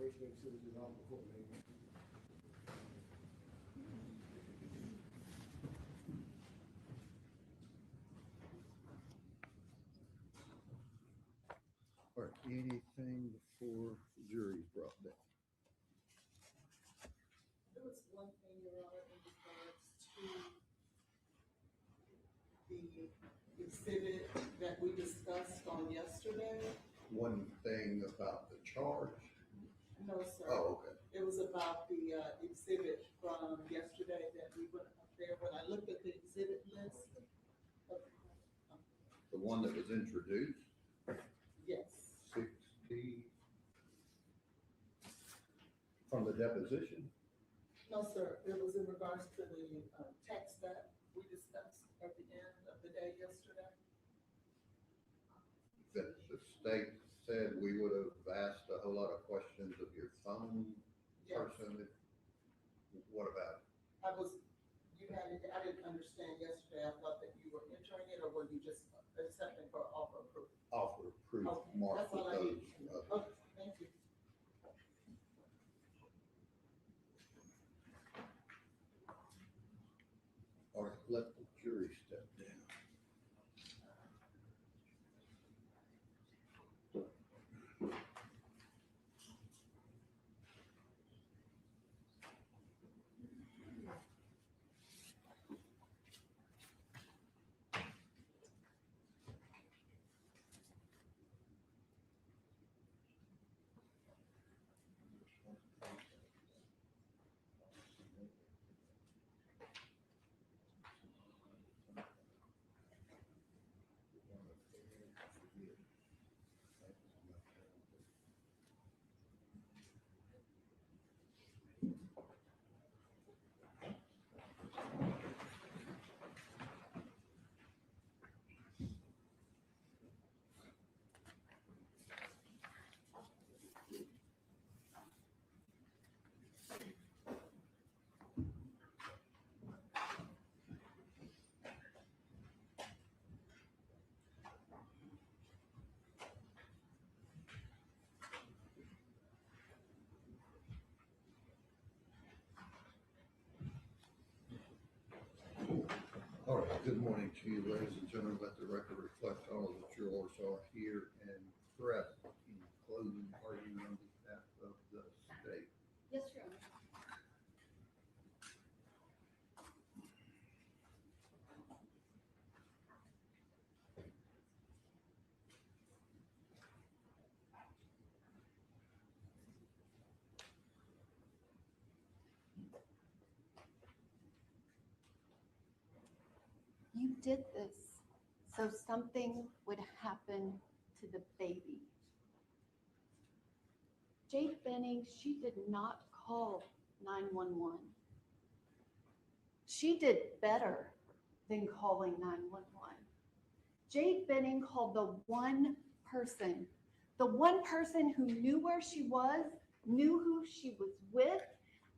first make sure it's on before they. Or anything before the jury's brought down? There was one thing, Your Honor, in regards to the exhibit that we discussed on yesterday. One thing about the charge? No, sir. Oh, okay. It was about the exhibit from yesterday that we went up there. When I looked at the exhibit list. The one that was introduced? Yes. 60 from the deposition? No, sir. It was in regards to the text that we discussed at the end of the day yesterday. That the state said we would have asked a whole lot of questions of your phone person. What about it? I didn't understand yesterday. I thought that you were entering it, or were you just accepting for offer of proof? Offer of proof, Okay, mark that's with all I those. need. Okay, thank you. All right, let the jury step down. All right, good morning to you, ladies and gentlemen. Let the record reflect all that yours are here and present in closing argument on behalf of the state. Yes, Your Honor. You did this so something would happen to the baby. Jade Benning, she did not call 911. She did better than calling 911. Jade Benning called the one person who knew where she was, knew who she was with,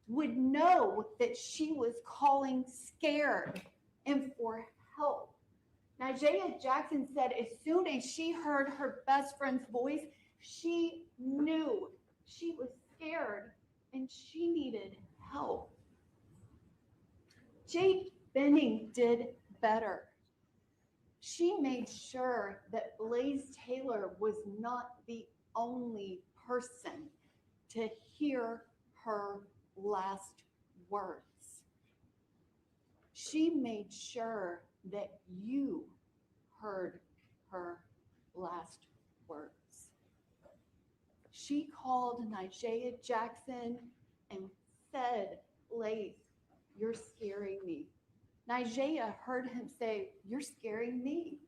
would know that she was calling scared and for help. Now, Jade Jackson said as soon as she heard her best friend's voice, she knew she was scared and she needed help. Jade Benning did better. She made sure that Blaise Taylor was not the only person to hear her last words. She made sure that you heard her last words. She called Jade Jackson and said, Blaise, you're scaring me. Nigella heard him say, you're scaring me.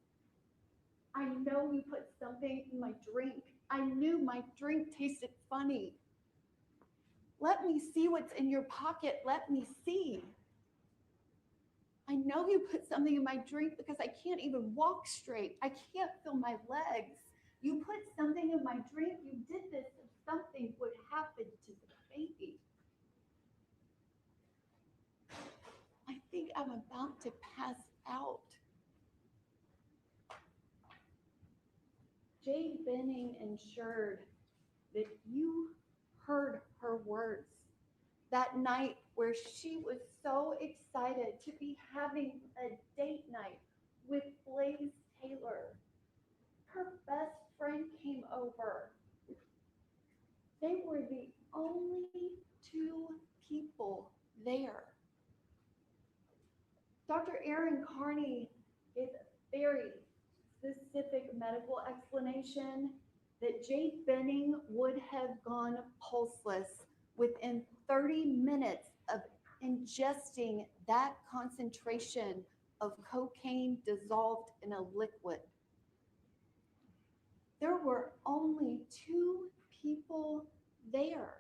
I know you put something in my drink. I knew my drink tasted funny. Let me see what's in your pocket. Let me see. I know you put something in my drink because I can't even walk straight. I can't feel my legs. You put something in my drink. You did this so something would happen to the baby. I think I'm about to pass out. Jade Benning ensured that you heard her words. That night where she was so excited to be having a date night with Blaise Taylor. Her best friend came over. They were the only two people there. Dr. Aaron Carney gave a very specific medical explanation that Jade Benning would have gone pulseless within 30 minutes of ingesting that concentration of cocaine dissolved in a liquid. There were only two people there.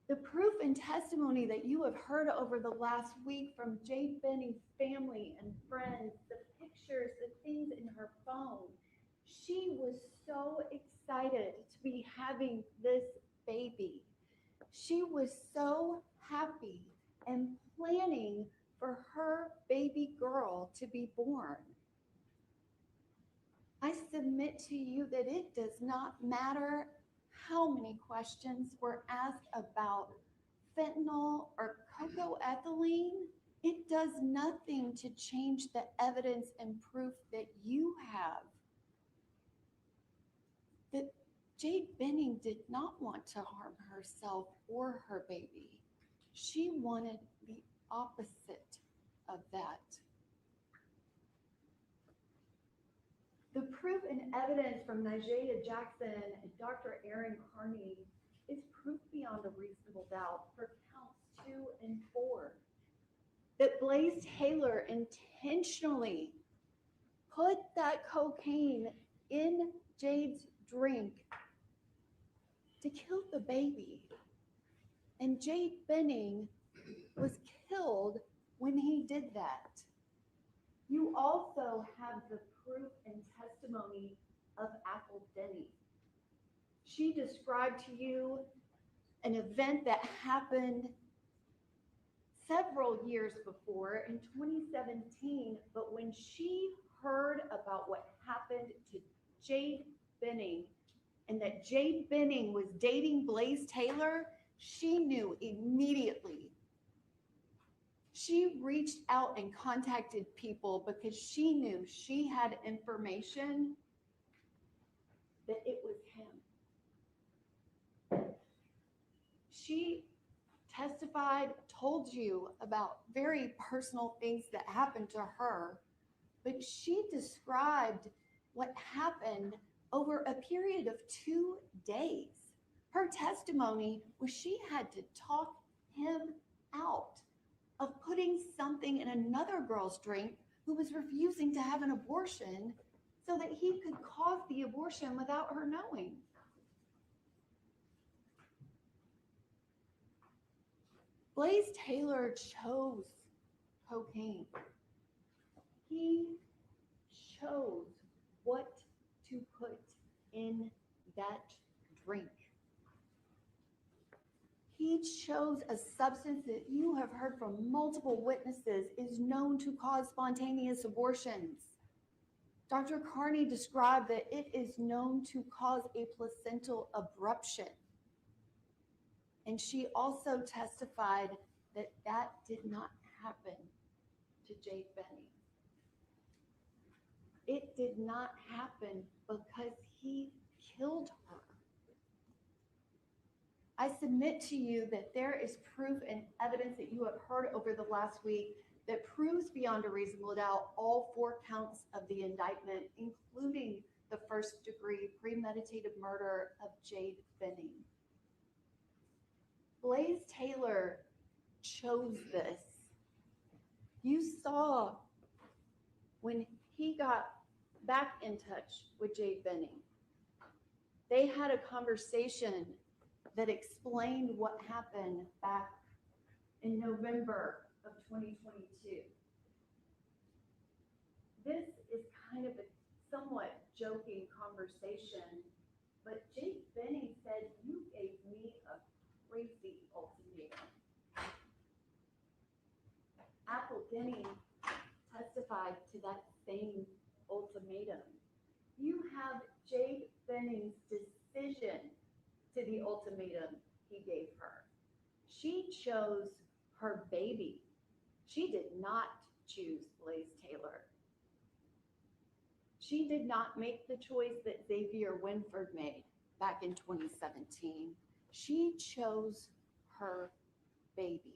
The proof and testimony that you have heard over the last week from Jade Benning's family and friends, the pictures, the things in her phone, she was so excited to be having this baby. She was so happy and planning for her baby girl to be born. I submit to you that it does not matter how many questions were asked about fentanyl or cocoethylene. It does nothing to change the evidence and proof that you have that Jade Benning did not want to harm herself or her baby. She wanted the opposite of that. The proof and evidence from Nigella Jackson and Dr. Aaron Carney is proof beyond a reasonable doubt for counts 2 and 4 that Blaise Taylor intentionally put that cocaine in Jade's drink to kill the baby. And Jade Benning was killed when he did that. You also have the proof and testimony of Apple Denny. She described to you an event that happened several years before in 2017, but when she heard about what happened to Jade Benning and that Jade Benning was dating Blaise Taylor, she knew immediately. She reached out and contacted people because she knew she had information that it was him. She testified, told you about very personal things that happened to her, but she described what happened over a period of 2 days. Her testimony was she had to talk him out of putting something in another girl's drink who was refusing to have an abortion so that he could cause the abortion without her knowing. Blaise Taylor chose cocaine. He chose what to put in that drink. He chose a substance that you have heard from multiple witnesses is known to cause spontaneous abortions. Dr. Carney described that it is known to cause a placental abruption. And she also testified that that did not happen to Jade Benning. It did not happen because he killed her. I submit to you that there is proof and evidence that you have heard over the last week that proves beyond a reasonable doubt all 4 counts of the indictment, including the first-degree premeditated murder of Jade Benning. Blaise Taylor chose this. You saw when he got back in touch with Jade Benning, they had a conversation that explained what happened back in November of 2022. This is kind of a somewhat joking conversation, but Jade Benning said, "You gave me a crazy ultimatum." Apple Denny testified to that same ultimatum. You have Jade Benning's decision to the ultimatum he gave her. She chose her baby. She did not choose Blaise Taylor. She did not make the choice that Xavier Winford made back in 2017. She chose her baby.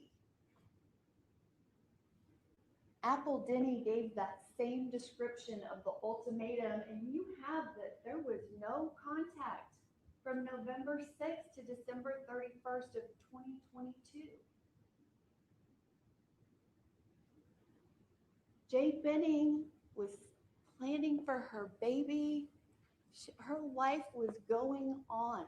Apple Denny gave that same description of the ultimatum, and you have that there was no contact from November 6th to December 31st of 2022. Jade Benning was planning for her baby. Her life was going on.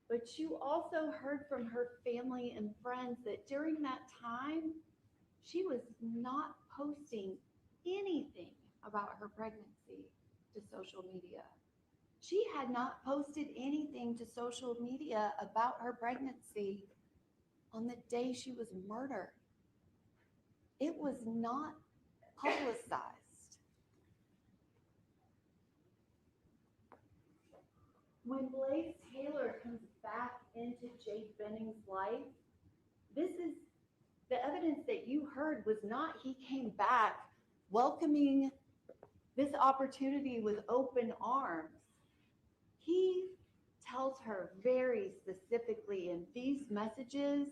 But you also heard from her family and friends that during that time, she was not posting anything about her pregnancy to social media. She had not posted anything to social media about her pregnancy on the day she was murdered. It was not publicized. When Blaise Taylor comes back into Jade Benning's life, this is the evidence that you heard was not he came back welcoming this opportunity with open arms. He tells her very specifically in these messages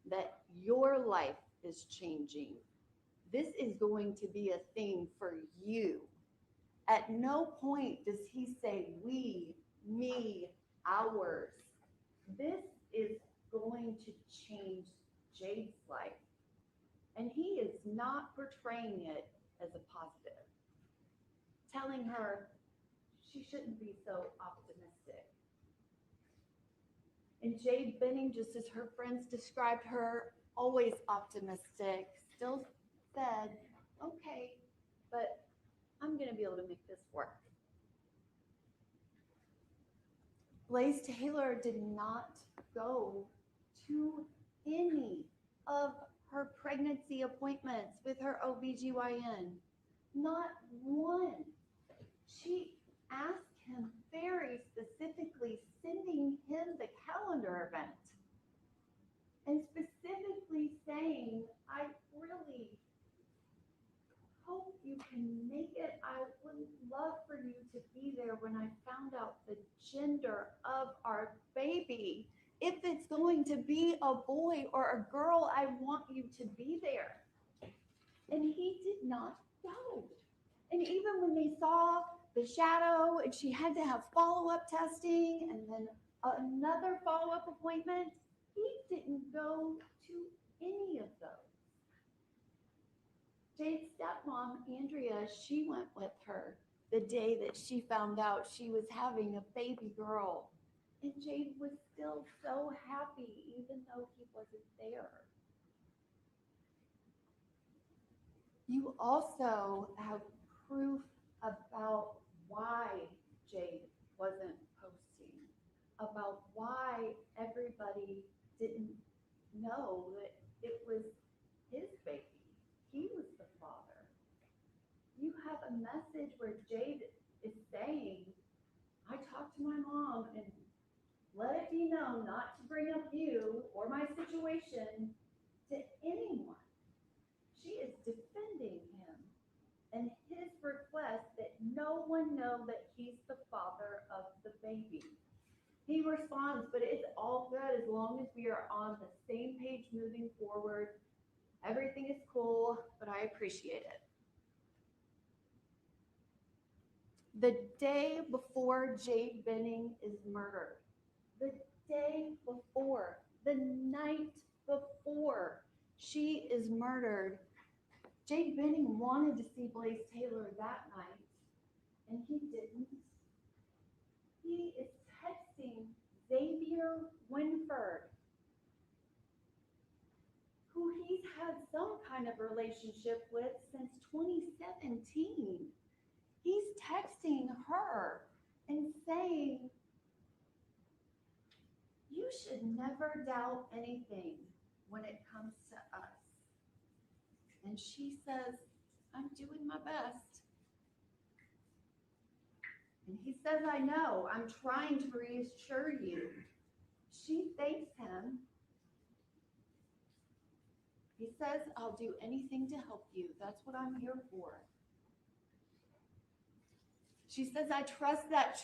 that your life is changing. This is going to be a thing for you. At no point does he say we, me, ours. This is going to change Jade's life. And he is not portraying it as a positive, telling her she shouldn't be so optimistic. And Jade Benning, just as her friends described her, always optimistic, still said, okay, but I'm going to be able to make this work. Blaise Taylor did not go to any of her pregnancy appointments with her OBGYN. Not one. She asked him very specifically, sending him the calendar event and specifically saying, I really hope you can make it. I would love for you to be there when I found out the gender of our baby. If it's going to be a boy or a girl, I want you to be there. And he did not go. And even when they saw the shadow and she had to have follow-up testing and then another follow-up appointment, he didn't go to any of those. Jade's stepmom, Andrea, she went with her the day that she found out she was having a baby girl. And Jade was still so happy, even though he wasn't there. You also have proof about why Jade wasn't posting, about why everybody didn't know that it was his baby. He was the father. You have a message where Jade is saying, I talked to my mom and let it be known not to bring up you or my situation to anyone. She is defending him and his request that no one know that he's the father of the baby. He responds, but it's all good as long as we are on the same page moving forward. Everything is cool, but I appreciate it. The day before Jade Benning is murdered, the day before, the night before she is murdered, Jade Benning wanted to see Blaise Taylor that night, and he didn't. He is texting Xavier Winford, who he's had some kind of relationship with since 2017. He's texting her and saying, you should never doubt anything when it comes to us. And she says, I'm doing my best. And he says, I know, I'm trying to reassure you. She thanks him. He says, I'll do anything to help you. That's what I'm here for. She says, I trust that's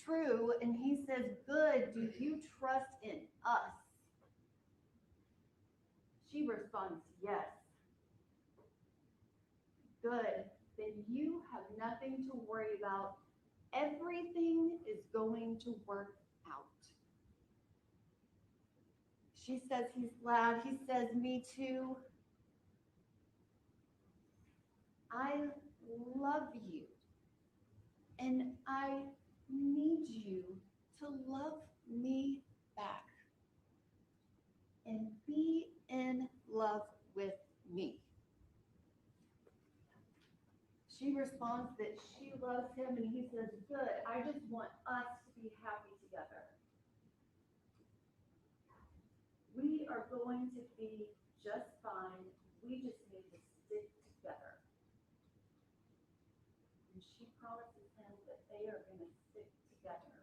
true. And he says, good. Do you trust in us? She responds, yes. Good. Then you have nothing to worry about. Everything is going to work out. She says he's glad. He says, me too. I love you. And I need you to love me back and be in love with me. She responds that she loves him, and he says, good, I just want us to be happy together. We are going to be just fine. We just need to stick together. And she promises him that they are going to stick together.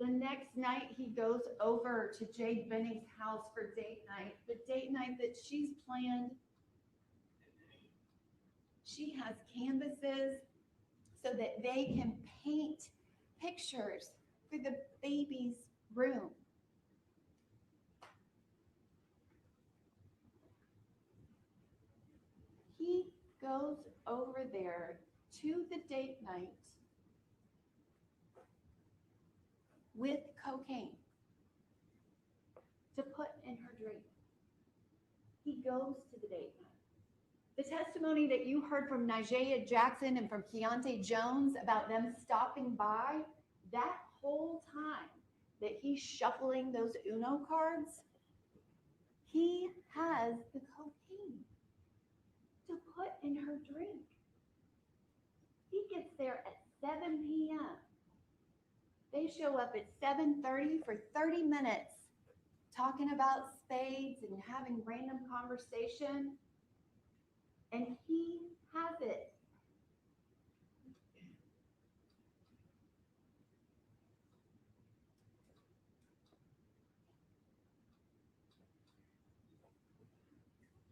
The next night, he goes over to Jade Benning's house for date night, the date night that she's planned. She has canvases so that they can paint pictures for the baby's room. He goes over there to the date night with cocaine to put in her drink. He goes to the date night. The testimony that you heard from Nigella Jackson and from Keontae Jones about them stopping by, that whole time that he's shuffling those Uno cards, he has the cocaine to put in her drink. He gets there at 7 p.m. They show up at 7:30 for 30 minutes talking about spades and having random conversation. And he has it.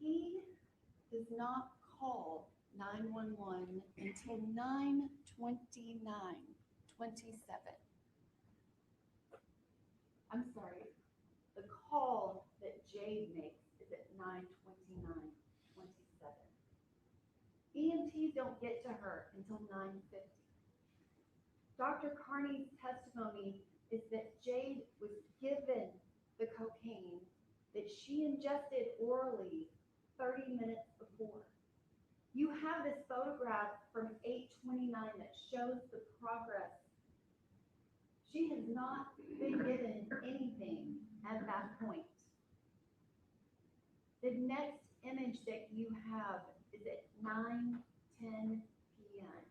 He does not call 911 until 9:29:27. I'm sorry. The call that Jade makes is at 9:29:27. EMTs don't get to her until 9:50. Dr. Carney's testimony is that Jade was given the cocaine that she ingested orally 30 minutes before. You have this photograph from 8:29 that shows the progress. She has not been given anything at that point. The next image that you have is at 9:10 p.m.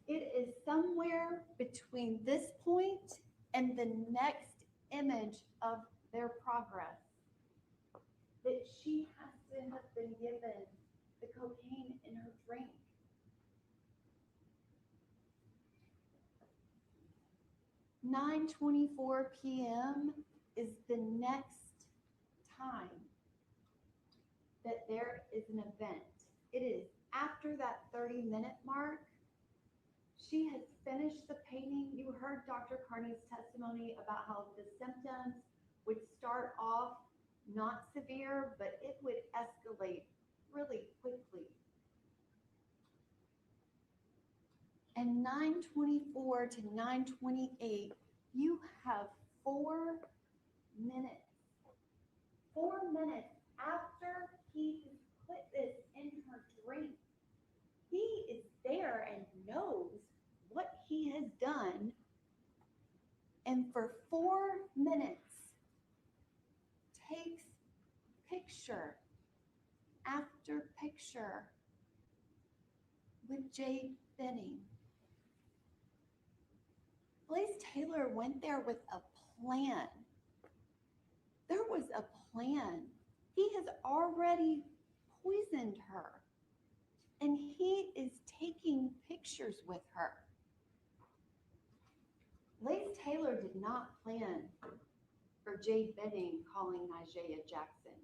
It is somewhere between this point and the next image of their progress that she has to have been given the cocaine in her drink. "9:24 p.m. is the next time that there is an event. It is after that 30-minute mark. She has finished the painting. You heard Dr. Carney's testimony about how the symptoms would start off not severe, but it would escalate really quickly. And 9:24 to 9:28, you have 4 minutes. 4 minutes after he has put this in her drink. He is there and knows what he has done. And for 4 minutes, takes picture after picture with Jade Benning. Blaise Taylor went there with a plan. There was a plan. He has already poisoned her. and he is taking pictures with her. Blaise Taylor did not plan for Jade Benning calling Najee Jackson.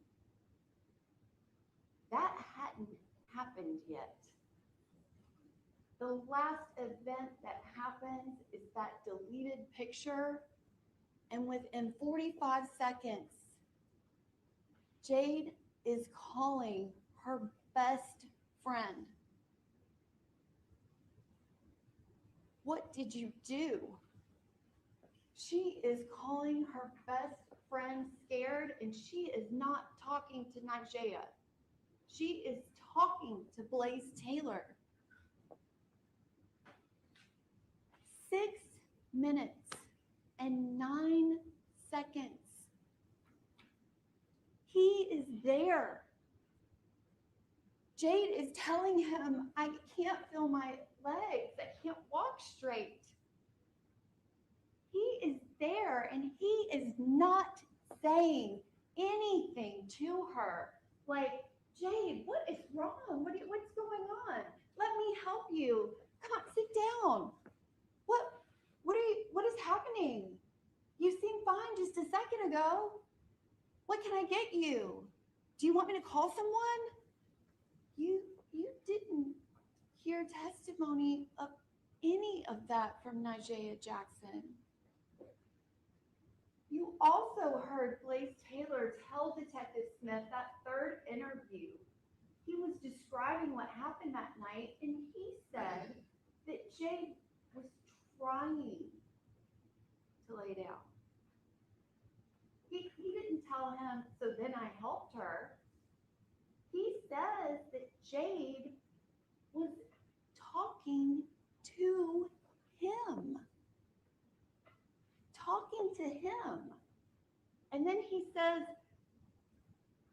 That hadn't happened yet. The last event that happens is that deleted picture, and within 45 seconds, Jade is calling her best friend. What did you do? She is calling her best friend scared, and she is not talking to Najee. She is talking to Blaise Taylor. 6 minutes and 9 seconds. He is there. Jade is telling him, I can't feel my legs. I can't walk straight. He is there, and he is not saying anything to her. Like, Jade, what is wrong? What's going on? Let me help you. Come on, sit down. What is happening? You seemed fine just a second ago. What can I get you? Do you want me to call someone? You didn't hear testimony of any of that from Najee Jackson. You also heard Blaise Taylor tell Detective Smith that third interview. He was describing what happened that night, and he said that Jade was trying to lay down. He didn't tell him, so then I helped her. He says that Jade was talking to him. Talking to him. And then he says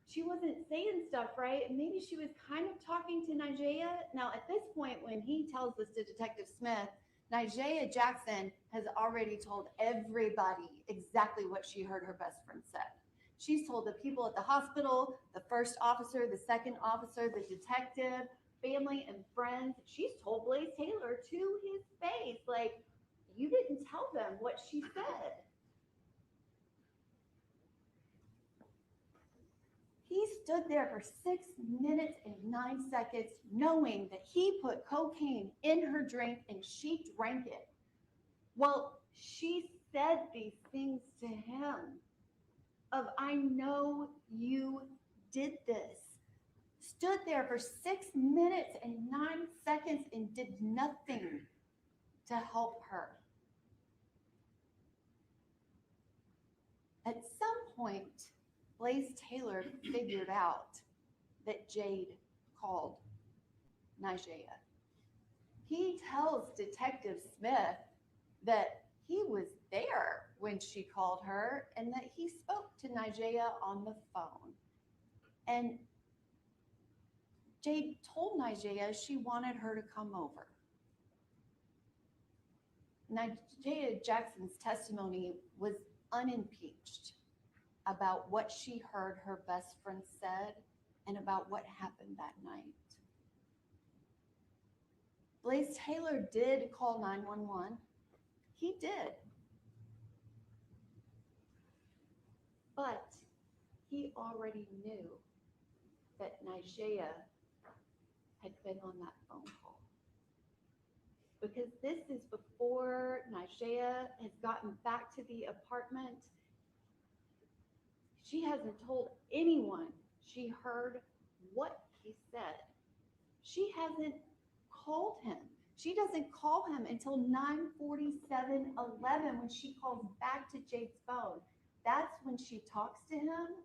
she wasn't saying stuff right. Maybe she was kind of talking to Najee. Now, at this point, when he tells this to Detective Smith, Najee Jackson has already told everybody exactly what she heard her best friend said. She's told the people at the hospital, the first officer, the second officer, the detective, family, and friends. She's told Blaise Taylor to his face, like, you didn't tell them what she said. He stood there for 6 minutes and 9 seconds, knowing that he put cocaine in her drink and she drank it. Well, she said these things to him of, I know you did this. Stood there for 6 minutes and 9 seconds and did nothing to help her. At some point, Blaise Taylor figured out that Jade called Najee. He tells Detective Smith that he was there when she called her and that he spoke to Najee on the phone. And Jade told Najee she wanted her to come over. Najee Jackson's testimony was unimpeached about what she heard her best friend said and about what happened that night. Blaise Taylor did call 911. He did. But he already knew that Najee had been on that phone call. Because this is before Najee has gotten back to the apartment. She hasn't told anyone she heard what he said. She hasn't called him. She doesn't call him until 9:47:11 when she calls back to Jade's phone. That's when she talks to him.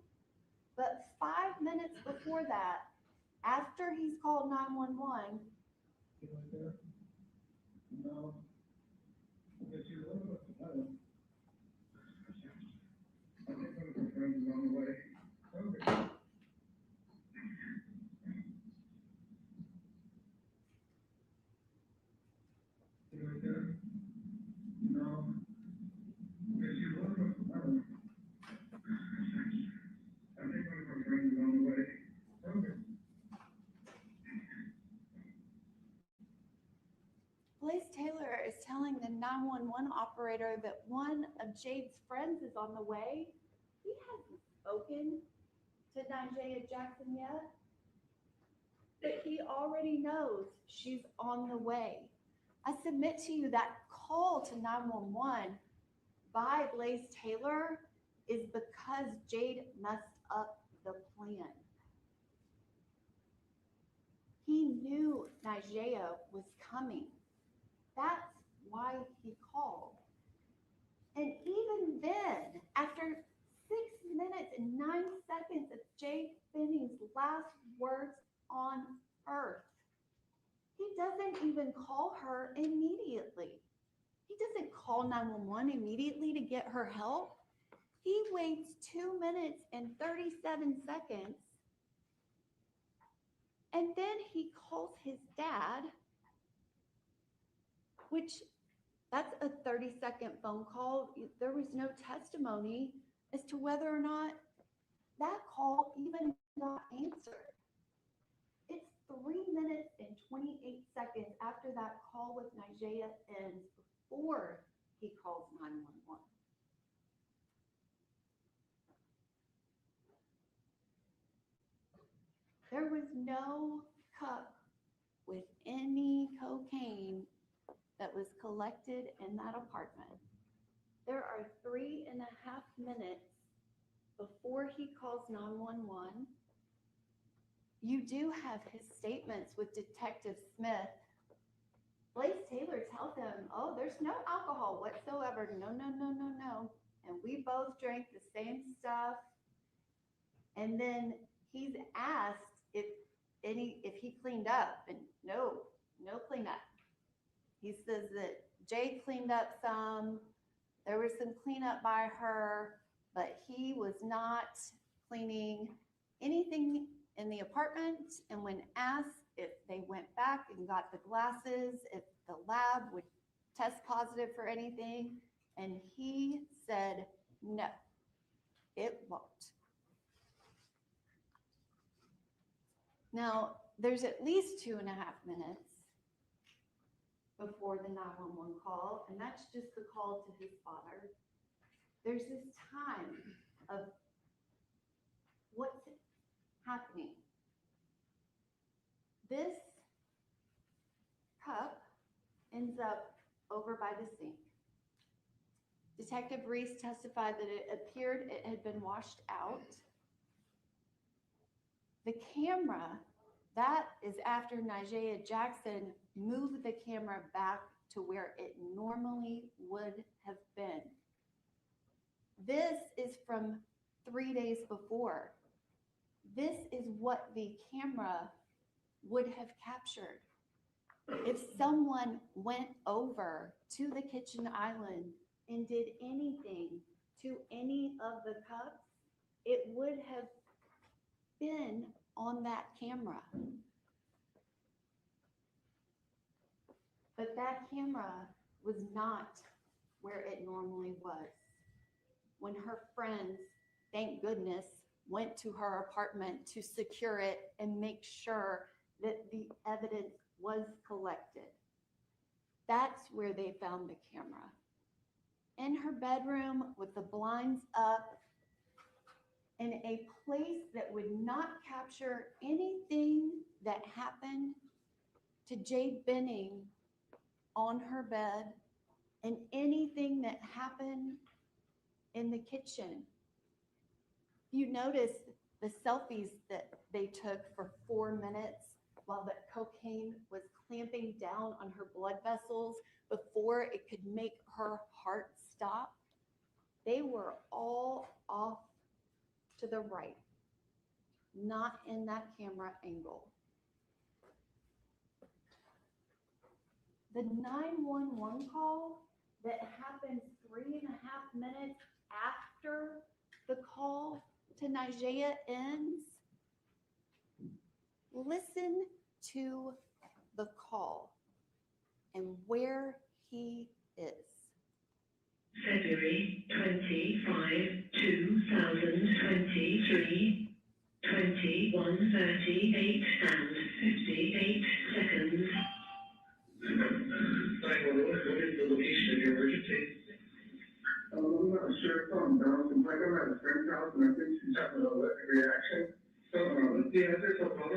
But 5 minutes before that, after he's called 911, You right there? No. But you live with the mother. I think one of my friends is on the way. Okay. You right there? No. But you live with the mother. I think one of my friends is on the way. Okay. 911 operator that one of Jade's friends is on the way. He hasn't spoken to Nigella Jackson yet, but he already knows she's on the way. I submit to you that call to 911 by Blaise Taylor is because Jade messed up the plan. He knew Nigella was coming. That's why he called. And even then, after 6 minutes and 9 seconds of Jade Benning's last words on earth, he doesn't even call her immediately. He doesn't call 911 immediately to get her help. He waits 2 minutes and 37 seconds, and then he calls his dad, which that's a 30-second phone call. There was no testimony as to whether or not that call even got answered. It's 3 minutes and 28 seconds after that call with Nigella ends before he calls 911. There was no cup with any cocaine that was collected in that apartment. There are 3.5 minutes before he calls 911. You do have his statements with Detective Smith. Blaise Taylor tells him, oh, there's no alcohol whatsoever. No. And we both drank the same stuff. And then he's asked if he cleaned up, and no cleanup. He says that Jade cleaned up some. There was some cleanup by her, but he was not cleaning anything in the apartment. And when asked if they went back and got the glasses, if the lab would test positive for anything, and he said, no, it won't. Now, there's at least 2.5 minutes before the 911 call, and that's just the call to his father. There's this time of what's happening. This cup ends up over by the sink. Detective Reese testified that it appeared it had been washed out. The camera, that is after Nigella Jackson moved the camera back to where it normally would have been. This is from 3 days before. This is what the camera would have captured. If someone went over to the kitchen island and did anything to any of the cups, it would have been on that camera. But that camera was not where it normally was. When her friends, thank goodness, went to her apartment to secure it and make sure that the evidence was collected, that's where they found the camera. In her bedroom with the blinds up, in a place that would not capture anything that happened to Jade Benning on her bed and anything that happened in the kitchen. You notice the selfies that they took for 4 minutes while the cocaine was clamping down on her blood vessels before it could make her heart stop. They were all off to the right, not in that camera angle. The 911 call that happened 3.5 minutes after the call to Nigella ends, listen to the call and where he is. February 25, 2023, 21:38 and 58 seconds. 911, what is the location of your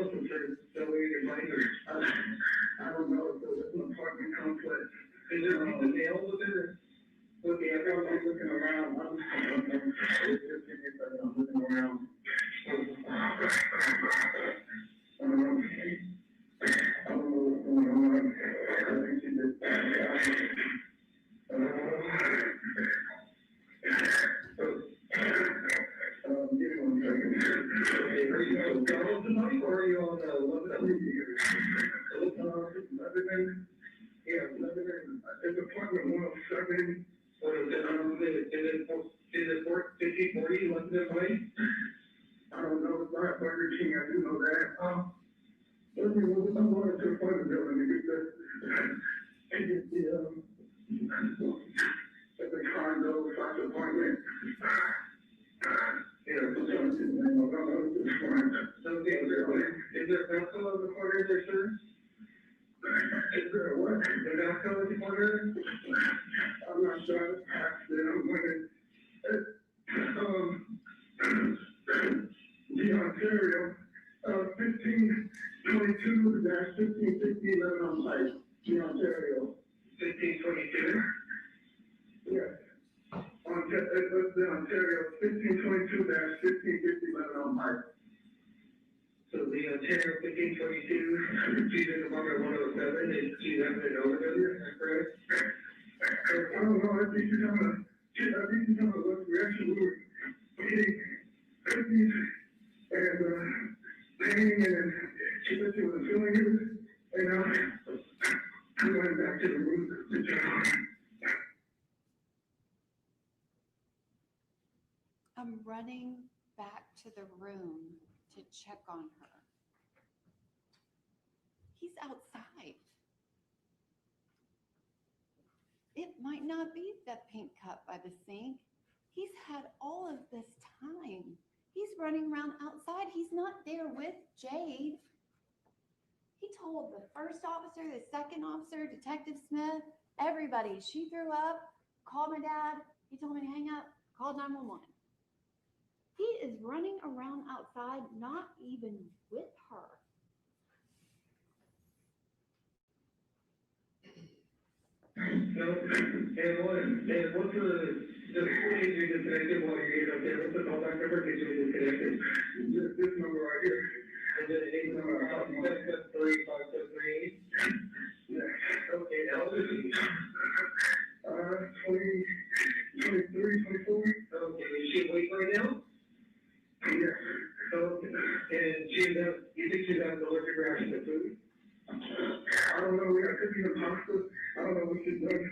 officer, so we can find her. I don't know, so it's an apartment complex. Is there a male with her? Okay, I got like looking around, I'm looking around. I don't know what's going on. I think she just, give me 1 second. Okay, are you on call tonight, or are you on, Lebanon? Yeah, Lebanon, it's apartment 107. What is it, is it 1540 London Way? I don't know, it's not Burger King, I do know that. I'm going to the apartment building to get the condo, slash apartment. Yeah, is there a bathroom on the corner there, sir? Is there a what? The bathroom on the corner? I'm not sure, I'm the Ontario, 1522-1550 Lebanon Pike, the Ontario. 1522? Yes. The Ontario, 1522-1550 Lebanon Pike. So the Ontario 1522, she's in apartment 107, and she's having an overdose, is that correct? I don't know, I think she's having a reaction. We were eating cookies and hanging, and she said she was feeling it, and we went back to the room to check on her. I'm running back to the room to check on her. He's outside. It might not be that pink cup by the sink. He's had all of this time. He's running around outside. He's not there with Jade. He told the first officer, the second officer, Detective Smith, everybody. She threw up, called my dad. He told me to hang up, called 911. He is running around outside, not even with her. No, and what's the page you disconnected while you're up there? What's the callback number that you disconnected? This number right here. And then 8 number, 573. Yeah, okay, now this is, 23, 24. Okay, is she awake right now? Yes. Okay, and you think she's having an allergic reaction to food? I don't know, we got cookies and pasta. I don't know what she's done, if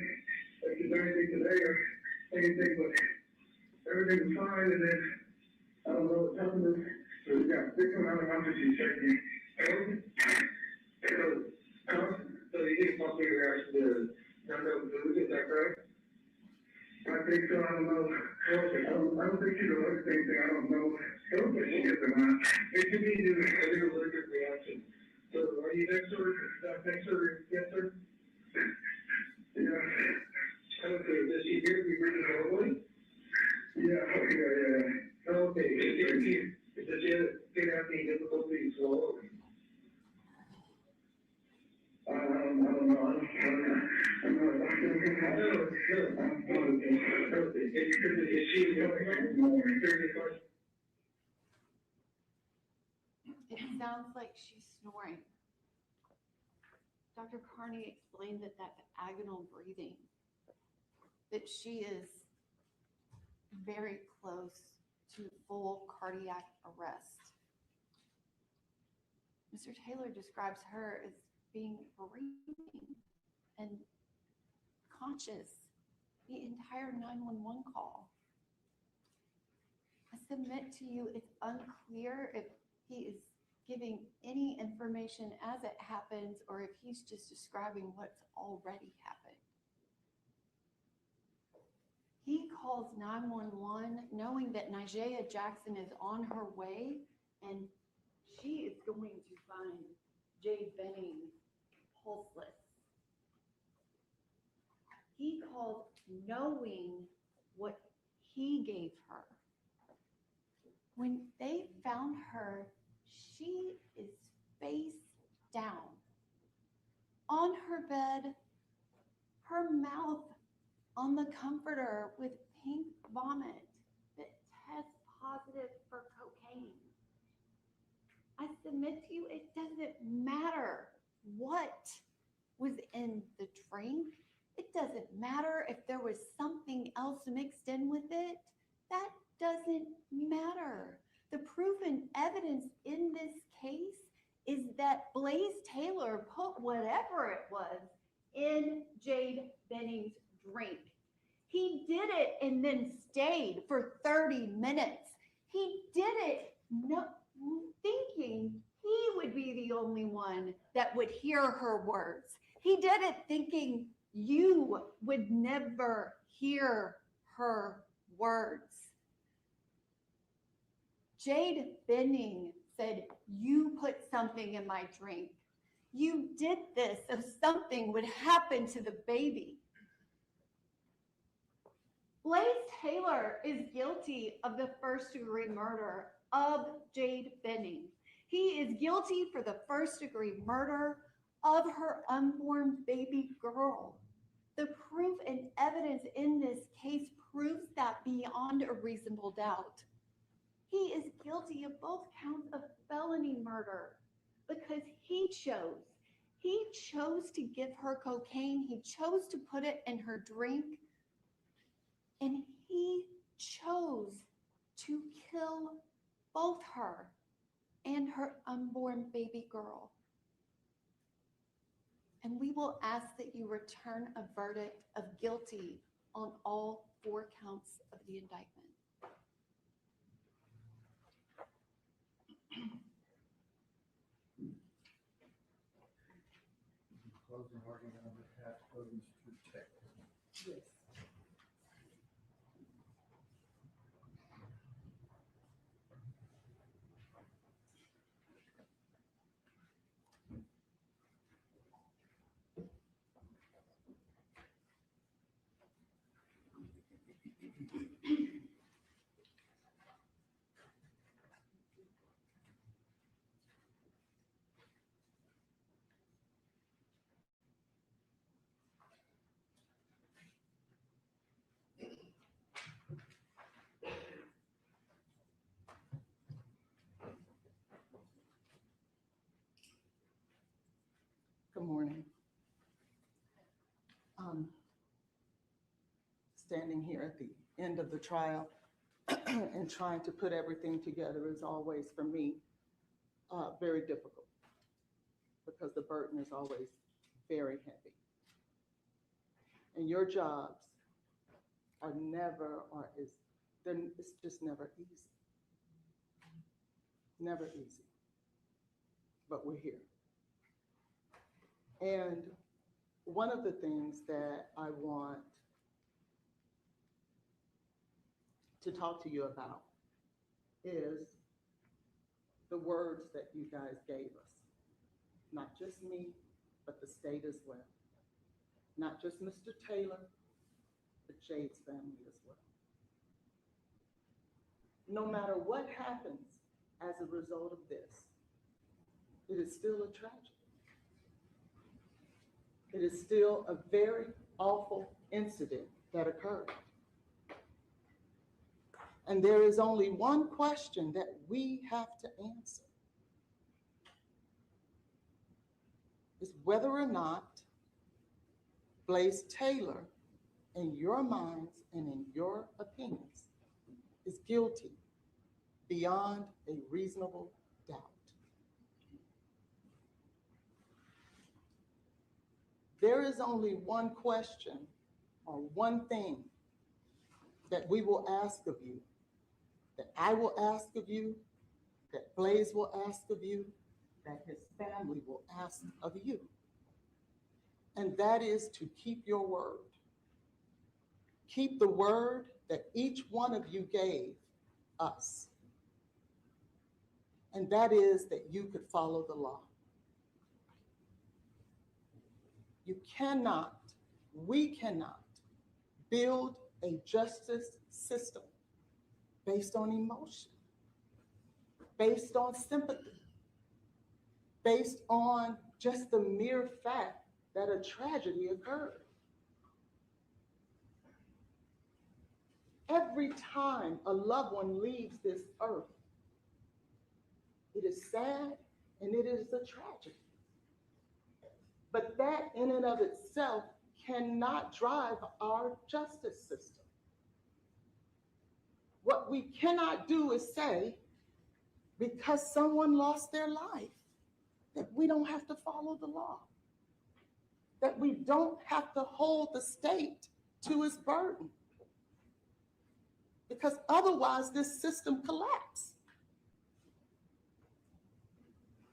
she's done anything today or anything, but everything was fine, and then, I don't know what's happening. So we got big amount of mouth she's shaking. So you think possibly reaction to not knowing food, is that correct? I think so, I don't know. Okay. I don't think she's allergic to anything, I don't know. I don't think she is or not. It could be due to an allergic reaction. So are you next to her? Next to her, yes, sir? Yeah. Okay, does she hear me breathing normally? Yeah. Okay, does she have any difficulty swallowing? I don't know. I'm not a doctor. No. Is she going? It sounds like she's snoring. Dr. Carney explained that that's agonal breathing, that she is very close to full cardiac arrest. Mr. Taylor describes her as being breathing and conscious the entire 911 call. I submit to you, it's unclear if he is giving any information as it happens or if he's just describing what's already happened. He calls 911 knowing that Nigea Jackson is on her way and she is going to find Jade Benning pulseless. He called knowing what he gave her. When they found her, she is bed, her mouth on the comforter with pink vomit that tests positive for cocaine. I submit to you, it doesn't matter what was in the drink. It doesn't matter if there was something else mixed in with it. That doesn't matter. The proof and evidence in this case is that Blaise Taylor put whatever it was in Jade Benning's drink. He did it and then stayed for 30 minutes. He did it thinking he would be the only one that would hear her words. He did it thinking you would never hear her words. Jade Benning said, "You put something in my drink. You did this so something would happen to the baby." Blaise Taylor is guilty of the first-degree murder of Jade Benning. He is guilty for the first-degree murder of her unborn baby girl. The proof and evidence in this case proves that beyond a reasonable doubt. He is guilty of both counts of felony murder because he chose to give her cocaine. He chose to put it in her drink. And he chose to kill both her and her unborn baby girl. And we will ask that you return a verdict of guilty on all 4 counts of the indictment. Closing argument on behalf of Mr. Taylor. Yes. Good morning. Standing here at the end of the trial and trying to put everything together is always, for me, very difficult because the burden is always very heavy. And your jobs are never, it's just never easy. Never easy. But we're here. And one of the things that I want to talk to you about is the words that you guys gave us. Not just me, but the state as well. Not just Mr. Taylor, but Jade's family as well. No matter what happens as a result of this, it is still a tragedy. It is still a very awful incident that occurred. And there is only one question that we have to answer. Is whether or not Blaise Taylor, in your minds and in your opinions, is guilty beyond a reasonable doubt. There is only one question or one thing that we will ask of you, that I will ask of you, that Blaise will ask of you, that his family will ask of you. And that is to keep your word. Keep the word that each one of you gave us. And that is that you could follow the law. You cannot, we cannot build a justice system based on emotion, based on sympathy, based on just the mere fact that a tragedy occurred. Every time a loved one leaves this earth, it is sad and it is a tragedy. But that in and of itself cannot drive our justice system. What we cannot do is say, because someone lost their life, that we don't have to follow the law, that we don't have to hold the state to its burden, because otherwise this system collapses.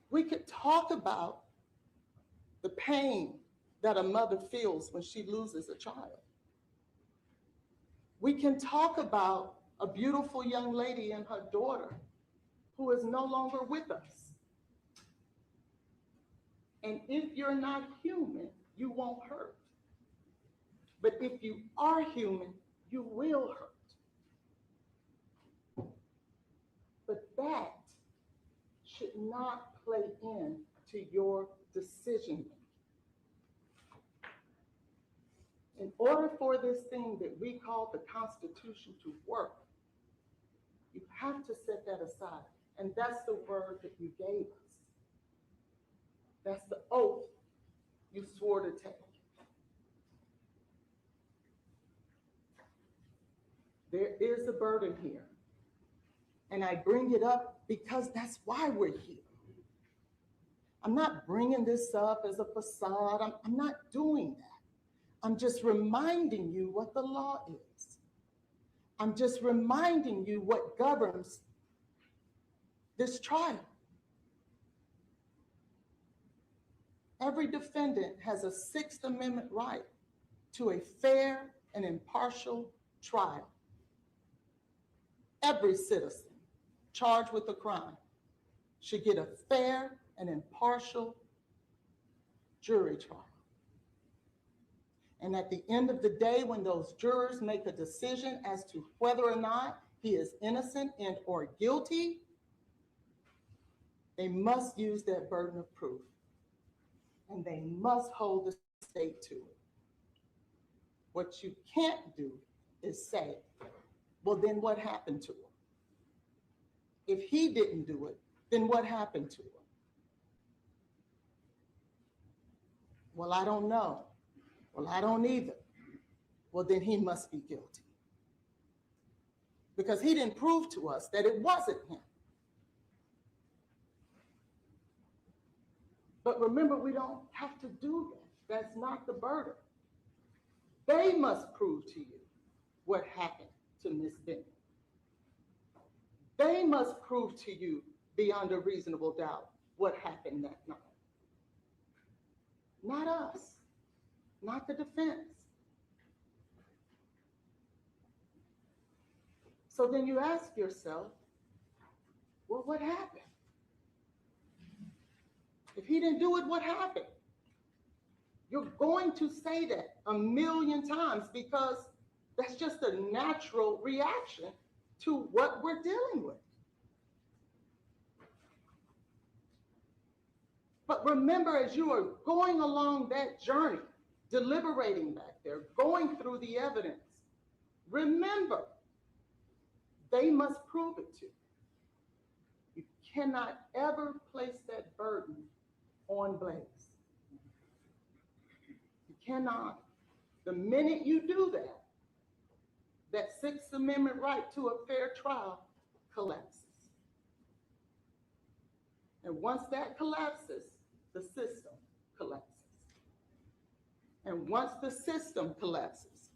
We could talk about the pain that a mother feels when she loses a child. We can talk about a beautiful young lady and her daughter who is no longer with us. And if you're not human, you won't hurt. But if you are human, you will hurt. But that should not play into your decision making. In order for this thing that we call the Constitution to work, you have to set that aside. And that's the word that you gave us. That's the oath you swore to take. There is a burden here. And I bring it up because that's why we're here. I'm not bringing this up as a facade. I'm not doing that. I'm just reminding you what the law is. I'm just reminding you what governs this trial. Every defendant has a Sixth Amendment right to a fair and impartial trial. Every citizen charged with a crime should get a fair and impartial jury trial. And at the end of the day, when those jurors make a decision as to whether or not he is innocent and or guilty, they must use that burden of proof. And they must hold the state to it. What you can't do is say, well, then what happened to him? If he didn't do it, then what happened to him? Well, I don't know. Well, I don't either. Well, then he must be guilty. Because he didn't prove to us that it wasn't him. But remember, we don't have to do that. That's not the burden. They must prove to you what happened to Miss Benning. They must prove to you beyond a reasonable doubt what happened that night. Not us, not the defense. So then you ask yourself, well, what happened? If he didn't do it, what happened? You're going to say that 1,000,000 times because that's just a natural reaction to what we're dealing with. But remember, as you are going along that journey, deliberating back there, going through the evidence, remember, they must prove it to you. You cannot ever place that burden on Blaise. You cannot. The minute you do that, that Sixth Amendment right to a fair trial collapses. And once that collapses, the system collapses. And once the system collapses,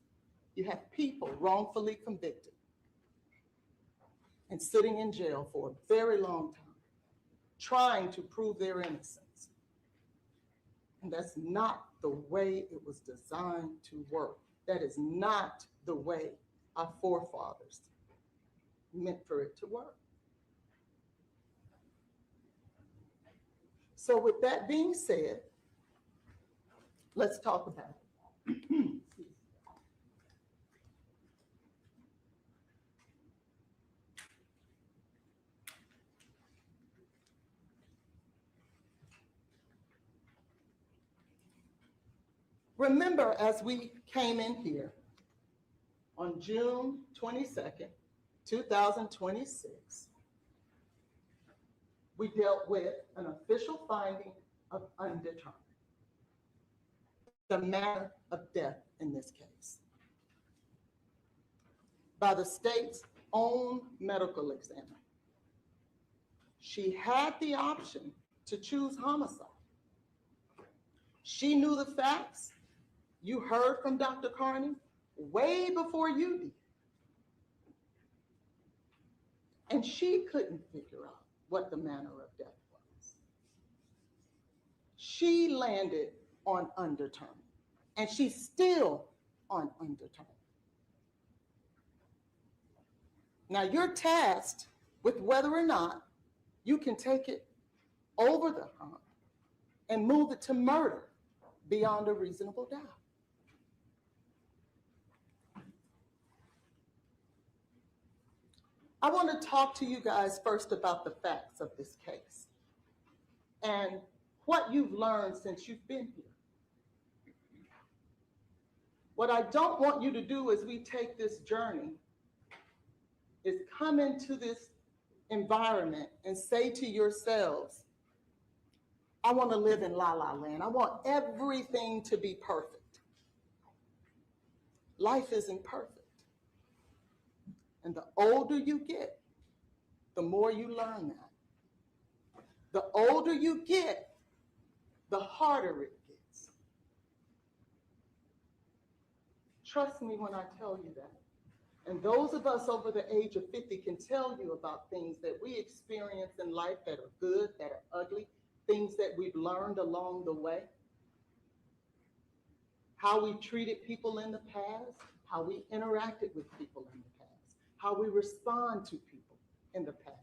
you have people wrongfully convicted and sitting in jail for a very long time, trying to prove their innocence. And that's not the way it was designed to work. That is not the way our forefathers meant for it to work. So with that being said, let's talk about it. Remember, as we came in here on June 22nd, 2026, we dealt with an official finding of undetermined, the manner of death in this case, by the state's own medical examiner. She had the option to choose homicide. She knew the facts. You heard from Dr. Carney way before you did. And she couldn't figure out what the manner of death was. She landed on undetermined, and she's still on undetermined. Now you're tasked with whether or not you can take it over the hump and move it to murder beyond a reasonable doubt. I want to talk to you guys first about the facts of this case and what you've learned since you've been here. What I don't want you to do as we take this journey is come into this environment and say to yourselves, I want to live in la la land. I want everything to be perfect. Life isn't perfect. And the older you get, the more you learn that. The older you get, the harder it gets. Trust me when I tell you that. And those of us over the age of 50 can tell you about things that we experience in life that are good, that are ugly, things that we've learned along the way, how we treated people in the past, how we interacted with people in the past, how we respond to people in the past,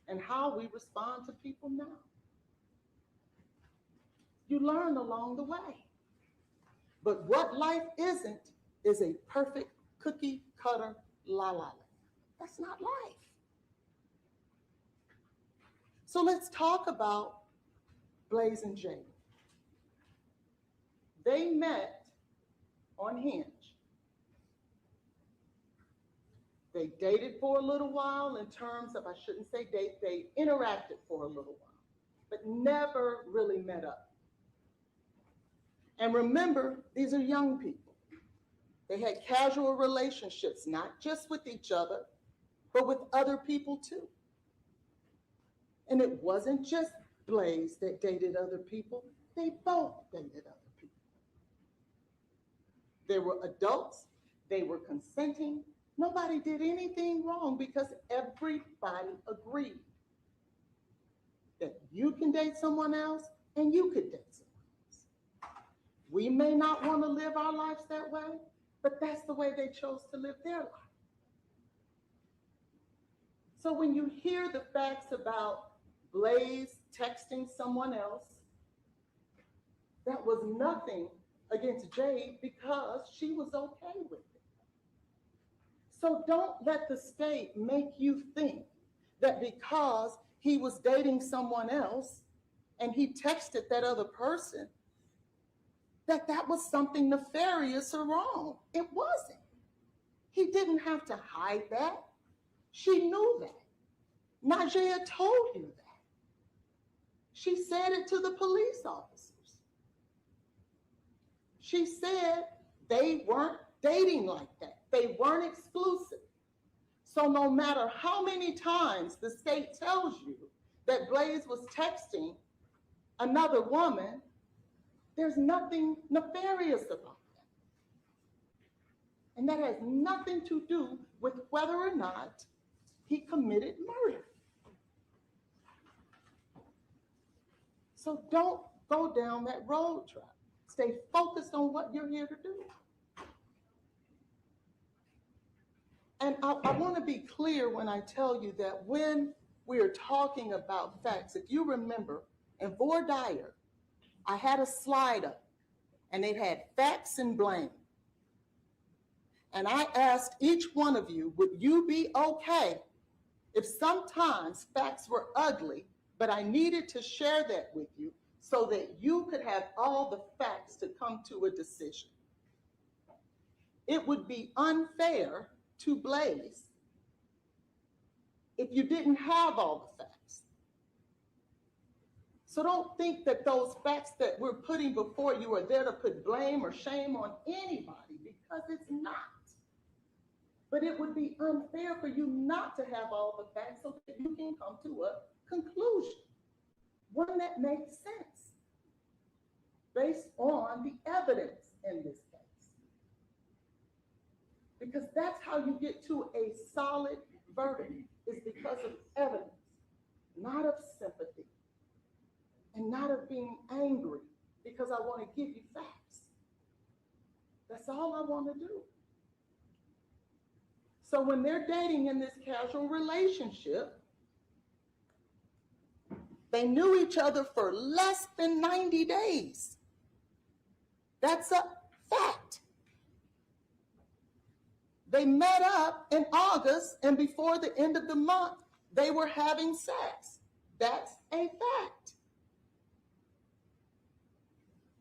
and how we respond to people now. You learn along the way. But what life isn't is a perfect cookie cutter la la land. That's not life. So let's talk about Blaise and Jade. They met on Hinge. They dated for a little while in terms of, I shouldn't say date, they interacted for a little while, but never really met up. And remember, these are young people. They had casual relationships, not just with each other, but with other people too. And it wasn't just Blaise that dated other people. They both dated other people. They were adults. They were consenting. Nobody did anything wrong because everybody agreed that you can date someone else and you could date someone else. We may not want to live our lives that way, but that's the way they chose to live their life. So when you hear the facts about Blaise texting someone else, that was nothing against Jade because she was okay with it. So don't let the state make you think that because he was dating someone else and he texted that other person, that was something nefarious or wrong. It wasn't. He didn't have to hide that. She knew that. Najee told him that. She said it to the police officers. She said they weren't dating like that. They weren't exclusive. So no matter how many times the state tells you that Blaise was texting another woman, there's nothing nefarious about that. And that has nothing to do with whether or not he committed murder. So don't go down that road track. Stay focused on what you're here to do. And I want to be clear when I tell you that when we are talking about facts, if you remember, in voir dire, I had a slide up and it had facts and blame. And I asked each one of you, would you be okay if sometimes facts were ugly, but I needed to share that with you so that you could have all the facts to come to a decision. It would be unfair to Blaise if you didn't have all the facts. So don't think that those facts that we're putting before you are there to put blame or shame on anybody, because it's not. But it would be unfair for you not to have all the facts so that you can come to a conclusion, one that makes sense based on the evidence in this case. Because that's how you get to a solid verdict, is because of evidence, not of sympathy, and not of being angry because I want to give you facts. That's all I want to do. So when they're dating in this casual relationship, they knew each other for less than 90 days. That's a fact. They met up in August, and before the end of the month, they were having sex. That's a fact.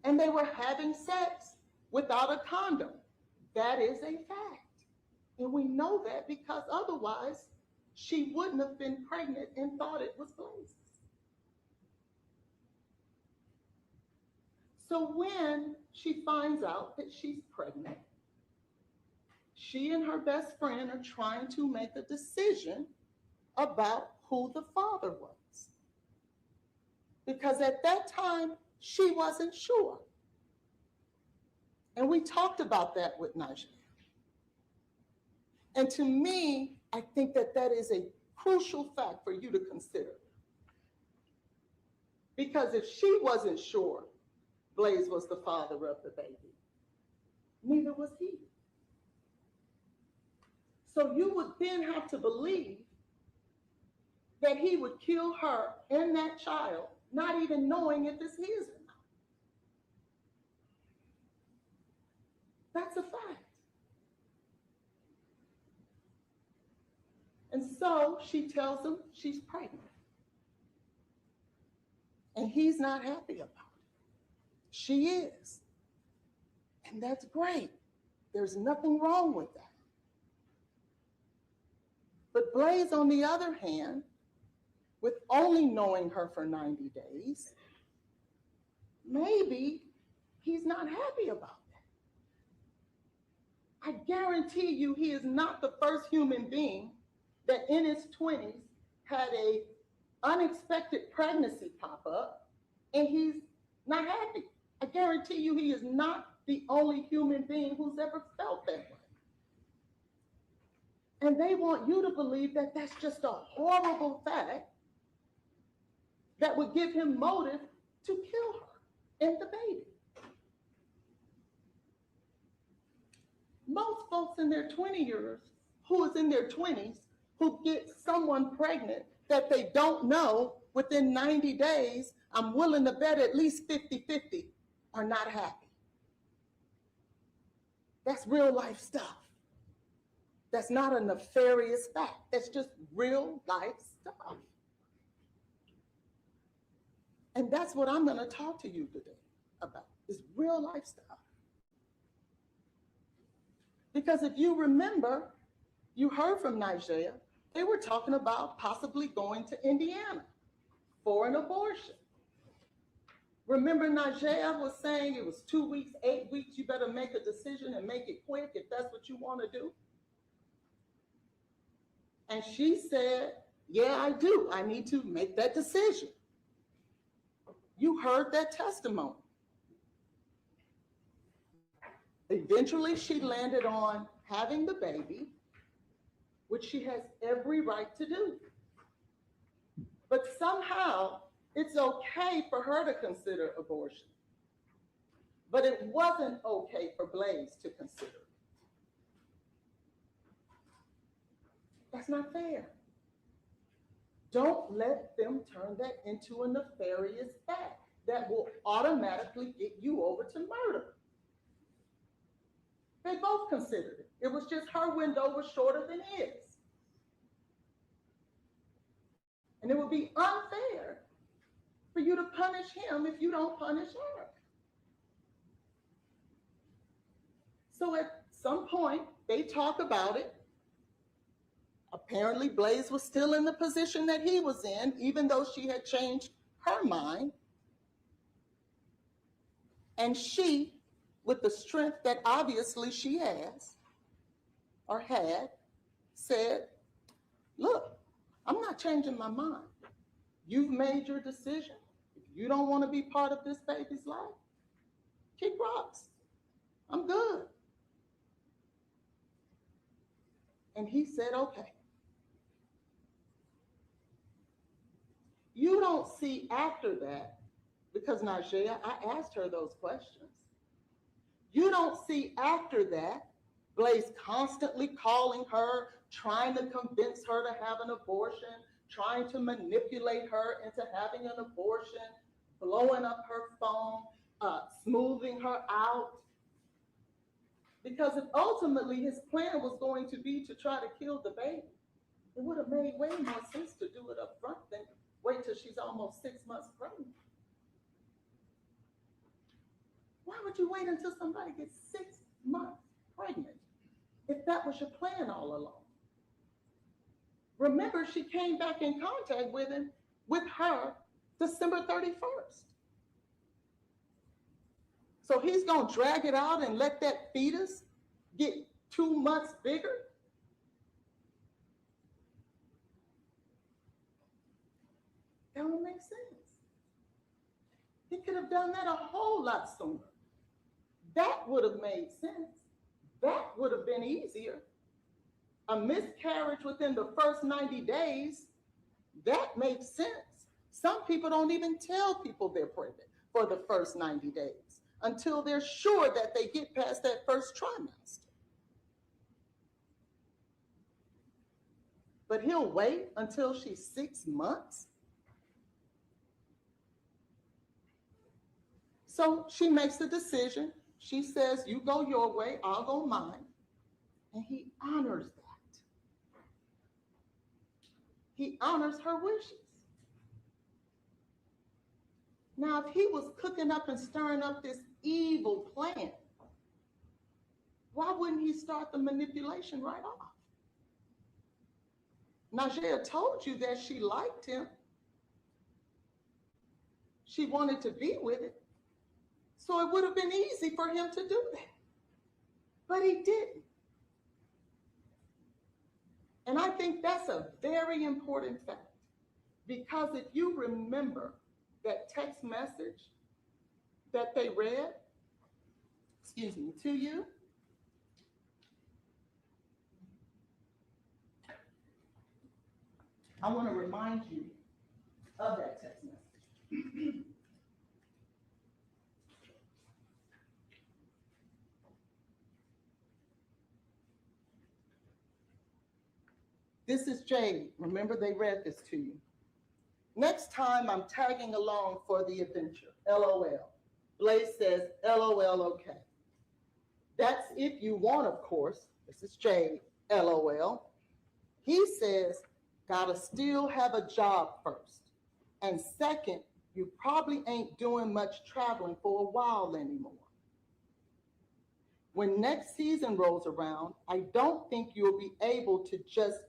And they were having sex without a condom. That is a fact. And we know that because otherwise she wouldn't have been pregnant and thought it was Blaise's. So when she finds out that she's pregnant, she and her best friend are trying to make a decision about who the father was. Because at that time, she wasn't sure. And we talked about that with Najee. And to me, I think that that is a crucial fact for you to consider. Because if she wasn't sure Blaise was the father of the baby, neither was he. So you would then have to believe that he would kill her and that child, not even knowing if it's his or not. That's a fact. And so she tells him she's pregnant. And he's not happy about it. She is. And that's great. There's nothing wrong with that. But Blaise, on the other hand, with only knowing her for 90 days, maybe he's not happy about that. I guarantee you he is not the first human being that in his 20s had a unexpected pregnancy pop up and he's not happy. I guarantee you he is not the only human being who's ever felt that way. And they want you to believe that that's just a horrible fact that would give him motive to kill her and the baby. Most folks in their 20 years, who is in their 20s, who get someone pregnant that they don't know within 90 days, I'm willing to bet at least 50-50, are not happy. That's real life stuff. That's not a nefarious fact. That's just real life stuff. And that's what I'm going to talk to you today about, is real life stuff. Because if you remember, you heard from Nigeria, they were talking about possibly going to Indiana for an abortion. Remember, Nigeria was saying it was 2 weeks, 8 weeks, you better make a decision and make it quick if that's what you want to do. And she said, yeah, I do. I need to make that decision. You heard that testimony. Eventually, she landed on having the baby, which she has every right to do. But somehow, it's okay for her to consider abortion. But it wasn't okay for Blaise to consider. That's not fair. Don't let them turn that into a nefarious fact that will automatically get you over to murder. They both considered it. It was just her window was shorter than his. And it would be unfair for you to punish him if you don't punish her. So at some point, they talk about it. Apparently, Blaise was still in the position that he was in, even though she had changed her mind. And she, with the strength that obviously she has or had, said, look, I'm not changing my mind. You've made your decision. If you don't want to be part of this baby's life, kick rocks. I'm good. And he said, okay. You don't see after that, because Najee, I asked her those questions. You don't see after that Blaise constantly calling her, trying to convince her to have an abortion, trying to manipulate her into having an abortion, blowing up her phone, smoothing her out. Because if ultimately his plan was going to be to try to kill the baby, it would have made way more sense to do it up front than wait till she's almost 6 months pregnant. Why would you wait until somebody gets 6 months pregnant if that was your plan all along? Remember, she came back in contact with her, December 31st. So he's going to drag it out and let that fetus get 2 months bigger? That don't make sense. He could have done that a whole lot sooner. That would have made sense. That would have been easier. A miscarriage within the first 90 days, that makes sense. Some people don't even tell people they're pregnant for the first 90 days until they're sure that they get past that first trimester. But he'll wait until she's 6 months. So she makes the decision. She says, you go your way, I'll go mine. And he honors that. He honors her wishes. Now, if he was cooking up and stirring up this evil plan, why wouldn't he start the manipulation right off? Najee told you that she liked him. She wanted to be with him. So it would have been easy for him to do that. But he didn't. And I think that's a very important fact. Because if you remember that text message that they read, to you, I want to remind you of that text message. This is Jade. Remember, they read this to you. Next time I'm tagging along for the adventure, LOL. Blaise says, LOL, okay. That's if you want, of course. This is Jade, LOL. He says, gotta still have a job first. And second, you probably ain't doing much traveling for a while anymore. When next season rolls around, I don't think you'll be able to just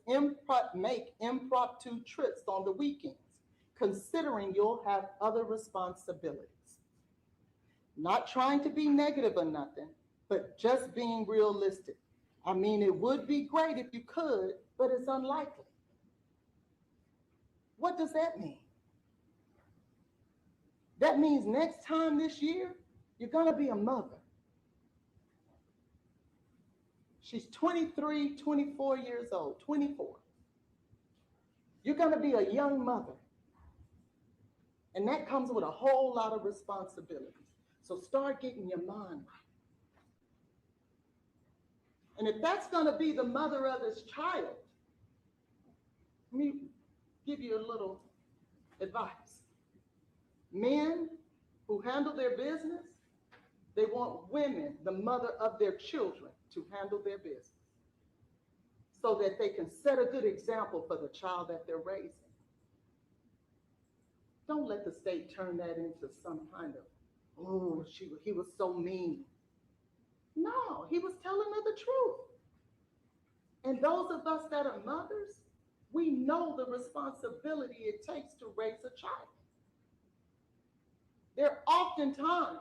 make impromptu trips on the weekends, considering you'll have other responsibilities. Not trying to be negative or nothing, but just being realistic. I mean, it would be great if you could, but it's unlikely. What does that mean? That means next time this year, you're gonna be a mother. She's 23, 24 years old, 24. You're gonna be a young mother. And that comes with a whole lot of responsibilities. So start getting your mind right. And if that's gonna be the mother of this child, let me give you a little advice. Men who handle their business, they want women, the mother of their children, to handle their business so that they can set a good example for the child that they're raising. Don't let the state turn that into some kind of, oh, he was so mean. No, he was telling her the truth. And those of us that are mothers, we know the responsibility it takes to raise a child. There are often times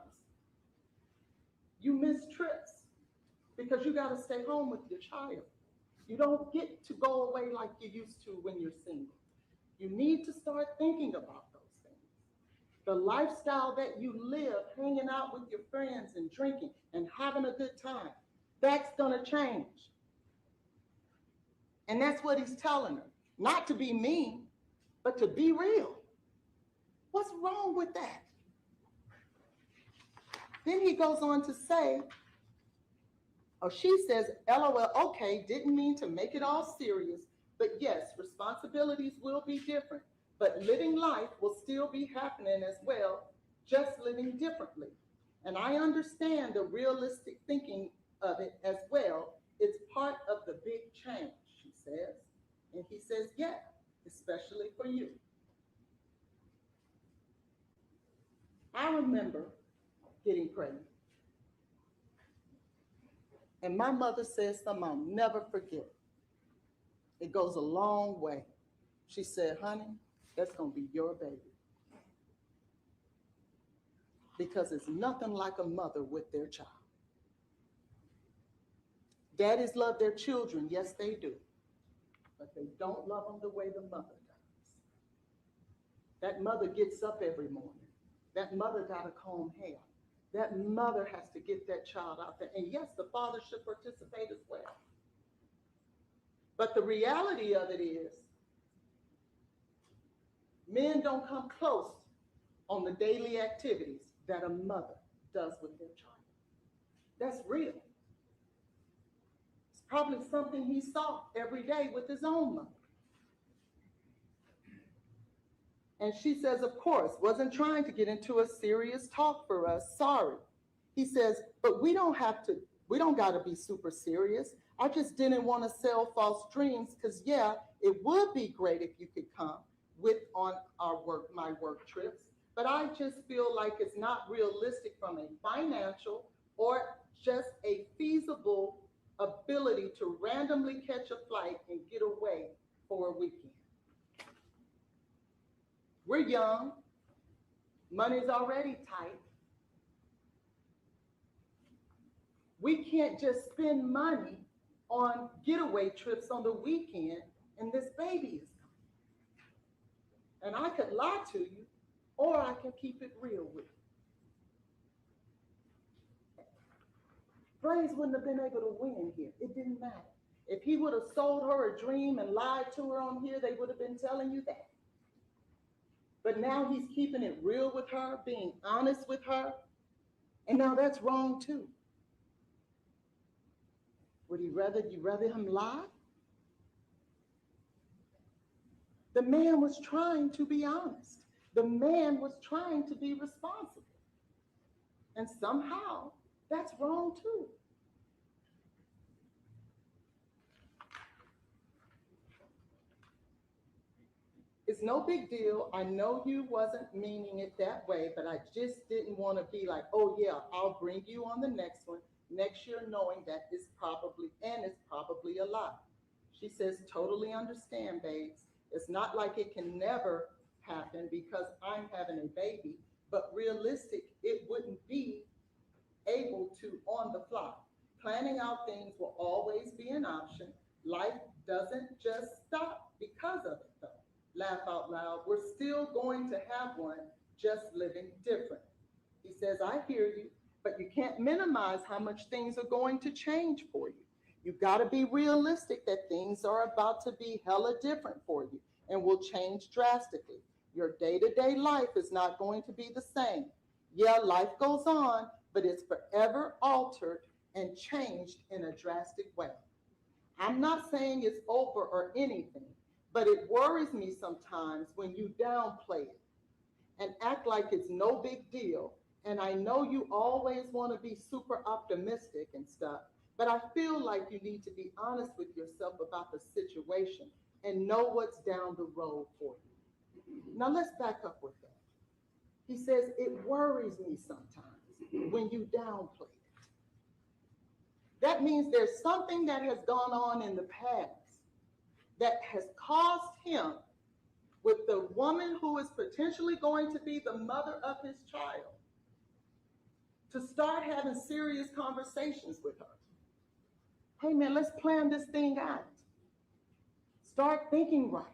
you miss trips because you got to stay home with your child. You don't get to go away like you used to when you're single. You need to start thinking about those things. The lifestyle that you live, hanging out with your friends and drinking and having a good time, that's going to change. And that's what he's telling her. Not to be mean, but to be real. What's wrong with that? Then he goes on to say, or she says, LOL, okay, didn't mean to make it all serious, but yes, responsibilities will be different, but living life will still be happening as well, just living differently. And I understand the realistic thinking of it as well. It's part of the big change, she says. And he says, yeah, especially for you. I remember getting pregnant. And my mother said something I'll never forget. It goes a long way. She said, honey, that's going to be your baby. Because it's nothing like a mother with their child. Daddies love their children, yes, they do. But they don't love them the way the mother does. That mother gets up every morning. That mother got to comb hair. That mother has to get that child out there. And yes, the father should participate as well. But the reality of it is, men don't come close on the daily activities that a mother does with their child. That's real. It's probably something he saw every day with his own mother. And she says, of course, wasn't trying to get into a serious talk for us, sorry. He says, but we don't got to be super serious. I just didn't want to sell false dreams because, yeah, it would be great if you could come on my work trips. But I just feel like it's not realistic from a financial or just a feasible ability to randomly catch a flight and get away for a weekend. We're young. Money's already tight. We can't just spend money on getaway trips on the weekend and this baby is coming. And I could lie to you, or I can keep it real with you. Blaise wouldn't have been able to win here. It didn't matter. If he would have sold her a dream and lied to her on here, they would have been telling you that. But now he's keeping it real with her, being honest with her. And now that's wrong too. Would you rather him lie? The man was trying to be honest. The man was trying to be responsible. And somehow that's wrong too. It's no big deal. I know you wasn't meaning it that way, but I just didn't want to be like, oh yeah, I'll bring you on the next one next year, knowing that it's probably a lie. She says, totally understand, babes. It's not like it can never happen because I'm having a baby, but realistic, it wouldn't be able to on the fly. Planning out things will always be an option. Life doesn't just stop because of it though. Laugh out loud. We're still going to have one, just living different. He says, I hear you, but you can't minimize how much things are going to change for you. You've got to be realistic that things are about to be hella different for you and will change drastically. Your day-to-day life is not going to be the same. Yeah, life goes on, but it's forever altered and changed in a drastic way. I'm not saying it's over or anything, but it worries me sometimes when you downplay it and act like it's no big deal. And I know you always want to be super optimistic and stuff, but I feel like you need to be honest with yourself about the situation and know what's down the road for you. Now let's back up with that. He says, it worries me sometimes when you downplay it. That means there's something that has gone on in the past that has caused him, with the woman who is potentially going to be the mother of his child, to start having serious conversations with her. Hey man, let's plan this thing out. Start thinking right.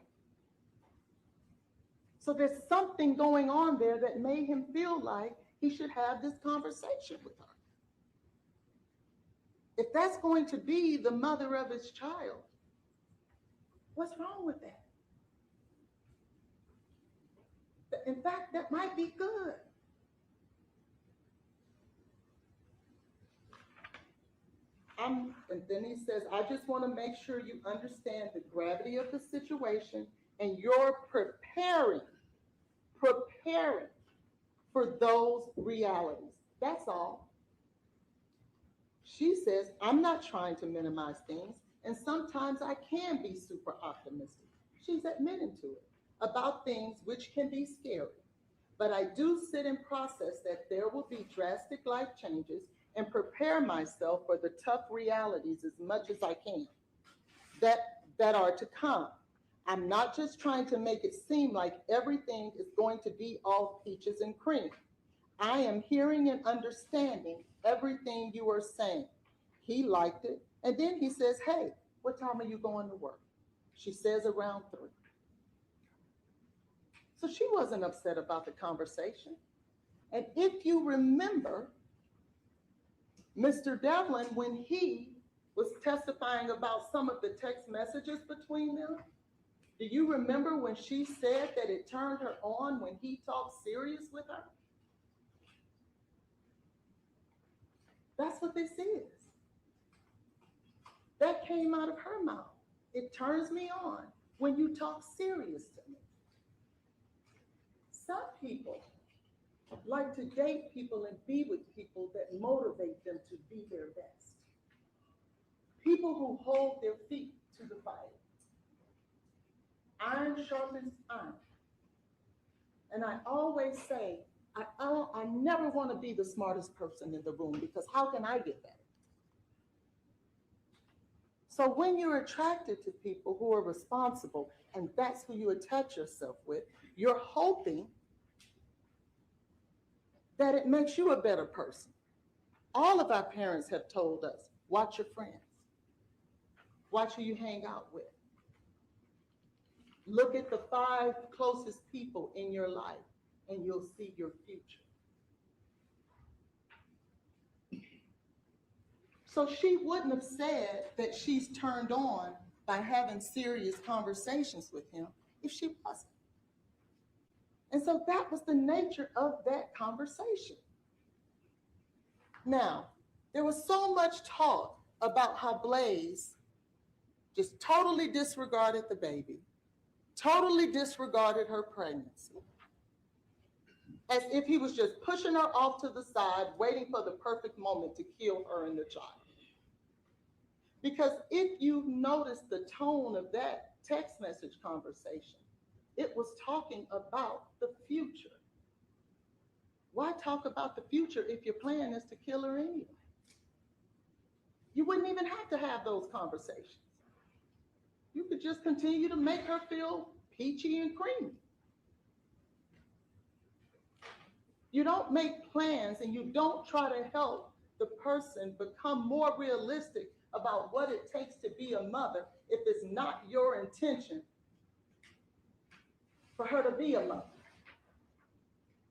So there's something going on there that made him feel like he should have this conversation with her. If that's going to be the mother of his child, what's wrong with that? In fact, that might be good. And then he says, I just want to make sure you understand the gravity of the situation and you're preparing for those realities. That's all. She says, I'm not trying to minimize things, and sometimes I can be super optimistic. She's admitting to it about things which can be scary. But I do sit and process that there will be drastic life changes and prepare myself for the tough realities as much as I can that are to come. I'm not just trying to make it seem like everything is going to be all peaches and cream. I am hearing and understanding everything you are saying. He liked it. And then he says, hey, what time are you going to work? She says around 3. So she wasn't upset about the conversation. And if you remember, Mr. Devlin, when he was testifying about some of the text messages between them, do you remember when she said that it turned her on when he talked serious with her? That's what this is. That came out of her mouth. It turns me on when you talk serious to me. Some people like to date people and be with people that motivate them to be their best. People who hold their feet to the fire. Iron sharpens iron. And I always say, I never want to be the smartest person in the room, because how can I get better? So when you're attracted to people who are responsible, and that's who you attach yourself with, you're hoping that it makes you a better person. All of our parents have told us, watch your friends. Watch who you hang out with. Look at the 5 closest people in your life, and you'll see your future. So she wouldn't have said that she's turned on by having serious conversations with him if she wasn't. And so that was the nature of that conversation. Now, there was so much talk about how Blaise just totally disregarded the baby, totally disregarded her pregnancy, as if he was just pushing her off to the side, waiting for the perfect moment to kill her and the child. Because if you notice the tone of that text message conversation, it was talking about the future. Why talk about the future if your plan is to kill her anyway? You wouldn't even have to have those conversations. You could just continue to make her feel peachy and creamy. You don't make plans and you don't try to help the person become more realistic about what it takes to be a mother if it's not your intention for her to be a mother.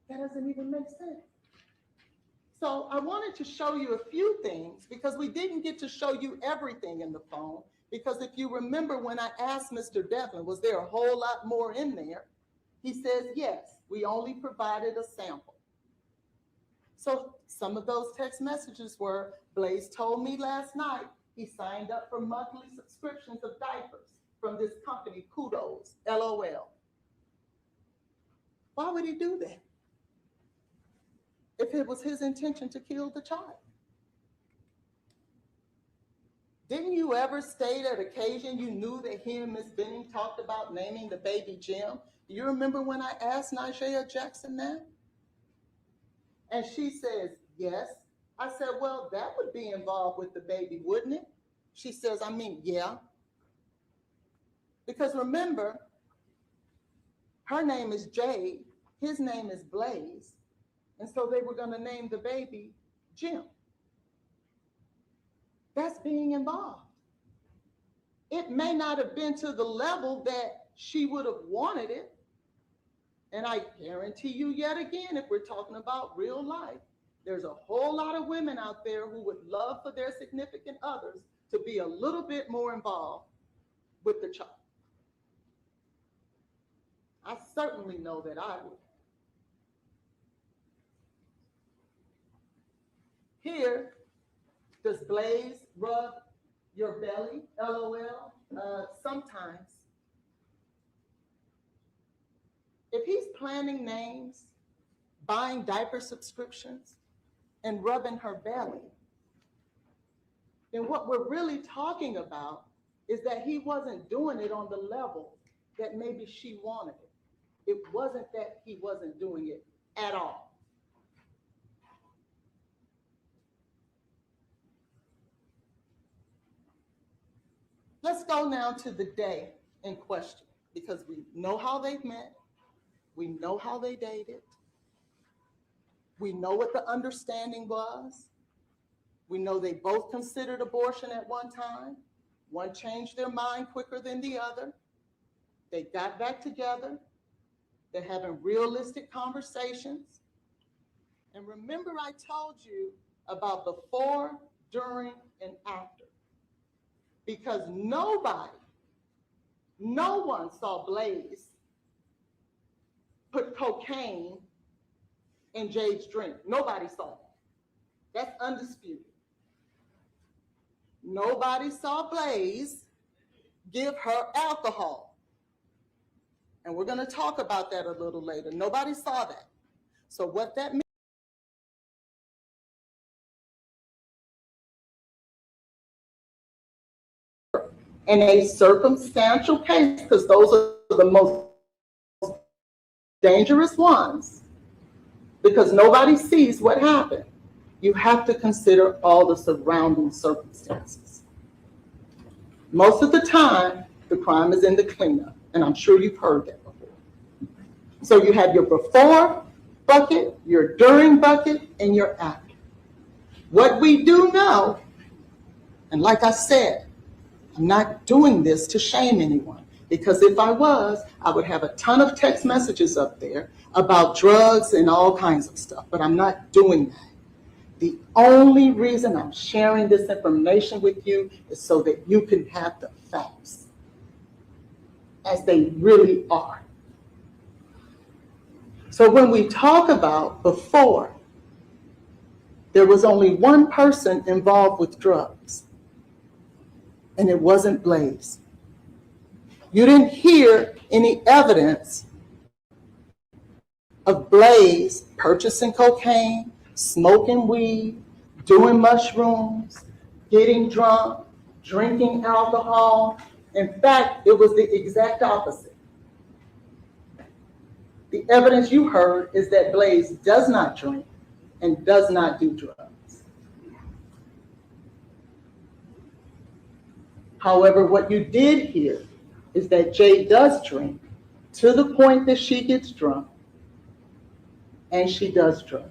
That doesn't even make sense. So I wanted to show you a few things, because we didn't get to show you everything in the phone, because if you remember when I asked Mr. Devlin, was there a whole lot more in there? He says, yes, we only provided a sample. So some of those text messages were, Blaise told me last night he signed up for monthly subscriptions of diapers from this company, Kudos, LOL. Why would he do that if it was his intention to kill the child? Didn't you ever state at occasion you knew that he and Ms. Benning talked about naming the baby Jim? Do you remember when I asked Najee Jackson that? And she says, yes. I said, well, that would be involved with the baby, wouldn't it? She says, I mean, yeah. Because remember, her name is Jade, his name is Blaise, and so they were going to name the baby Jim. That's being involved. It may not have been to the level that she would have wanted it. And I guarantee you yet again, if we're talking about real life, there's a whole lot of women out there who would love for their significant others to be a little bit more involved with the child. I certainly know that I would. Here, does Blaise rub your belly? LOL. Sometimes. If he's planning names, buying diaper subscriptions, and rubbing her belly, then what we're really talking about is that he wasn't doing it on the level that maybe she wanted it. It wasn't that he wasn't doing it at all. Let's go now to the day in question, because we know how they met. We know how they dated. We know what the understanding was. We know they both considered abortion at one time. One changed their mind quicker than the other. They got back together. They're having realistic conversations. And remember, I told you about before, during, and after. Because no one saw Blaise put cocaine in Jade's drink. Nobody saw that. That's undisputed. Nobody saw Blaise give her alcohol. And we're going to talk about that a little later. Nobody saw that. So what that means, in a circumstantial case, because those are the most dangerous ones, because nobody sees what happened, you have to consider all the surrounding circumstances. Most of the time, the crime is in the cleanup, and I'm sure you've heard that before. So you have your before bucket, your during bucket, and your after. What we do know, and like I said, I'm not doing this to shame anyone, because if I was, I would have a ton of text messages up there about drugs and all kinds of stuff, but I'm not doing that. The only reason I'm sharing this information with you is so that you can have the facts as they really are. So when we talk about before, there was only one person involved with drugs, and it wasn't Blaise. You didn't hear any evidence of Blaise purchasing cocaine, smoking weed, doing mushrooms, getting drunk, drinking alcohol. In fact, it was the exact opposite. The evidence you heard is that Blaise does not drink and does not do drugs. However, what you did hear is that Jade does drink to the point that she gets drunk, and she does drugs.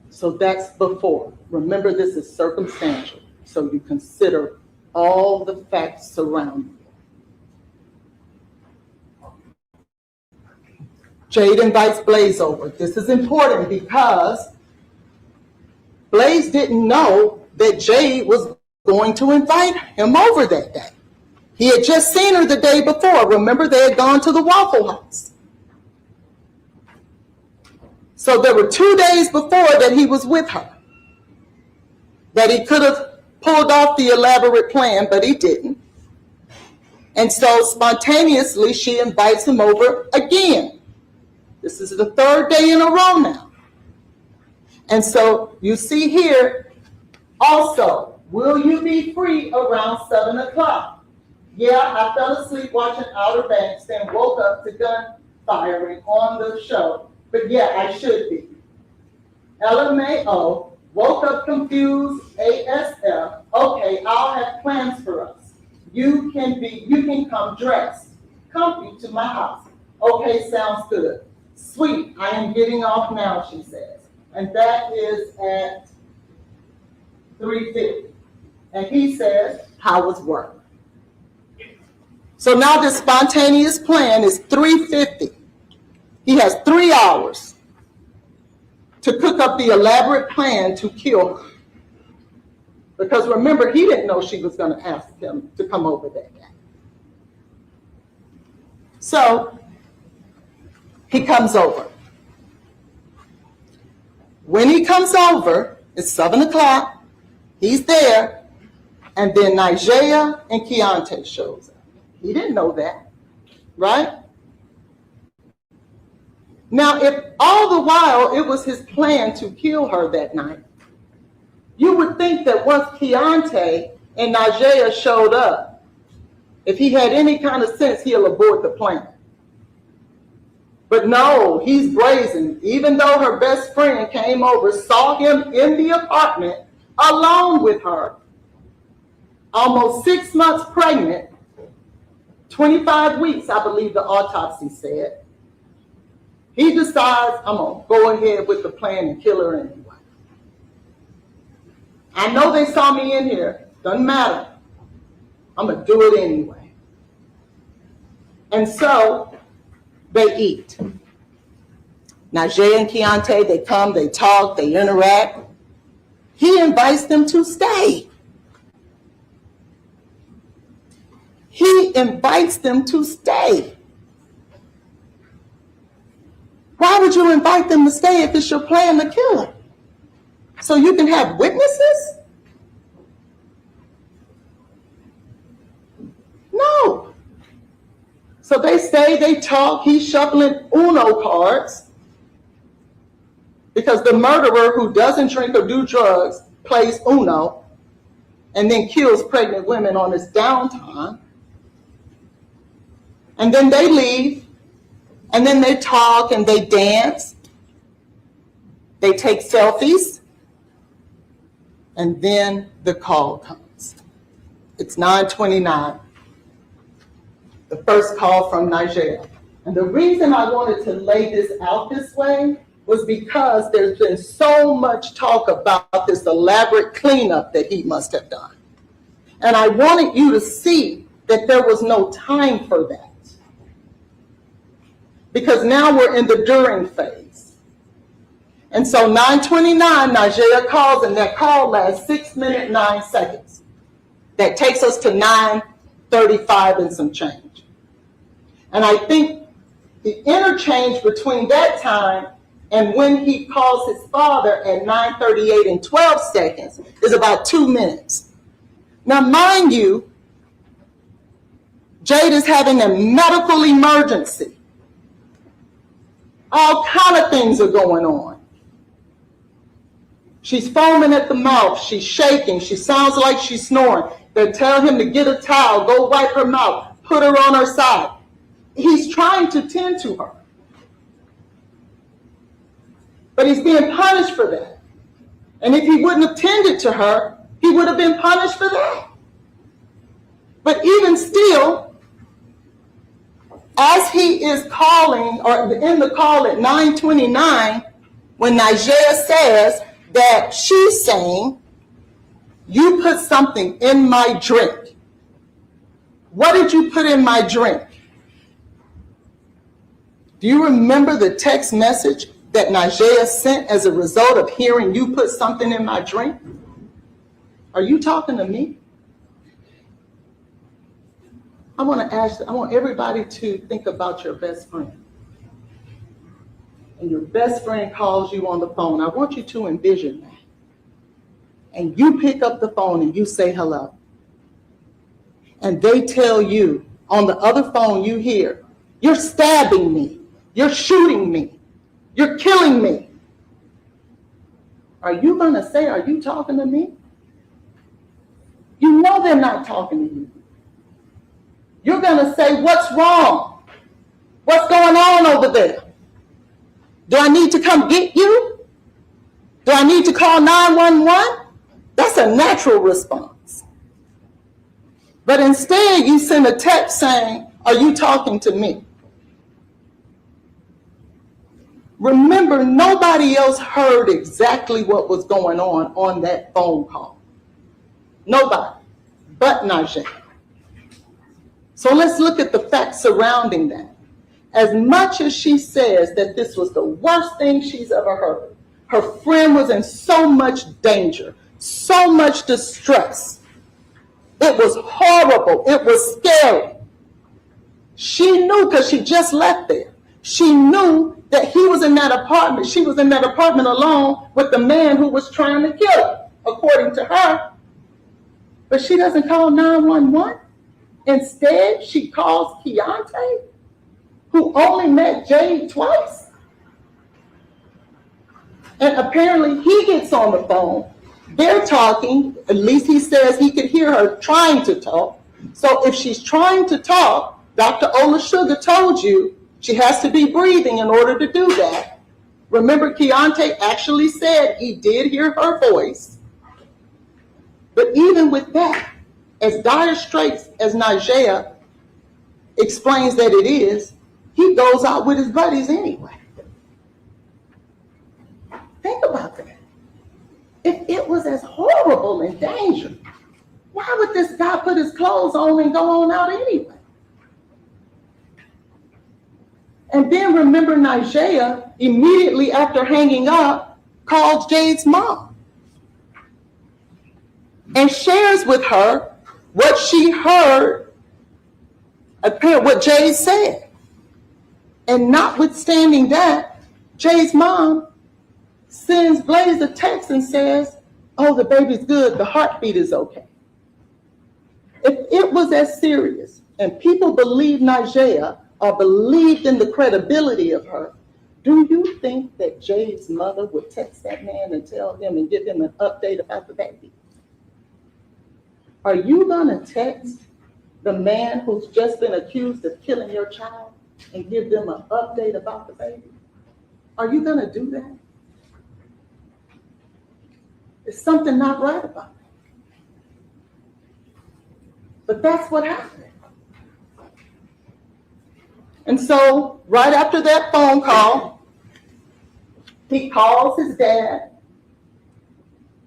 So that's before. Remember, this is circumstantial, so you consider all the facts surrounding it. Jade invites Blaise over. This is important because Blaise didn't know that Jade was going to invite him over that day. He had just seen her the day before. Remember, they had gone to the Waffle House. So there were 2 days before that he was with her, that he could have pulled off the elaborate plan, but he didn't. And so spontaneously, she invites him over again. This is the third day in a row now. And so you see here, also, will you be free around 7 o'clock? Yeah, I fell asleep watching Outer Banks, then woke up to gun firing on the show, but yeah, I should be. LMAO, woke up confused, ASF, okay, I'll have plans for us. You can come dressed, comfy to my house. Okay, sounds good. Sweet, I am getting off now, she says. And that is at 3:50. And he says, how was work? So now this spontaneous plan is 3:50. He has 3 hours to cook up the elaborate plan to kill her. Because remember, he didn't know she was going to ask him to come over that day. So he comes over. When he comes over, it's 7 o'clock, he's there, and then Nigella and Keontae shows up. He didn't know that, right? Now, if all the while it was his plan to kill her that night, you would think that once Keontae and Nigella showed up, if he had any kind of sense, he'll abort the plan. But no, he's brazen. Even though her best friend came over, saw him in the apartment alone with her, almost 6 months pregnant, 25 weeks, I believe the autopsy said. He decides, I'm going to go ahead with the plan and kill her anyway. I know they saw me in here. Doesn't matter. I'm going to do it anyway. And so they eat. Now, Jay and Keontae, they come, they talk, they interact. He invites them to stay. He invites them to stay. Why would you invite them to stay if it's your plan to kill her? So you can have witnesses? No. So they stay, they talk, he's shuffling Uno cards because the murderer who doesn't drink or do drugs plays Uno and then kills pregnant women on his downtime. And then they leave, and then they talk and they dance. They take selfies, and then the call comes. It's 9:29. The first call from Nigella. And the reason I wanted to lay this out this way was because there's been so much talk about this elaborate cleanup that he must have done. And I wanted you to see that there was no time for that. Because now we're in the during phase. And so 9:29, Nigella calls, and that call lasts 6 minutes, 9 seconds. That takes us to 9:35 and some change. And I think the interchange between that time and when he calls his father at 9:38 and 12 seconds is about 2 minutes. Now, mind you, Jade is having a medical emergency. All kind of things are going on. She's foaming at the mouth. She's shaking. She sounds like she's snoring. They tell him to get a towel, go wipe her mouth, put her on her side. He's trying to tend to her. But he's being punished for that. And if he wouldn't have tended to her, he would have been punished for that. But even still, as he is calling, or in the call at 9:29, when Nigella says that she's saying, you put something in my drink. What did you put in my drink? Do you remember the text message that Nigella sent as a result of hearing you put something in my drink? Are you talking to me? I want everybody to think about your best friend. And your best friend calls you on the phone. I want you to envision that. And you pick up the phone and you say hello. And they tell you on the other phone, you hear, you're stabbing me. You're shooting me. You're killing me. Are you going to say, are you talking to me? You know they're not talking to you. You're going to say, what's wrong? What's going on over there? Do I need to come get you? Do I need to call 911? That's a natural response. But instead, you send a text saying, are you talking to me? Remember, nobody else heard exactly what was going on that phone call. Nobody, but Najee. So let's look at the facts surrounding that. As much as she says that this was the worst thing she's ever heard, her friend was in so much danger, so much distress. It was horrible. It was scary. She knew, because she just left there, she knew that he was in that apartment. She was in that apartment alone with the man who was trying to kill her, according to her. But she doesn't call 911. Instead, she calls Keontae, who only met Jade twice. And apparently he gets on the phone. They're talking. At least he says he could hear her trying to talk. So if she's trying to talk, Dr. Olashuga told you she has to be breathing in order to do that. Remember, Keontae actually said he did hear her voice. But even with that, as dire straits as Najee explains that it is, he goes out with his buddies anyway. Think about that. If it was as horrible and dangerous, why would this guy put his clothes on and go on out anyway? And then remember, Najee, immediately after hanging up, calls Jade's mom and shares with her what she heard, what Jade said. And notwithstanding that, Jade's mom sends Blaise a text and says, oh, the baby's good, the heartbeat is okay. If it was as serious and people believed Najee or believed in the credibility of her, do you think that Jade's mother would text that man and tell him and give him an update about the baby? Are you gonna text the man who's just been accused of killing your child and give them an update about the baby? Are you gonna do that? There's something not right about it. But that's what happened. And so right after that phone call, he calls his dad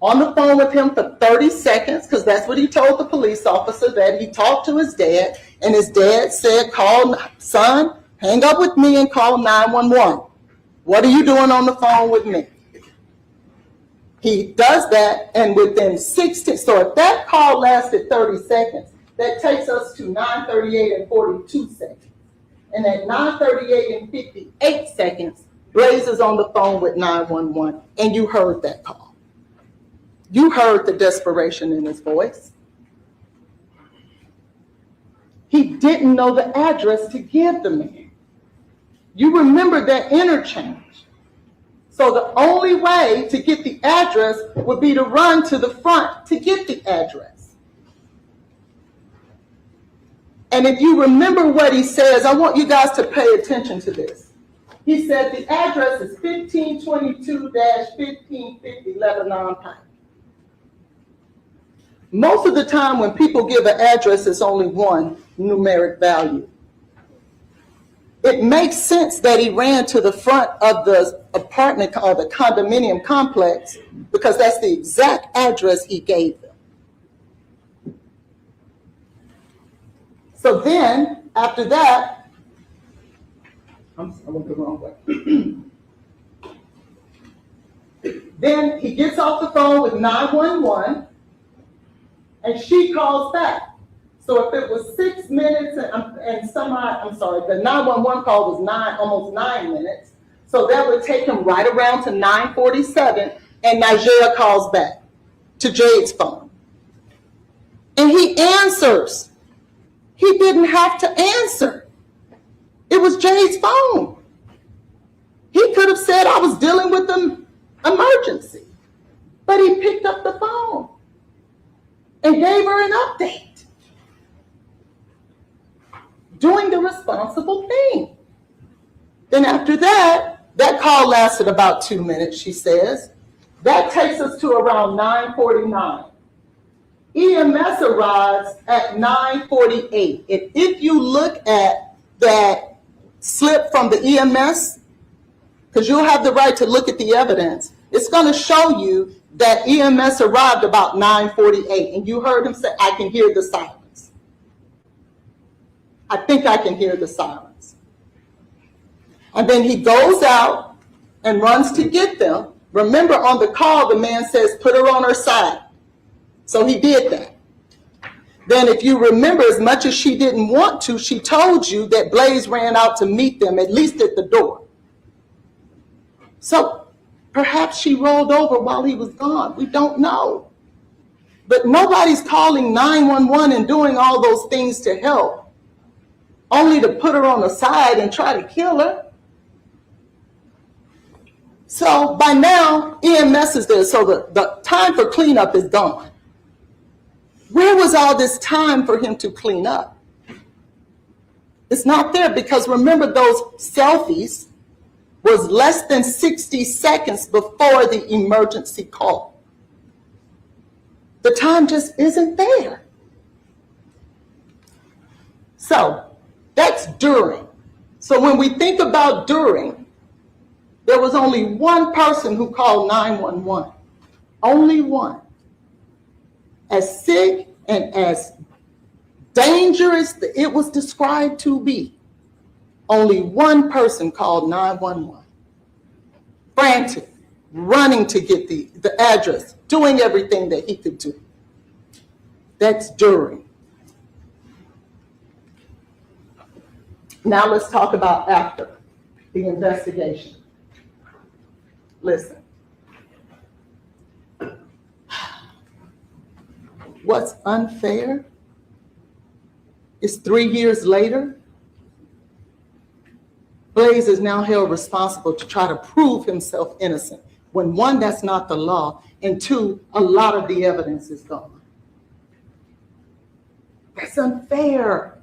on the phone with him for 30 seconds, because that's what he told the police officer, that he talked to his dad, and his dad said, call, son, hang up with me and call 911. What are you doing on the phone with me? He does that, and within 60, so if that call lasted 30 seconds, that takes us to 9:38 and 42 seconds. And at 9:38 and 58 seconds, Blaise is on the phone with 911, and you heard that call. You heard the desperation in his voice. He didn't know the address to give the man. You remember that interchange. So the only way to get the address would be to run to the front to get the address. And if you remember what he says, I want you guys to pay attention to this. He said the address is 1522-1550 Lebanon Pike. Most of the time when people give an address, it's only one numeric value. It makes sense that he ran to the front of the apartment or the condominium complex, because that's the exact address he gave them. So then, after that, I went the wrong way. Then he gets off the phone with 911, and she calls back. So if it was 6 minutes and some, I'm sorry, the 911 call was almost 9 minutes. So that would take him right around to 9:47, and Najee calls back to Jade's phone. And he answers. He didn't have to answer. It was Jade's phone. He could have said, I was dealing with an emergency. But he picked up the phone and gave her an update, doing the responsible thing. Then after that, that call lasted about 2 minutes, she says. That takes us to around 9:49. EMS arrives at 9:48. And if you look at that slip from the EMS, because you'll have the right to look at the evidence, it's going to show you that EMS arrived about 9:48. And you heard him say, I can hear the sirens. I think I can hear the sirens. And then he goes out and runs to get them. Remember, on the call, the man says, put her on her side. So he did that. Then if you remember, as much as she didn't want to, she told you that Blaise ran out to meet them, at least at the door. So perhaps she rolled over while he was gone. We don't know. But nobody's calling 911 and doing all those things to help, only to put her on the side and try to kill her. So by now, EMS is there, so the time for cleanup is gone. Where was all this time for him to clean up? It's not there, because remember, those selfies was less than 60 seconds before the emergency call. The time just isn't there. So that's during. So when we think about during, there was only one person who called 911. Only one. As sick and as dangerous that it was described to be, only one person called 911. Frantic, running to get the address, doing everything that he could do. That's during. Now let's talk about after the investigation. Listen. What's unfair is 3 years later, Blaise is now held responsible to try to prove himself innocent, when one, that's not the law, and two, a lot of the evidence is gone. That's unfair.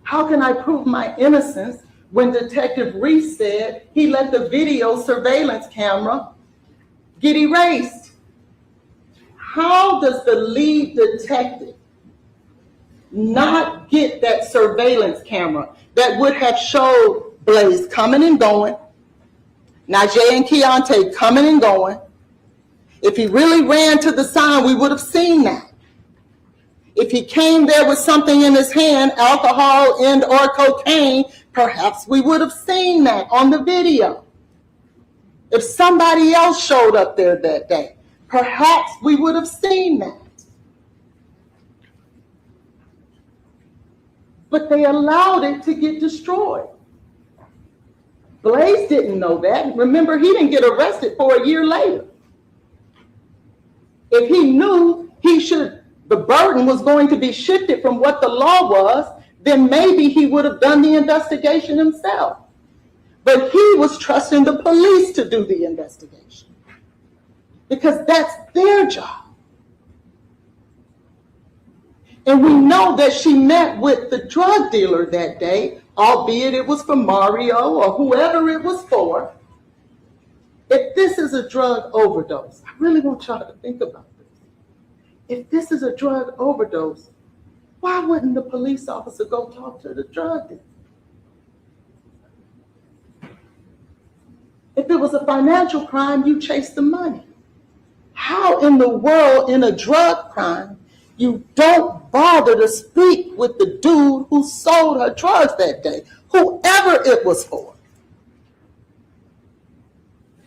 How can I prove my innocence when Detective Reese said he let the video surveillance camera get erased? How does the lead detective not get that surveillance camera that would have showed Blaise coming and going, Najee and Keontae coming and going? If he really ran to the sign, we would have seen that. If he came there with something in his hand, alcohol and or cocaine, perhaps we would have seen that on the video. If somebody else showed up there that day, perhaps we would have seen that. But they allowed it to get destroyed. Blaise didn't know that. Remember, he didn't get arrested for a year later. If he knew the burden was going to be shifted from what the law was, then maybe he would have done the investigation himself. But he was trusting the police to do the investigation, because that's their job. And we know that she met with the drug dealer that day, albeit it was for Mario or whoever it was for. If this is a drug overdose, I really want y'all to think about this. If this is a drug overdose, why wouldn't the police officer go talk to the drug dealer? If it was a financial crime, you chase the money. How in the world, in a drug crime, you don't bother to speak with the dude who sold her drugs that day, whoever it was for,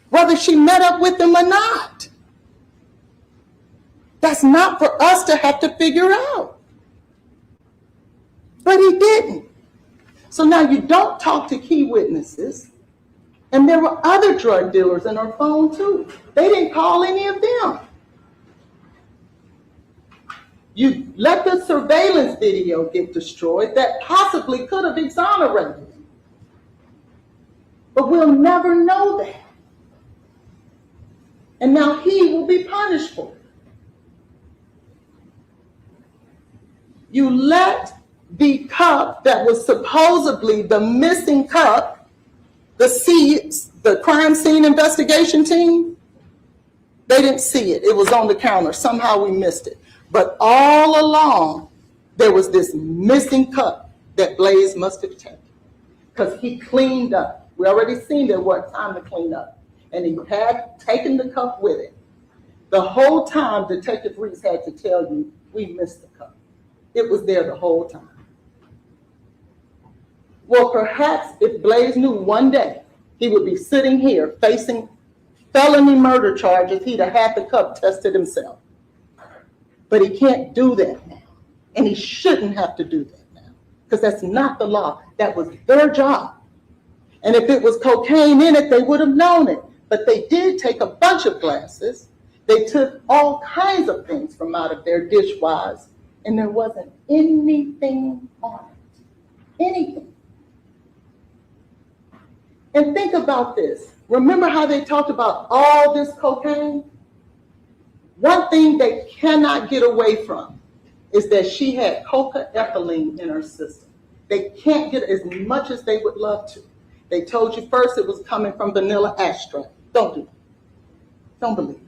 whether she met up with him or not? That's not for us to have to figure out. But he didn't. So now you don't talk to key witnesses. And there were other drug dealers in her phone too. They didn't call any of them. You let the surveillance video get destroyed that possibly could have exonerated him. But we'll never know that. And now he will be punished for it. You let the cup that was supposedly the missing cup The crime scene investigation team, they didn't see it. It was on the counter. Somehow we missed it. But all along, there was this missing cup that Blaise must have taken, because he cleaned up. We already seen there wasn't time to clean up. And he had taken the cup with it. The whole time, Detective Reese had to tell you, we missed the cup. It was there the whole time. Well, perhaps if Blaise knew one day he would be sitting here facing felony murder charges, he'd have had the cup tested himself. But he can't do that now. And he shouldn't have to do that now, because that's not the law. That was their job. And if it was cocaine in it, they would have known it. But they did take a bunch of glasses. They took all kinds of things from out of their dishwise, and there wasn't anything on it. Anything. And think about this. Remember how they talked about all this cocaine? One thing they cannot get away from is that she had cocaethylene in her system. They can't get as much as they would love to. They told you first it was coming from vanilla extract. Don't do that. Don't believe it.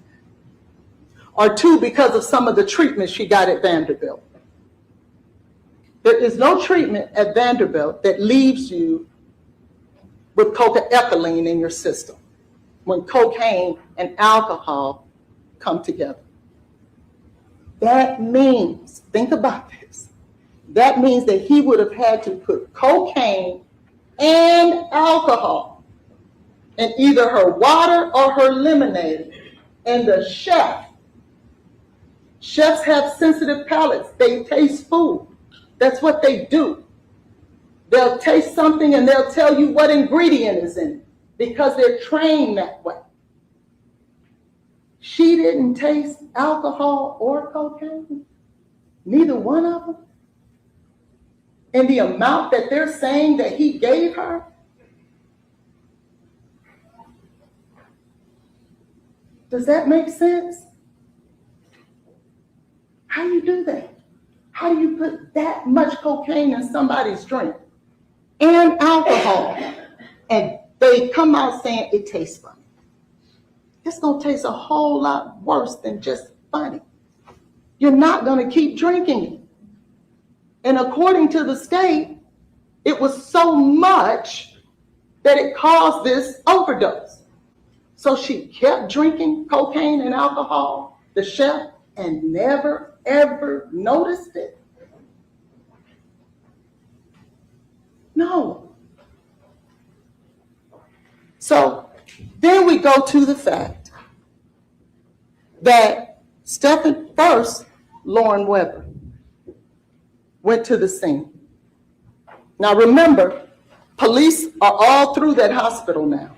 Or two, because of some of the treatment she got at Vanderbilt. There is no treatment at Vanderbilt that leaves you with cocaethylene in your system when cocaine and alcohol come together. That means, think about this, that means that he would have had to put cocaine and alcohol in either her water or her lemonade. And the chefs have sensitive palates. They taste food. That's what they do. They'll taste something and they'll tell you what ingredient is in it because they're trained that way. She didn't taste alcohol or cocaine, neither one of them. And the amount that they're saying that he gave her, does that make sense? How do you do that? How do you put that much cocaine in somebody's drink and alcohol, and they come out saying it tastes funny? It's going to taste a whole lot worse than just funny. You're not going to keep drinking it. And according to the state, it was so much that it caused this overdose. So she kept drinking cocaine and alcohol, the chef, and never, ever noticed it. No. So then we go to the fact that Lauren Weber went to the scene. Now remember, police are all through that hospital now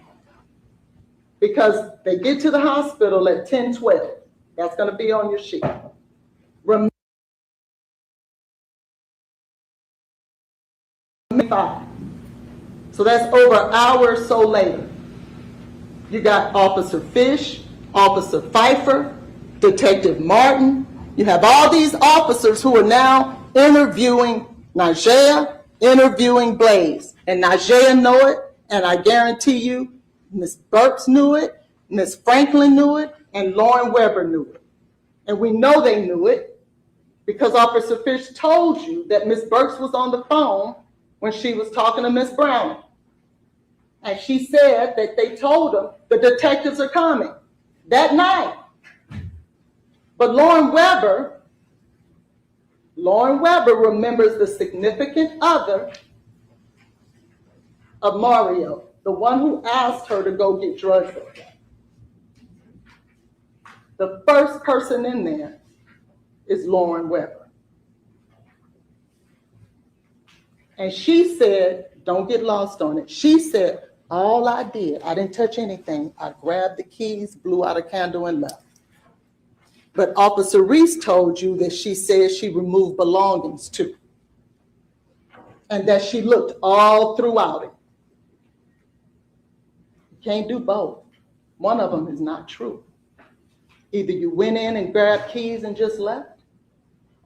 because they get to the hospital at 10:12. That's going to be on your sheet. Remember, 5. So that's over an hour or so later. You got Officer Fish, Officer Pfeiffer, Detective Martin. You have all these officers who are now interviewing Najee, interviewing Blaise. And Najee knew it, and I guarantee you, Ms. Burks knew it, Ms. Franklin knew it, and Lauren Weber knew it. And we know they knew it because Officer Fish told you that Ms. Burks was on the phone when she was talking to Ms. Brown. And she said that they told them the detectives are coming that night. But Lauren Weber remembers the significant other of Mario, the one who asked her to go get drugs with her. The first person in there is Lauren Weber. And she said, don't get lost on it. She said, all I did, I didn't touch anything. I grabbed the keys, blew out a candle, and left. But Officer Reese told you that she said she removed belongings too, and that she looked all throughout it. You can't do both. One of them is not true. Either you went in and grabbed keys and just left,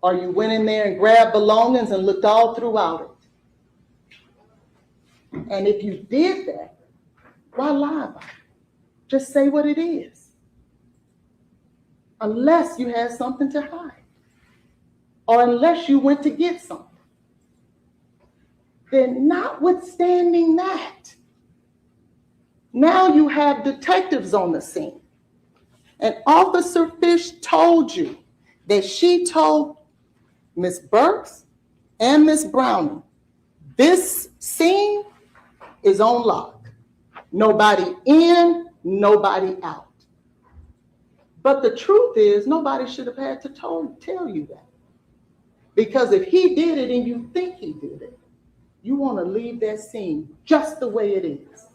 or you went in there and grabbed belongings and looked all throughout it. And if you did that, Why lie about it? Just say what it is. Unless you had something to hide, or unless you went to get something. Then notwithstanding that, now you have detectives on the scene. And Officer Fish told you that she told Ms. Burks and Ms. Browning, this scene is on lock. Nobody in, nobody out. But the truth is, nobody should have had to tell you that. Because if he did it and you think he did it, you want to leave that scene just the way it is,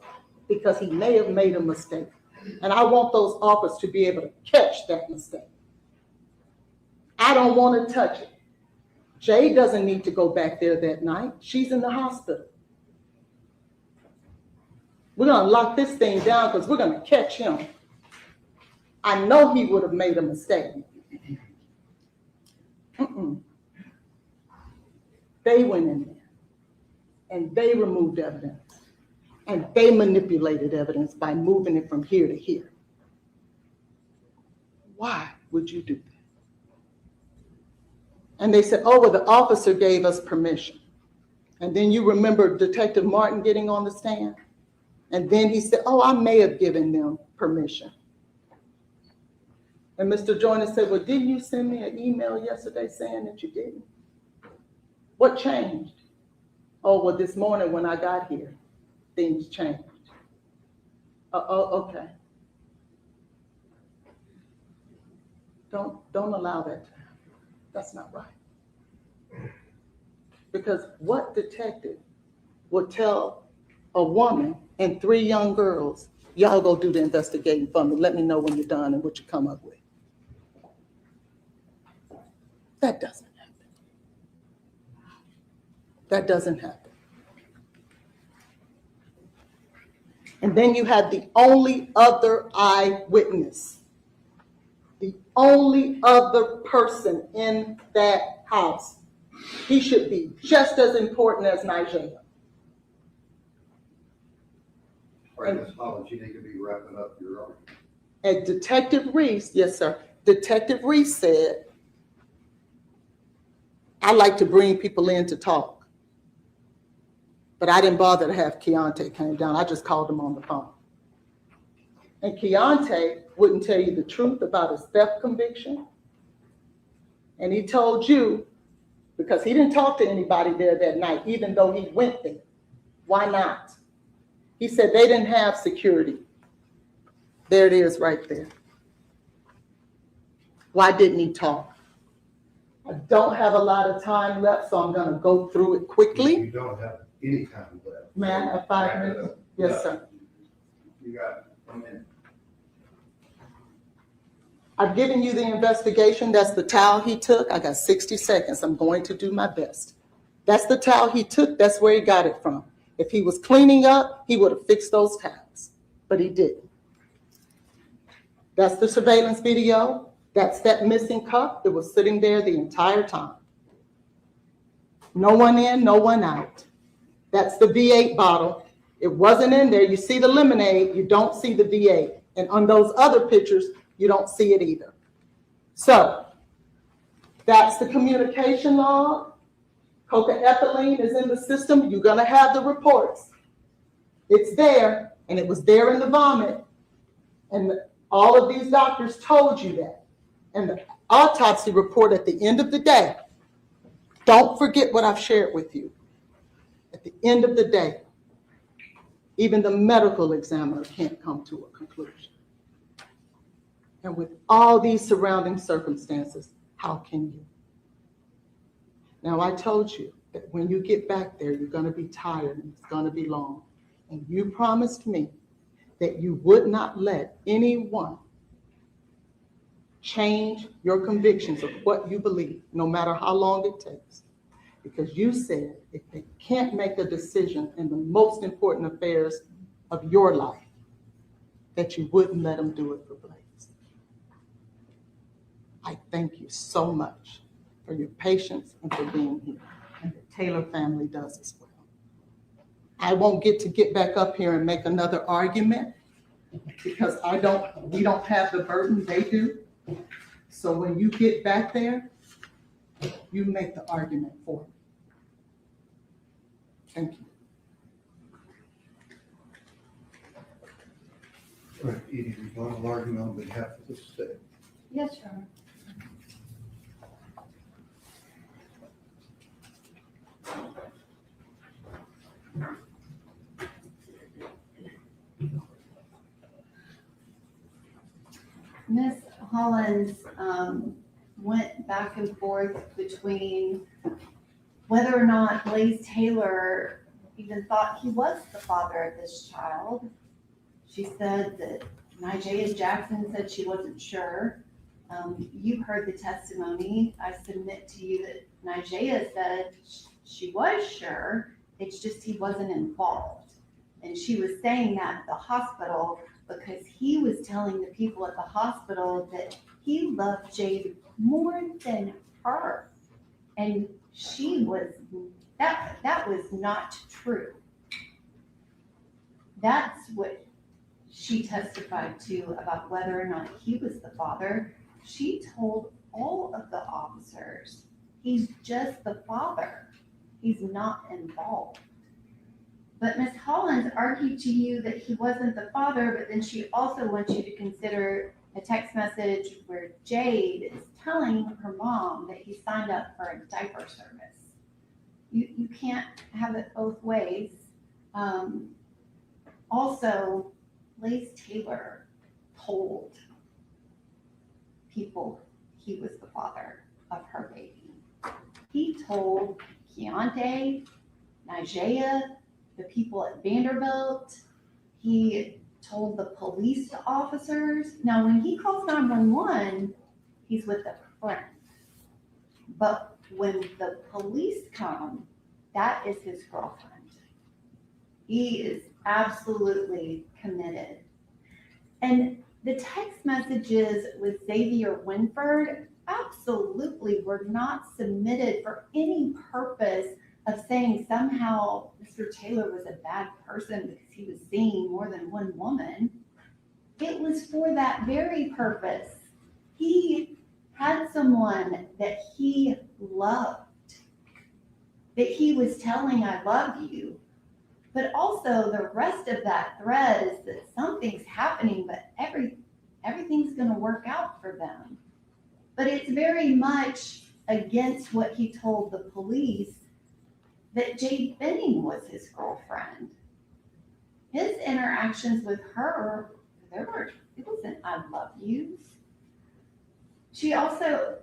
because he may have made a mistake. And I want those officers to be able to catch that mistake. I don't want to touch it. Jade doesn't need to go back there that night. She's in the hospital. We're going to lock this thing down because we're going to catch him. I know he would have made a mistake. They went in there and they removed evidence and they manipulated evidence by moving it from here to here. Why would you do that? And they said, oh, well, the officer gave us permission. And then you remember Detective Martin getting on the stand? And then he said, oh, I may have given them permission. And Mr. Joyner said, well, didn't you send me an email yesterday saying that you didn't? What changed? Oh, well, this morning when I got here, things changed. Oh, okay. Don't allow that to happen. That's not right. Because what detective would tell a woman and 3 young girls, y'all go do the investigating for me, let me know when you're done and what you come up with? That doesn't happen. That doesn't happen. And then you had the only other eyewitness, the only other person in that house. He should be just as important as Nigel. Right, Ms. Hollins, you need to be wrapping up your argument. And Detective Reese, yes, sir. Detective Reese said, I like to bring people in to talk. But I didn't bother to have Keontae came down. I just called him on the phone. And Keontae wouldn't tell you the truth about his theft conviction. And he told you, because he didn't talk to anybody there that night, even though he went there. Why not? He said they didn't have security. There it is right there. Why didn't he talk? I don't have a lot of time left, so I'm going to go through it quickly. You don't have any time left. May I have 5 minutes? Yes, sir. You got 1 minute. I've given you the investigation. That's the towel he took. I got 60 seconds. I'm going to do my best. That's the towel he took. That's where he got it from. If he was cleaning up, he would have fixed those towels, but he didn't. That's the surveillance video. That's that missing cup that was sitting there the entire time. No one in, no one out. That's the V8 bottle. It wasn't in there. You see the lemonade, you don't see the V8. And on those other pictures, you don't see it either. So that's the communication log. Cocaethylene is in the system. You're gonna have the reports. It's there, and it was there in the vomit. And all of these doctors told you that. And the autopsy report at the end of the day, don't forget what I've shared with you. At the end of the day, even the medical examiner can't come to a conclusion. And with all these surrounding circumstances, how can you? Now, I told you that when you get back there, you're going to be tired and it's going to be long. And you promised me that you would not let anyone change your convictions of what you believe, no matter how long it takes. Because you said if they can't make a decision in the most important affairs of your life, that you wouldn't let them do it for Blaise. I thank you so much for your patience and for being here. And the Taylor family does as well. I won't get back up here and make another argument because we don't have the burden, they do. So when you get back there, you make the argument for me. Thank you. All right, any rebuttal argument on behalf of the state? Yes, Your Honor. Ms. Hollins went back and forth between whether or not Blaise Taylor even thought he was the father of this child. She said that Jade Jackson said she wasn't sure. You heard the testimony. I submit to you that Nigella said she was sure, it's just he wasn't involved. And she was saying that at the hospital because he was telling the people at the hospital that he loved Jade more than her. And she was, that was not true. That's what she testified to about whether or not he was the father. She told all of the officers, he's just the father. He's not involved. But Ms. Hollins argued to you that he wasn't the father, but then she also wants you to consider a text message where Jade is telling her mom that he signed up for a diaper service. You can't have it both ways. Also, Blaise Taylor told people he was the father of her baby. He told Keontae, Nigella, the people at Vanderbilt. He told the police officers. Now, when he calls 911, he's with a friend. But when the police come, that is his girlfriend. He is absolutely committed. And the text messages with Xavier Winford absolutely were not submitted for any purpose of saying somehow Mr. Taylor was a bad person because he was seeing more than one woman. It was for that very purpose. He had someone that he loved, that he was telling, I love you. But also the rest of that thread is that something's happening, but everything's going to work out for them. But it's very much against what he told the police that Jade Benning was his girlfriend. His interactions with her, it wasn't I love you. She also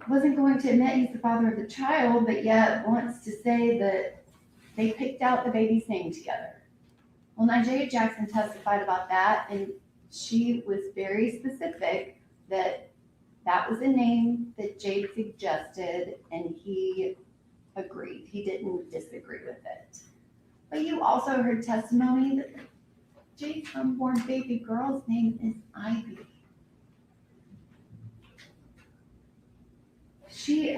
wasn't going to admit he's the father of the child, but yet wants to say that they picked out the baby's name together. Well, Nigella Jackson testified about that, and she was very specific that that was a name that Jade suggested, and he agreed. He didn't disagree with it. But you also heard testimony that Jade's unborn baby girl's name is Ivy. She,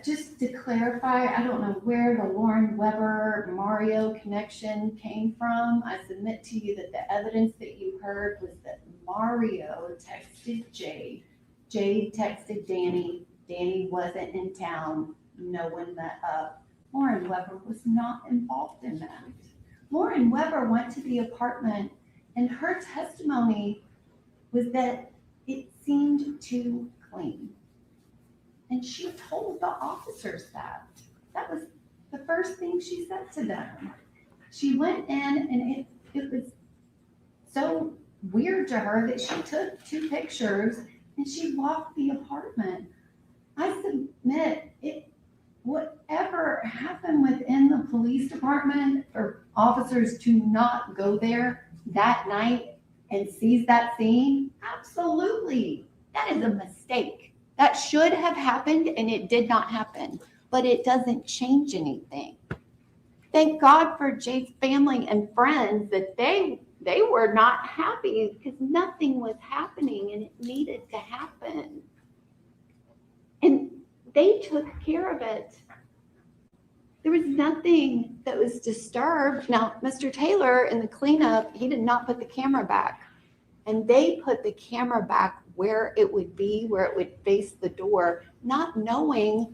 just to clarify, I don't know where the Lauren Weber Mario connection came from. I submit to you that the evidence that you heard was that Mario texted Jade. Jade texted Danny. Danny wasn't in town. No one met up. Lauren Weber was not involved in that. Lauren Weber went to the apartment, and her testimony was that it seemed too clean. And she told the officers that. That was the first thing she said to them. She went in, and it was so weird to her that she took 2 pictures and she walked the apartment. I submit whatever happened within the police department for officers to not go there that night and seize that scene, absolutely, that is a mistake. That should have happened, and it did not happen, but it doesn't change anything. Thank God for Jade's family and friends that they were not happy because nothing was happening and it needed to happen. And they took care of it. There was nothing that was disturbed. Now, Mr. Taylor in the cleanup, he did not put the camera back. And they put the camera back where it would be, where it would face the door, not knowing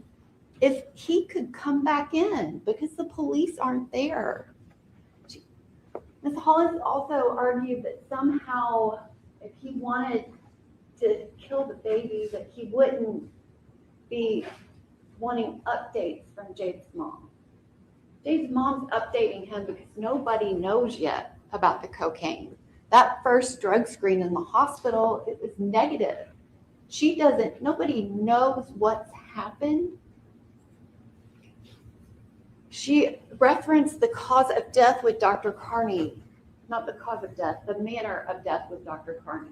if he could come back in because the police aren't there. Ms. Hollins also argued that somehow if he wanted to kill the baby, that he wouldn't be wanting updates from Jade's mom. Jade's mom's updating him because nobody knows yet about the cocaine. That first drug screen in the hospital, it was negative. Nobody knows what's happened. She referenced the cause of death with Dr. Carney, not the cause of death, the manner of death with Dr. Carney.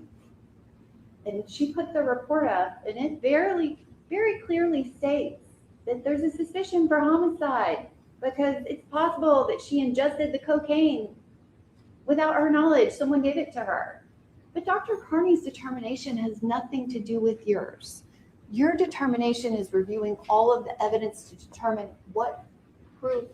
And she put the report up, and it very, very clearly states that there's a suspicion for homicide because it's possible that she ingested the cocaine without her knowledge. Someone gave it to her. But Dr. Carney's determination has nothing to do with yours. Your determination is reviewing all of the evidence to determine what proof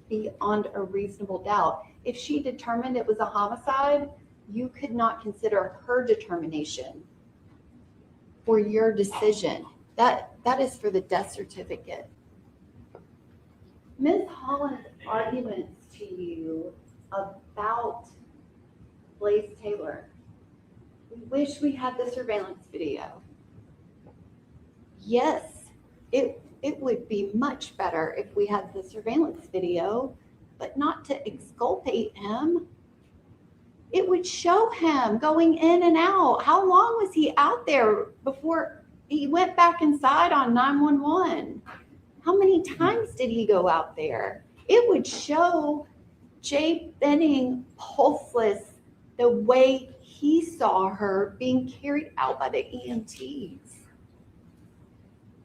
beyond a reasonable doubt. If she determined it was a homicide, you could not consider her determination for your decision. That is for the death certificate. Ms. Holland's arguments to you about Blaise Taylor. We wish we had the surveillance video. Yes, it would be much better if we had the surveillance video, but not to exculpate him. It would show him going in and out. How long was he out there before he went back inside on 911? How many times did he go out there? It would show Jade Benning pulseless the way he saw her being carried out by the EMTs.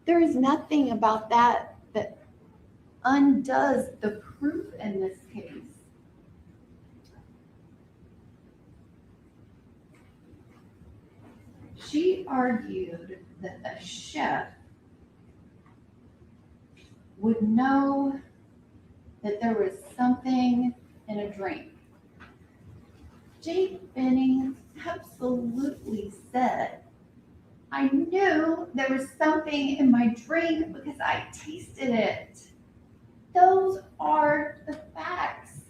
There is nothing about that that undoes the proof in this case. She argued that a chef would know that there was something in a drink. Jade Benning absolutely said, I knew there was something in my drink because I tasted it. Those are the facts.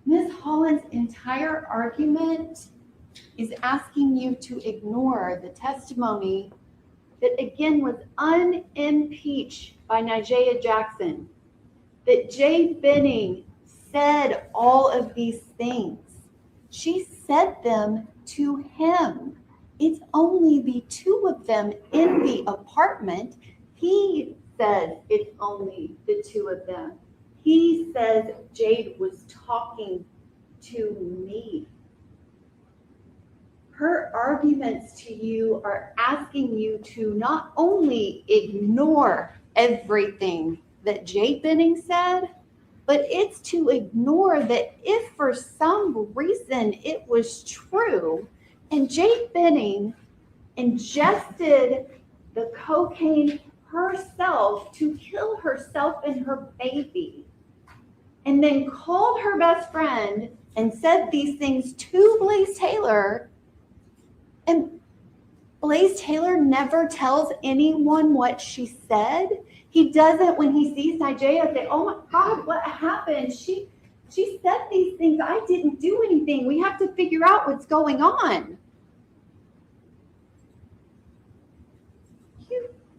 Ms. Holland's entire argument is asking you to ignore the testimony that again was unimpeached by Nigella Jackson, that Jade Benning said all of these things. She said them to him. It's only the two of them in the apartment. He says it's only the two of them. He says Jade was talking to me. Her arguments to you are asking you to not only ignore everything that Jade Benning said, but it's to ignore that if for some reason it was true and Jade Benning ingested the cocaine herself to kill herself and her baby, and then called her best friend and said these things to Blaise Taylor, and Blaise Taylor never tells anyone what she said. He doesn't, when he sees Nigella, say, oh my God, what happened? She said these things. I didn't do anything. We have to figure out what's going on.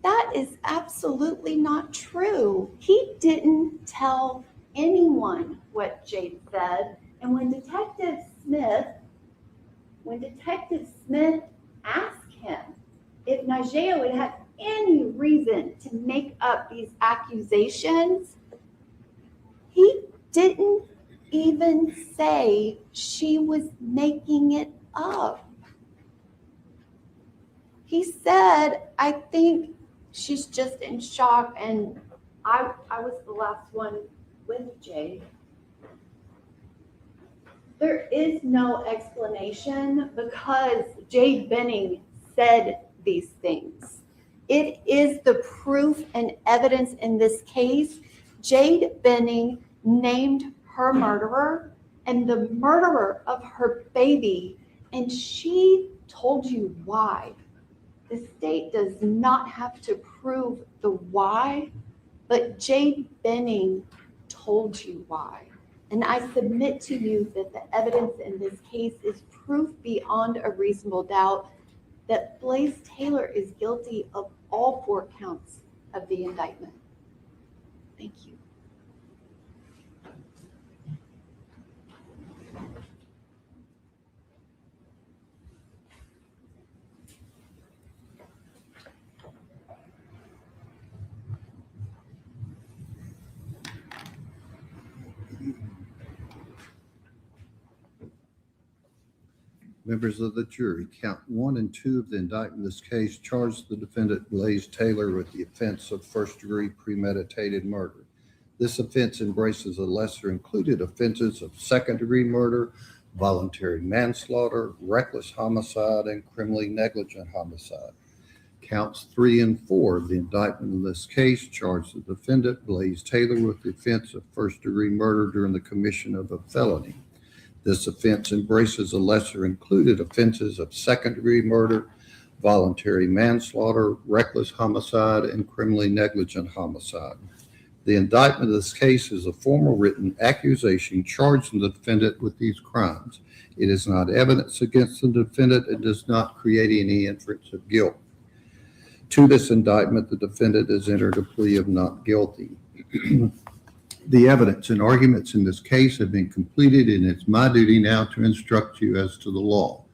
That is absolutely not true. He didn't tell anyone what Jade said. And when Detective Smith asked him if Nigella would have any reason to make up these accusations, he didn't even say she was making it up. He said, I think she's just in shock, and I was the last one with Jade. There is no explanation because Jade Benning said these things. It is the proof and evidence in this case. Jade Benning named her murderer and the murderer of her baby, and she told you why. The state does not have to prove the why, but Jade Benning told you why. And I submit to you that the evidence in this case is proof beyond a reasonable doubt that Blaise Taylor is guilty of all 4 counts of the indictment. Thank you. Members of the jury, count 1 and 2 of the indictment in this case charge the defendant Blaise Taylor with the offense of first-degree premeditated murder. This offense embraces the lesser included offenses of second-degree murder, voluntary manslaughter, reckless homicide, and criminally negligent homicide. Counts 3 and 4 of the indictment in this case charge the defendant Blaise Taylor with the offense of first-degree murder during the commission of a felony. This offense embraces the lesser included offenses of second-degree murder, voluntary manslaughter, reckless homicide, and criminally negligent homicide. The indictment of this case is a formal written accusation charging the defendant with these crimes. It is not evidence against the defendant and does not create any inference of guilt. To this indictment, the defendant has entered a plea of not guilty. The evidence and arguments in this case have been completed, and it's my duty now to instruct you as to the law.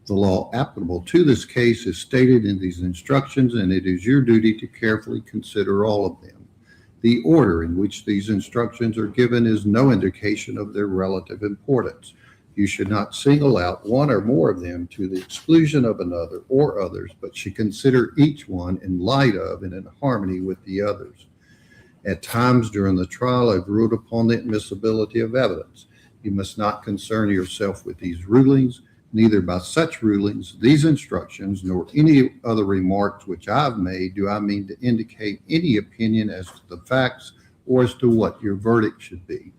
The law applicable to this case is stated in these instructions, and it is your duty to carefully consider all of them. The order in which these instructions are given is no indication of their relative importance. You should not single out one or more of them to the exclusion of another or others, but should consider each one in light of and in harmony with the others. At times during the trial, I've ruled upon the admissibility of evidence. You must not concern yourself with these rulings, neither by such rulings, these instructions, nor any other remarks which I've made do I mean to indicate any opinion as to the facts or as to what your verdict should be.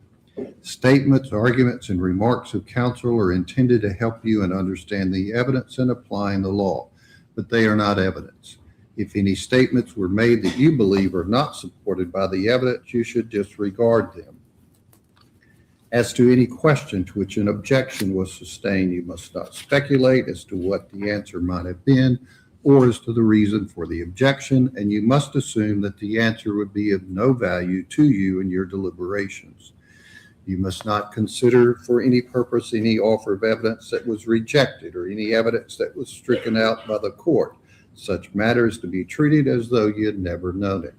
Statements, arguments, and remarks of counsel are intended to help you in understanding the evidence and applying the law, but they are not evidence. If any statements were made that you believe are not supported by the evidence, you should disregard them. As to any question to which an objection was sustained, you must not speculate as to what the answer might have been or as to the reason for the objection, and you must assume that the answer would be of no value to you in your deliberations. You must not consider for any purpose any offer of evidence that was rejected or any evidence that was stricken out by the court. Such matters to be treated as though you had never known it.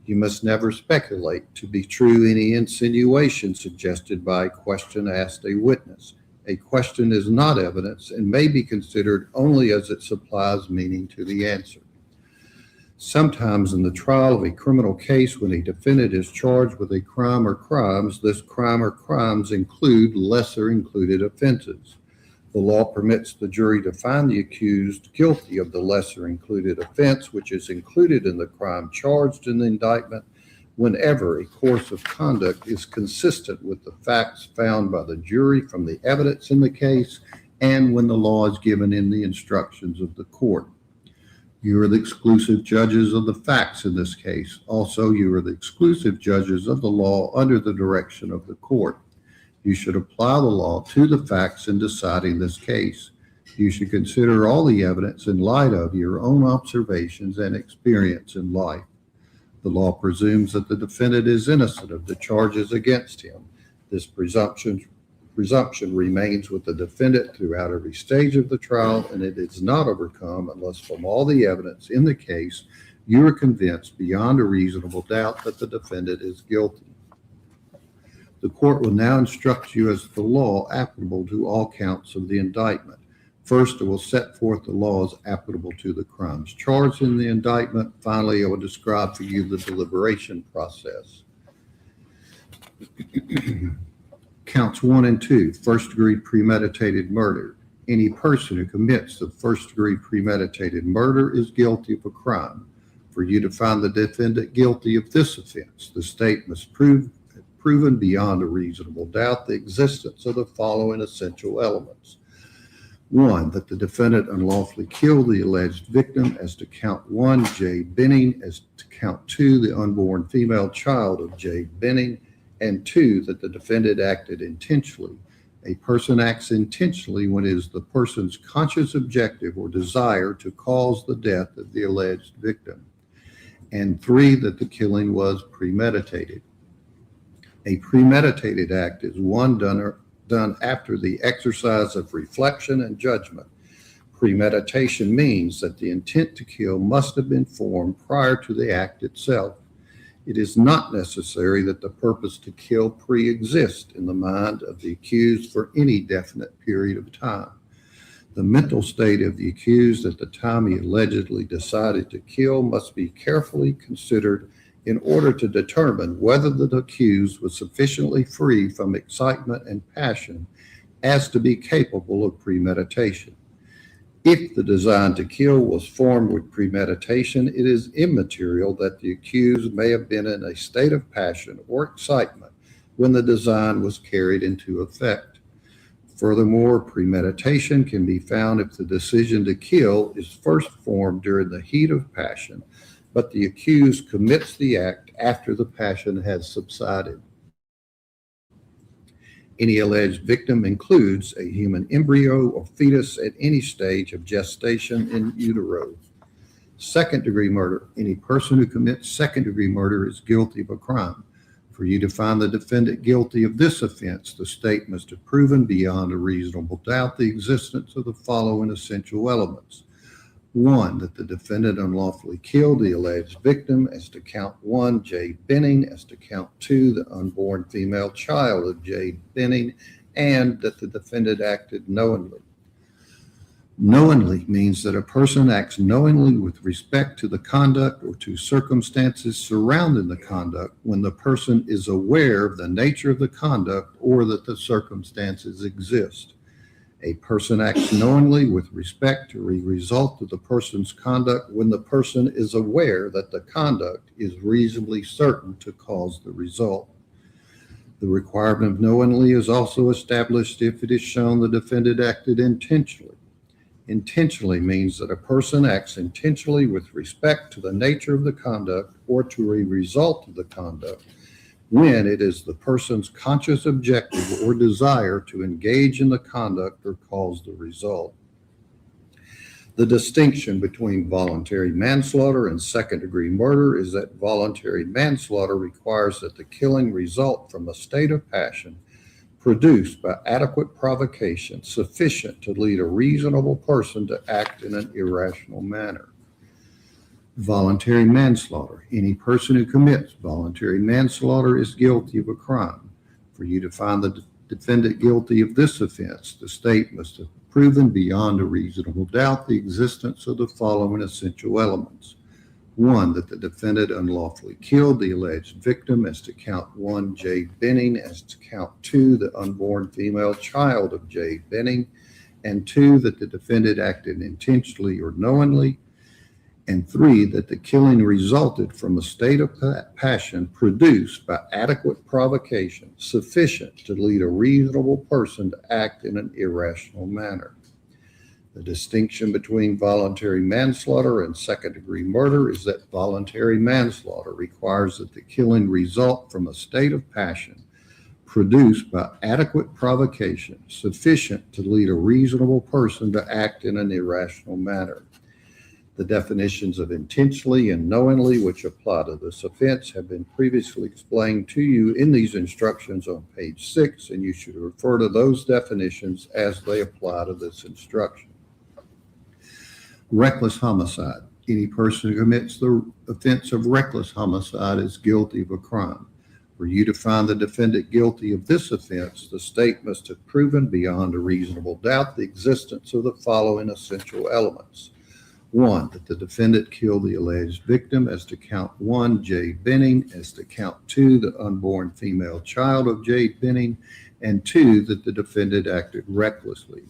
You must never speculate to be true any insinuation suggested by a question asked a witness. A question is not evidence and may be considered only as it supplies meaning to the answer. Sometimes in the trial of a criminal case, when a defendant is charged with a crime or crimes, this crime or crimes include lesser included offenses. The law permits the jury to find the accused guilty of the lesser included offense, which is included in the crime charged in the indictment, whenever a course of conduct is consistent with the facts found by the jury from the evidence in the case and when the law is given in the instructions of the court. You are the exclusive judges of the facts in this case. Also, you are the exclusive judges of the law under the direction of the court. You should apply the law to the facts in deciding this case. You should consider all the evidence in light of your own observations and experience in life. The law presumes that the defendant is innocent of the charges against him. This presumption remains with the defendant throughout every stage of the trial, and it is not overcome unless from all the evidence in the case you are convinced beyond a reasonable doubt that the defendant is guilty. The court will now instruct you as to the law applicable to all counts of the indictment. First, it will set forth the laws applicable to the crimes charged in the indictment. Finally, it will describe for you the deliberation process. Counts 1 and 2, first-degree premeditated murder. Any person who commits the first-degree premeditated murder is guilty of a crime. For you to find the defendant guilty of this offense, the state must proven beyond a reasonable doubt the existence of the following essential elements. 1, that the defendant unlawfully killed the alleged victim as to count 1, Jade Benning, as to count 2, the unborn female child of Jade Benning, and 2, that the defendant acted intentionally. A person acts intentionally when it is the person's conscious objective or desire to cause the death of the alleged victim. And 3, that the killing was premeditated. A premeditated act is one done after the exercise of reflection and judgment. Premeditation means that the intent to kill must have been formed prior to the act itself. It is not necessary that the purpose to kill pre-exist in the mind of the accused for any definite period of time. The mental state of the accused at the time he allegedly decided to kill must be carefully considered in order to determine whether the accused was sufficiently free from excitement and passion as to be capable of premeditation. If the design to kill was formed with premeditation, it is immaterial that the accused may have been in a state of passion or excitement when the design was carried into effect. Furthermore, premeditation can be found if the decision to kill is first formed during the heat of passion, but the accused commits the act after the passion has subsided. Any alleged victim includes a human embryo or fetus at any stage of gestation in utero. Second-degree murder. Any person who commits second-degree murder is guilty of a crime. For you to find the defendant guilty of this offense, the state must have proven beyond a reasonable doubt the existence of the following essential elements. 1, that the defendant unlawfully killed the alleged victim as to count 1, Jade Benning, as to count 2, the unborn female child of Jade Benning, and that the defendant acted knowingly. Knowingly means that a person acts knowingly with respect to the conduct or to circumstances surrounding the conduct when the person is aware of the nature of the conduct or that the circumstances exist. A person acts knowingly with respect to the result of the person's conduct when the person is aware that the conduct is reasonably certain to cause the result. The requirement of knowingly is also established if it is shown the defendant acted intentionally. Intentionally means that a person acts intentionally with respect to the nature of the conduct or to a result of the conduct when it is the person's conscious objective or desire to engage in the conduct or cause the result. The distinction between voluntary manslaughter and second-degree murder is that voluntary manslaughter requires that the killing result from a state of passion produced by adequate provocation sufficient to lead a reasonable person to act in an irrational manner. Voluntary manslaughter. Any person who commits voluntary manslaughter is guilty of a crime. For you to find the defendant guilty of this offense, the state must have proven beyond a reasonable doubt the existence of the following essential elements. 1, that the defendant unlawfully killed the alleged victim as to count 1, Jade Benning, as to count 2, the unborn female child of Jade Benning, and 2, that the defendant acted intentionally or knowingly, and 3, that the killing resulted from a state of passion produced by adequate provocation sufficient to lead a reasonable person to act in an irrational manner. The distinction between voluntary manslaughter and second-degree murder is that voluntary manslaughter requires that the killing result from a state of passion produced by adequate provocation sufficient to lead a reasonable person to act in an irrational manner. The definitions of intentionally and knowingly which apply to this offense have been previously explained to you in these instructions on page 6, and you should refer to those definitions as they apply to this instruction. Reckless homicide. Any person who commits the offense of reckless homicide is guilty of a crime. For you to find the defendant guilty of this offense, the state must have proven beyond a reasonable doubt the existence of the following essential elements. 1, that the defendant killed the alleged victim as to count 1, Jade Benning, as to count 2, the unborn female child of Jade Benning, and 2, that the defendant acted recklessly.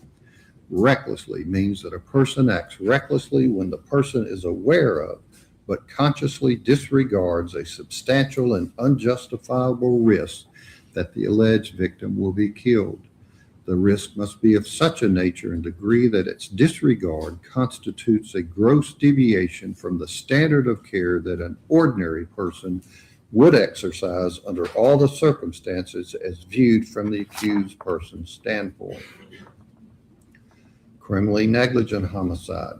Recklessly means that a person acts recklessly when the person is aware of but consciously disregards a substantial and unjustifiable risk that the alleged victim will be killed. The risk must be of such a nature and degree that its disregard constitutes a gross deviation from the standard of care that an ordinary person would exercise under all the circumstances as viewed from the accused person's standpoint. Criminally negligent homicide.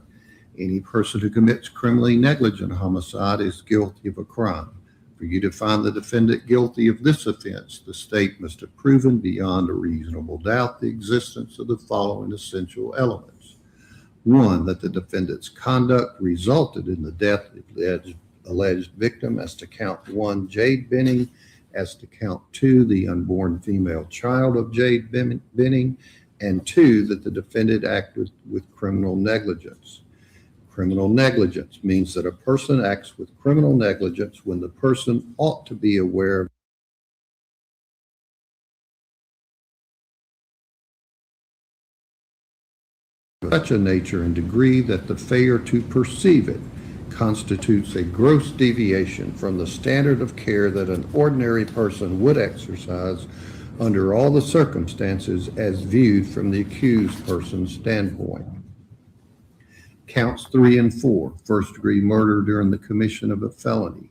Any person who commits criminally negligent homicide is guilty of a crime. For you to find the defendant guilty of this offense, the state must have proven beyond a reasonable doubt the existence of the following essential elements. One, that the defendant's conduct resulted in the death of the alleged victim as to count 1, Jade Benning, as to count 2, the unborn female child of Jade Benning, and 2, that the defendant acted with criminal negligence. Criminal negligence means that a person acts with criminal negligence when the person ought to be aware of such a nature and degree that the failure to perceive it constitutes a gross deviation from the standard of care that an ordinary person would exercise under all the circumstances as viewed from the accused person's standpoint. Counts 3 and 4, first-degree murder during the commission of a felony.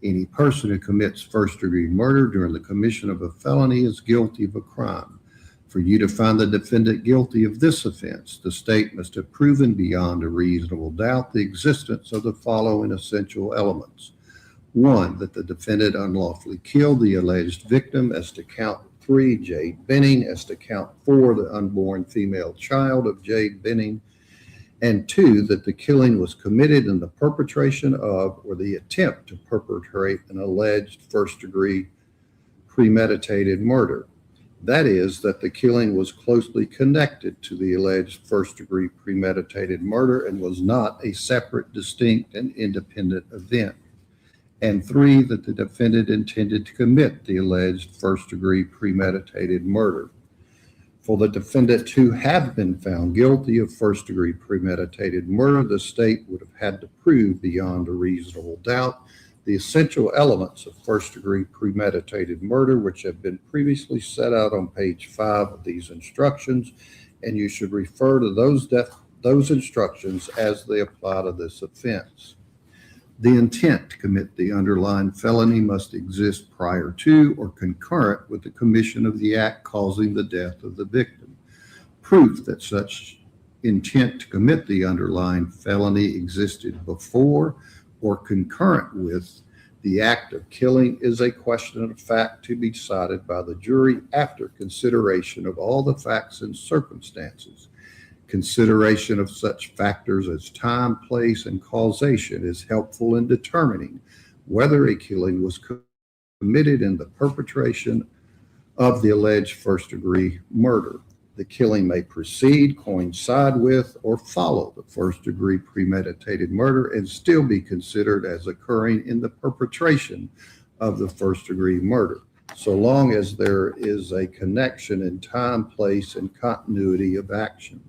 Any person who commits first-degree murder during the commission of a felony is guilty of a crime. For you to find the defendant guilty of this offense, the state must have proven beyond a reasonable doubt the existence of the following essential elements. 1, that the defendant unlawfully killed the alleged victim as to count 3, Jade Benning, as to count 4, the unborn female child of Jade Benning, and 2, that the killing was committed in the perpetration of or the attempt to perpetrate an alleged first-degree premeditated murder. That is, that the killing was closely connected to the alleged first-degree premeditated murder and was not a separate, distinct, and independent event. And 3, that the defendant intended to commit the alleged first-degree premeditated murder. For the defendant to have been found guilty of first-degree premeditated murder, the state would have had to prove beyond a reasonable doubt the essential elements of first-degree premeditated murder, which have been previously set out on page 5 of these instructions, and you should refer to those instructions as they apply to this offense. The intent to commit the underlying felony must exist prior to or concurrent with the commission of the act causing the death of the victim. Proof that such intent to commit the underlying felony existed before or concurrent with the act of killing is a question of fact to be decided by the jury after consideration of all the facts and circumstances. Consideration of such factors as time, place, and causation is helpful in determining whether a killing was committed in the perpetration of the alleged first-degree murder. The killing may precede, coincide with, or follow the first-degree premeditated murder and still be considered as occurring in the perpetration of the first-degree murder, so long as there is a connection in time, place, and continuity of action.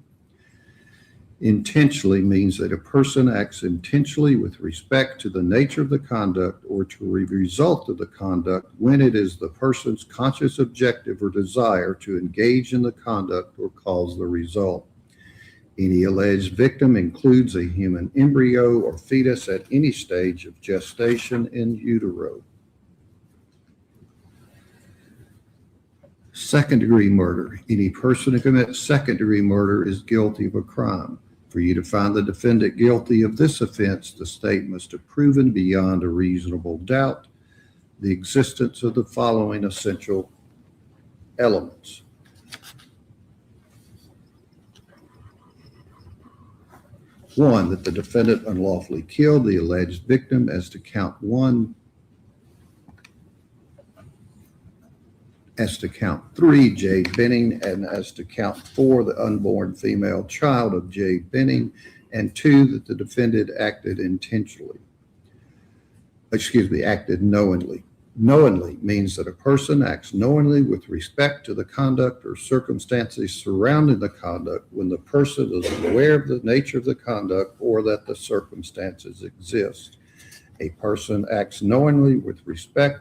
Intentionally means that a person acts intentionally with respect to the nature of the conduct or to the result of the conduct when it is the person's conscious objective or desire to engage in the conduct or cause the result. Any alleged victim includes a human embryo or fetus at any stage of gestation in utero. Second-degree murder. Any person who commits second-degree murder is guilty of a crime. For you to find the defendant guilty of this offense, the state must have proven beyond a reasonable doubt the existence of the following essential elements. One, that the defendant unlawfully killed the alleged victim as to count 1, as to count 3, Jade Benning, and as to count 4, the unborn female child of Jade Benning, and 2, that the defendant acted knowingly. Knowingly means that a person acts knowingly with respect to the conduct or circumstances surrounding the conduct when the person is aware of the nature of the conduct or that the circumstances exist. A person acts knowingly with respect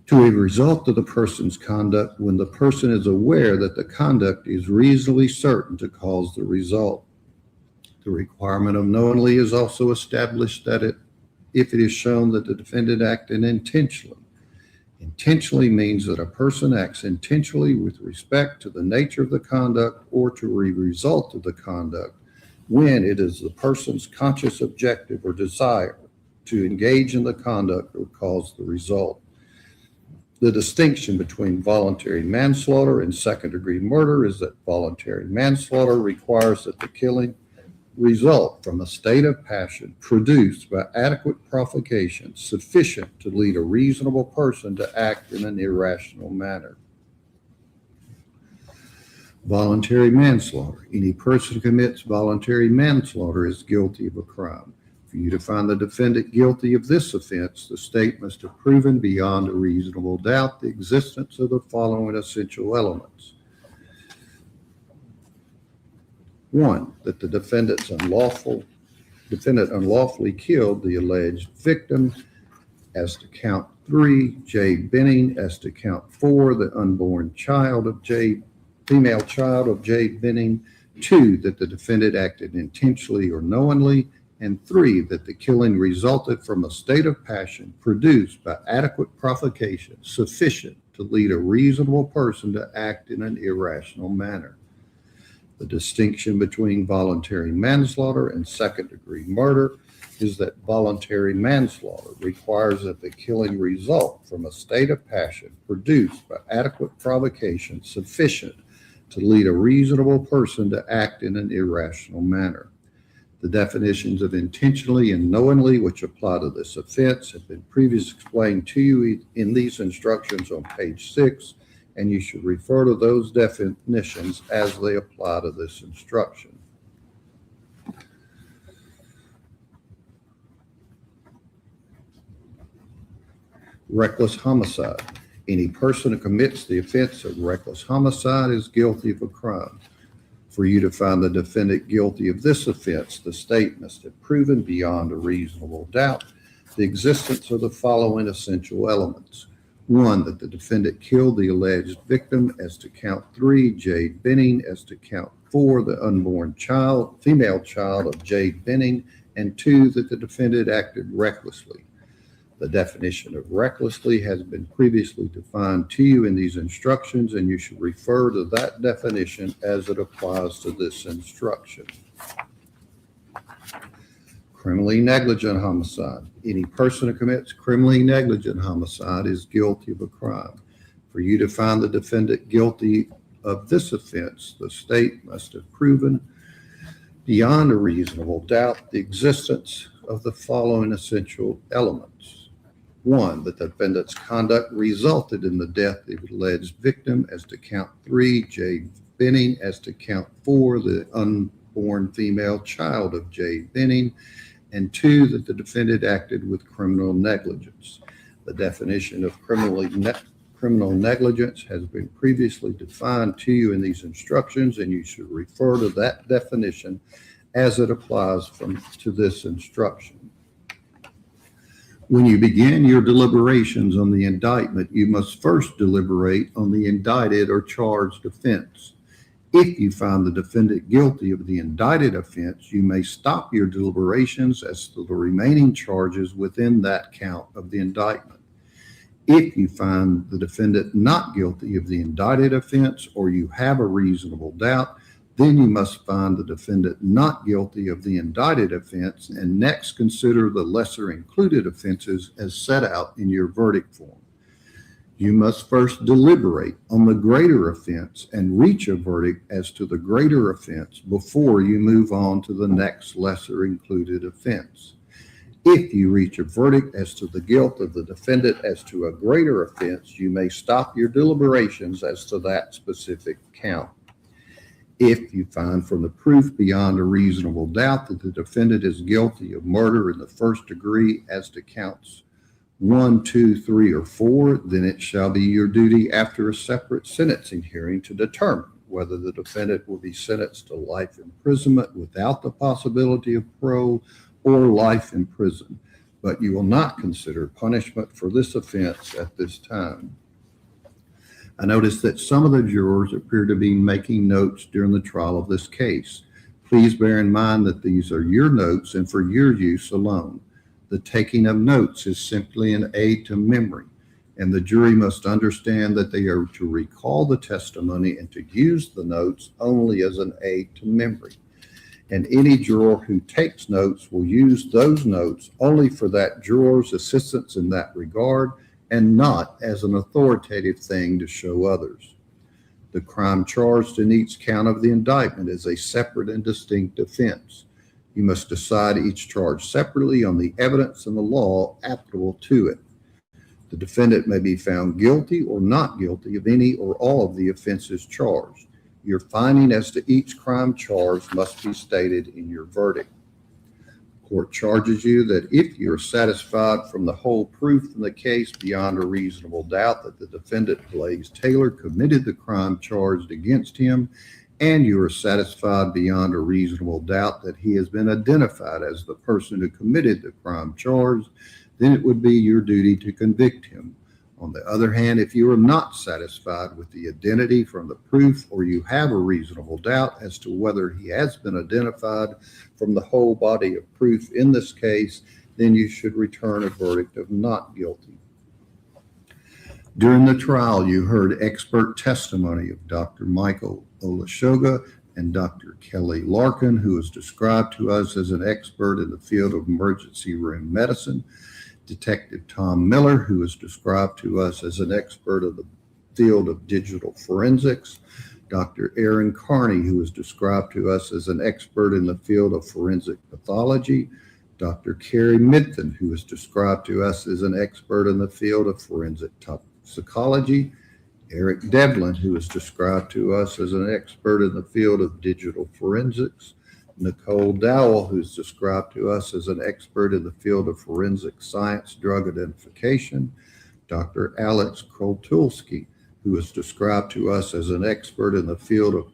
to a result of the person's conduct when the person is aware that the conduct is reasonably certain to cause the result. The requirement of knowingly is also established that if it is shown that the defendant acted intentionally. Intentionally means that a person acts intentionally with respect to the nature of the conduct or to a result of the conduct when it is the person's conscious objective or desire to engage in the conduct or cause the result. The distinction between voluntary manslaughter and second-degree murder is that voluntary manslaughter requires that the killing result from a state of passion produced by adequate provocation sufficient to lead a reasonable person to act in an irrational manner. Voluntary manslaughter. Any person who commits voluntary manslaughter is guilty of a crime. For you to find the defendant guilty of this offense, the state must have proven beyond a reasonable doubt the existence of the following essential elements. 1, that the defendant unlawfully killed the alleged victim, as to count 3, Jade Benning, as to count 4, the unborn female child of Jade Benning, 2, that the defendant acted intentionally or knowingly, and 3, that the killing resulted from a state of passion produced by adequate provocation sufficient to lead a reasonable person to act in an irrational manner. The distinction between voluntary manslaughter and second-degree murder is that voluntary manslaughter requires that the killing result from a state of passion produced by adequate provocation sufficient to lead a reasonable person to act in an irrational manner. The definitions of intentionally and knowingly which apply to this offense have been previously explained to you in these instructions on page 6, and you should refer to those definitions as they apply to this instruction. Reckless homicide. Any person who commits the offense of reckless homicide is guilty of a crime. For you to find the defendant guilty of this offense, the state must have proven beyond a reasonable doubt the existence of the following essential elements. 1, that the defendant killed the alleged victim, as to count 3, Jade Benning, as to count 4, the unborn female child of Jade Benning, and 2, that the defendant acted recklessly. The definition of recklessly has been previously defined to you in these instructions, and you should refer to that definition as it applies to this instruction. Criminally negligent homicide. Any person who commits criminally negligent homicide is guilty of a crime. For you to find the defendant guilty of this offense, the state must have proven beyond a reasonable doubt the existence of the following essential elements. 1, that the defendant's conduct resulted in the death of the alleged victim, as to count 3, Jade Benning, as to count 4, the unborn female child of Jade Benning, and 2, that the defendant acted with criminal negligence. The definition of criminal negligence has been previously defined to you in these instructions, and you should refer to that definition as it applies to this instruction. When you begin your deliberations on the indictment, you must first deliberate on the indicted or charged offense. If you find the defendant guilty of the indicted offense, you may stop your deliberations as to the remaining charges within that count of the indictment. If you find the defendant not guilty of the indicted offense, or you have a reasonable doubt, then you must find the defendant not guilty of the indicted offense and next consider the lesser included offenses as set out in your verdict form. You must first deliberate on the greater offense and reach a verdict as to the greater offense before you move on to the next lesser included offense. If you reach a verdict as to the guilt of the defendant as to a greater offense, you may stop your deliberations as to that specific count. If you find from the proof beyond a reasonable doubt that the defendant is guilty of murder in the first degree as to counts 1, 2, 3, or 4, then it shall be your duty after a separate sentencing hearing to determine whether the defendant will be sentenced to life imprisonment without the possibility of parole or life in prison, but you will not consider punishment for this offense at this time. I noticed that some of the jurors appear to be making notes during the trial of this case. Please bear in mind that these are your notes and for your use alone. The taking of notes is simply an aid to memory, and the jury must understand that they are to recall the testimony and to use the notes only as an aid to memory. And any juror who takes notes will use those notes only for that juror's assistance in that regard and not as an authoritative thing to show others. The crime charged in each count of the indictment is a separate and distinct offense. You must decide each charge separately on the evidence and the law applicable to it. The defendant may be found guilty or not guilty of any or all of the offenses charged. Your finding as to each crime charged must be stated in your verdict. The court charges you that if you are satisfied from the whole proof in the case beyond a reasonable doubt that the defendant, Blaise Taylor, committed the crime charged against him, and you are satisfied beyond a reasonable doubt that he has been identified as the person who committed the crime charged, then it would be your duty to convict him. On the other hand, if you are not satisfied with the identity from the proof, or you have a reasonable doubt as to whether he has been identified from the whole body of proof in this case, then you should return a verdict of not guilty. During the trial, you heard expert testimony of Dr. Michael Olashoga and Dr. Kelly Larkin, who is described to us as an expert in the field of emergency room medicine, Detective Tom Miller, who is described to us as an expert of the field of digital forensics, Dr. Aaron Carney, who is described to us as an expert in the field of forensic pathology, Dr. Carrie Midthen, who is described to us as an expert in the field of forensic toxicology, Eric Devlin, who is described to us as an expert in the field of digital forensics, Nicole Dowell, who's described to us as an expert in the field of forensic science drug identification, Dr. Alex Krotulski, who is described to us as an expert in the field of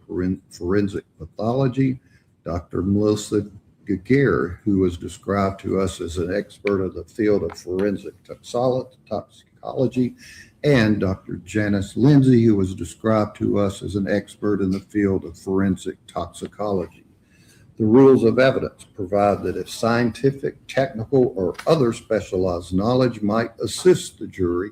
forensic pathology, Dr. Melissa Gagere, who was described to us as an expert in the field of forensic toxicology, and Dr. Janice Lindsay, who was described to us as an expert in the field of forensic toxicology. The rules of evidence provide that if scientific, technical, or other specialized knowledge might assist the jury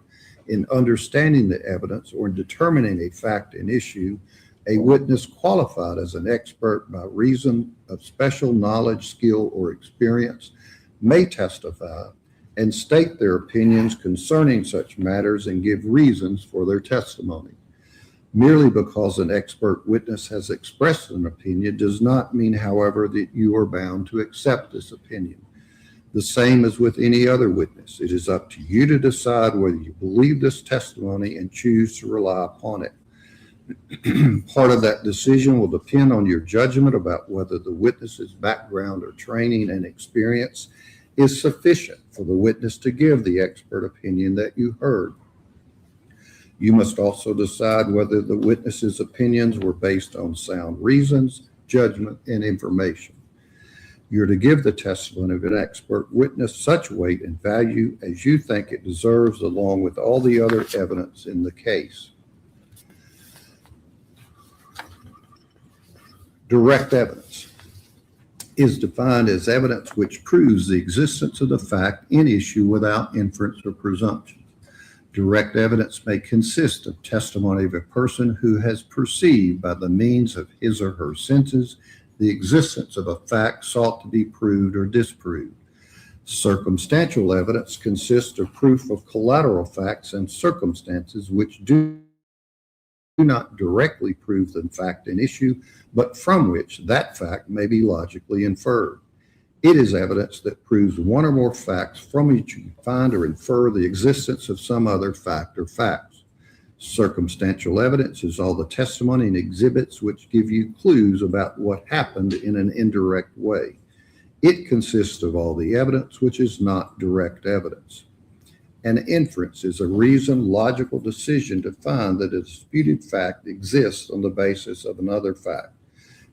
in understanding the evidence or in determining a fact and issue, a witness qualified as an expert by reason of special knowledge, skill, or experience may testify and state their opinions concerning such matters and give reasons for their testimony. Merely because an expert witness has expressed an opinion does not mean, however, that you are bound to accept this opinion. The same as with any other witness. It is up to you to decide whether you believe this testimony and choose to rely upon it. Part of that decision will depend on your judgment about whether the witness's background or training and experience is sufficient for the witness to give the expert opinion that you heard. You must also decide whether the witness's opinions were based on sound reasons, judgment, and information. You're to give the testimony of an expert witness such weight and value as you think it deserves, along with all the other evidence in the case. Direct evidence is defined as evidence which proves the existence of the fact in issue without inference or presumption. Direct evidence may consist of testimony of a person who has perceived by the means of his or her senses the existence of a fact sought to be proved or disproved. Circumstantial evidence consists of proof of collateral facts and circumstances which do not directly prove the fact in issue, but from which that fact may be logically inferred. It is evidence that proves one or more facts from which you find or infer the existence of some other fact or facts. Circumstantial evidence is all the testimony and exhibits which give you clues about what happened in an indirect way. It consists of all the evidence which is not direct evidence. An inference is a reasoned, logical decision to find that a disputed fact exists on the basis of another fact.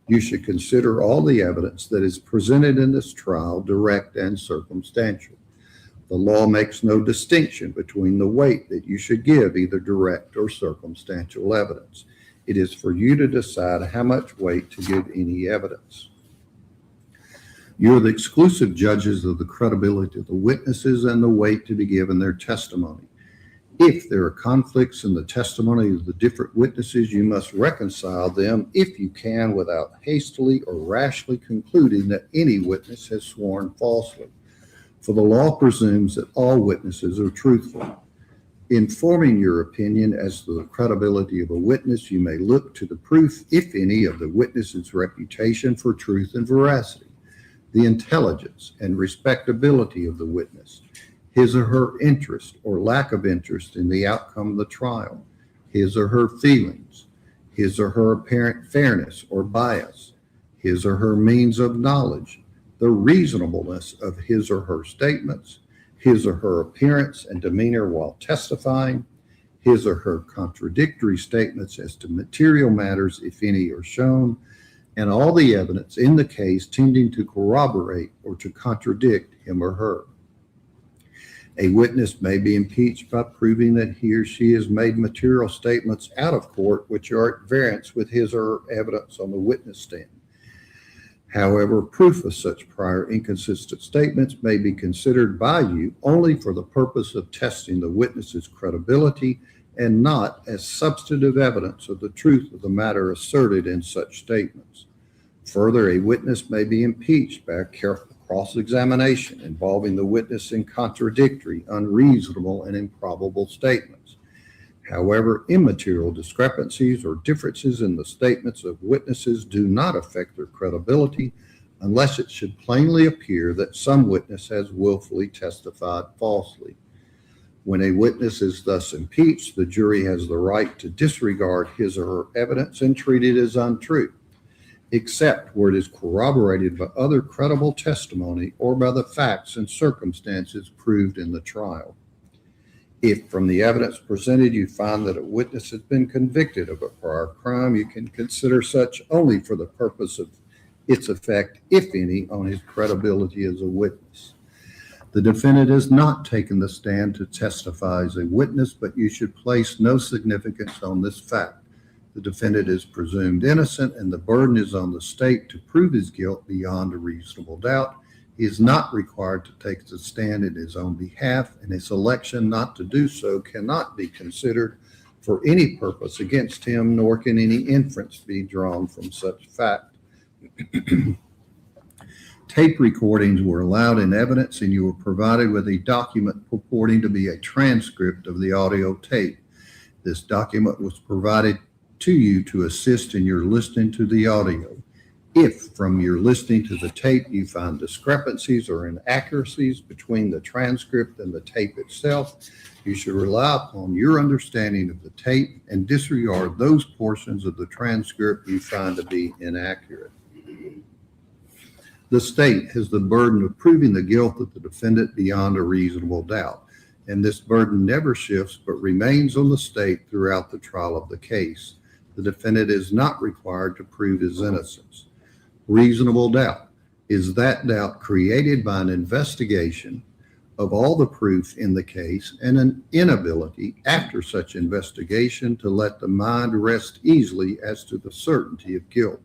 You should consider all the evidence that is presented in this trial, direct and circumstantial. The law makes no distinction between the weight that you should give either direct or circumstantial evidence. It is for you to decide how much weight to give any evidence. You are the exclusive judges of the credibility of the witnesses and the weight to be given their testimony. If there are conflicts in the testimony of the different witnesses, you must reconcile them if you can without hastily or rashly concluding that any witness has sworn falsely. For the law presumes that all witnesses are truthful. In forming your opinion as to the credibility of a witness, you may look to the proof, if any, of the witness's reputation for truth and veracity, the intelligence and respectability of the witness, his or her interest or lack of interest in the outcome of the trial, his or her feelings, his or her apparent fairness or bias, his or her means of knowledge, the reasonableness of his or her statements, his or her appearance and demeanor while testifying, his or her contradictory statements as to material matters, if any, are shown, and all the evidence in the case tending to corroborate or to contradict him or her. A witness may be impeached by proving that he or she has made material statements out of court which are at variance with his or her evidence on the witness stand. However, proof of such prior inconsistent statements may be considered by you only for the purpose of testing the witness's credibility and not as substantive evidence of the truth of the matter asserted in such statements. Further, a witness may be impeached by a careful cross-examination involving the witness in contradictory, unreasonable, and improbable statements. However, immaterial discrepancies or differences in the statements of witnesses do not affect their credibility unless it should plainly appear that some witness has willfully testified falsely. When a witness is thus impeached, the jury has the right to disregard his or her evidence and treat it as untrue, except where it is corroborated by other credible testimony or by the facts and circumstances proved in the trial. If from the evidence presented you find that a witness has been convicted of a prior crime, you can consider such only for the purpose of its effect, if any, on his credibility as a witness. The defendant has not taken the stand to testify as a witness, but you should place no significance on this fact. The defendant is presumed innocent, and the burden is on the state to prove his guilt beyond a reasonable doubt. He is not required to take the stand in his own behalf, and his election not to do so cannot be considered for any purpose against him, nor can any inference be drawn from such fact. Tape recordings were allowed in evidence, and you were provided with a document purporting to be a transcript of the audio tape. This document was provided to you to assist in your listening to the audio. If from your listening to the tape you find discrepancies or inaccuracies between the transcript and the tape itself, you should rely upon your understanding of the tape and disregard those portions of the transcript you find to be inaccurate. The state has the burden of proving the guilt of the defendant beyond a reasonable doubt, and this burden never shifts but remains on the state throughout the trial of the case. The defendant is not required to prove his innocence. Reasonable doubt is that doubt created by an investigation of all the proof in the case and an inability after such investigation to let the mind rest easily as to the certainty of guilt.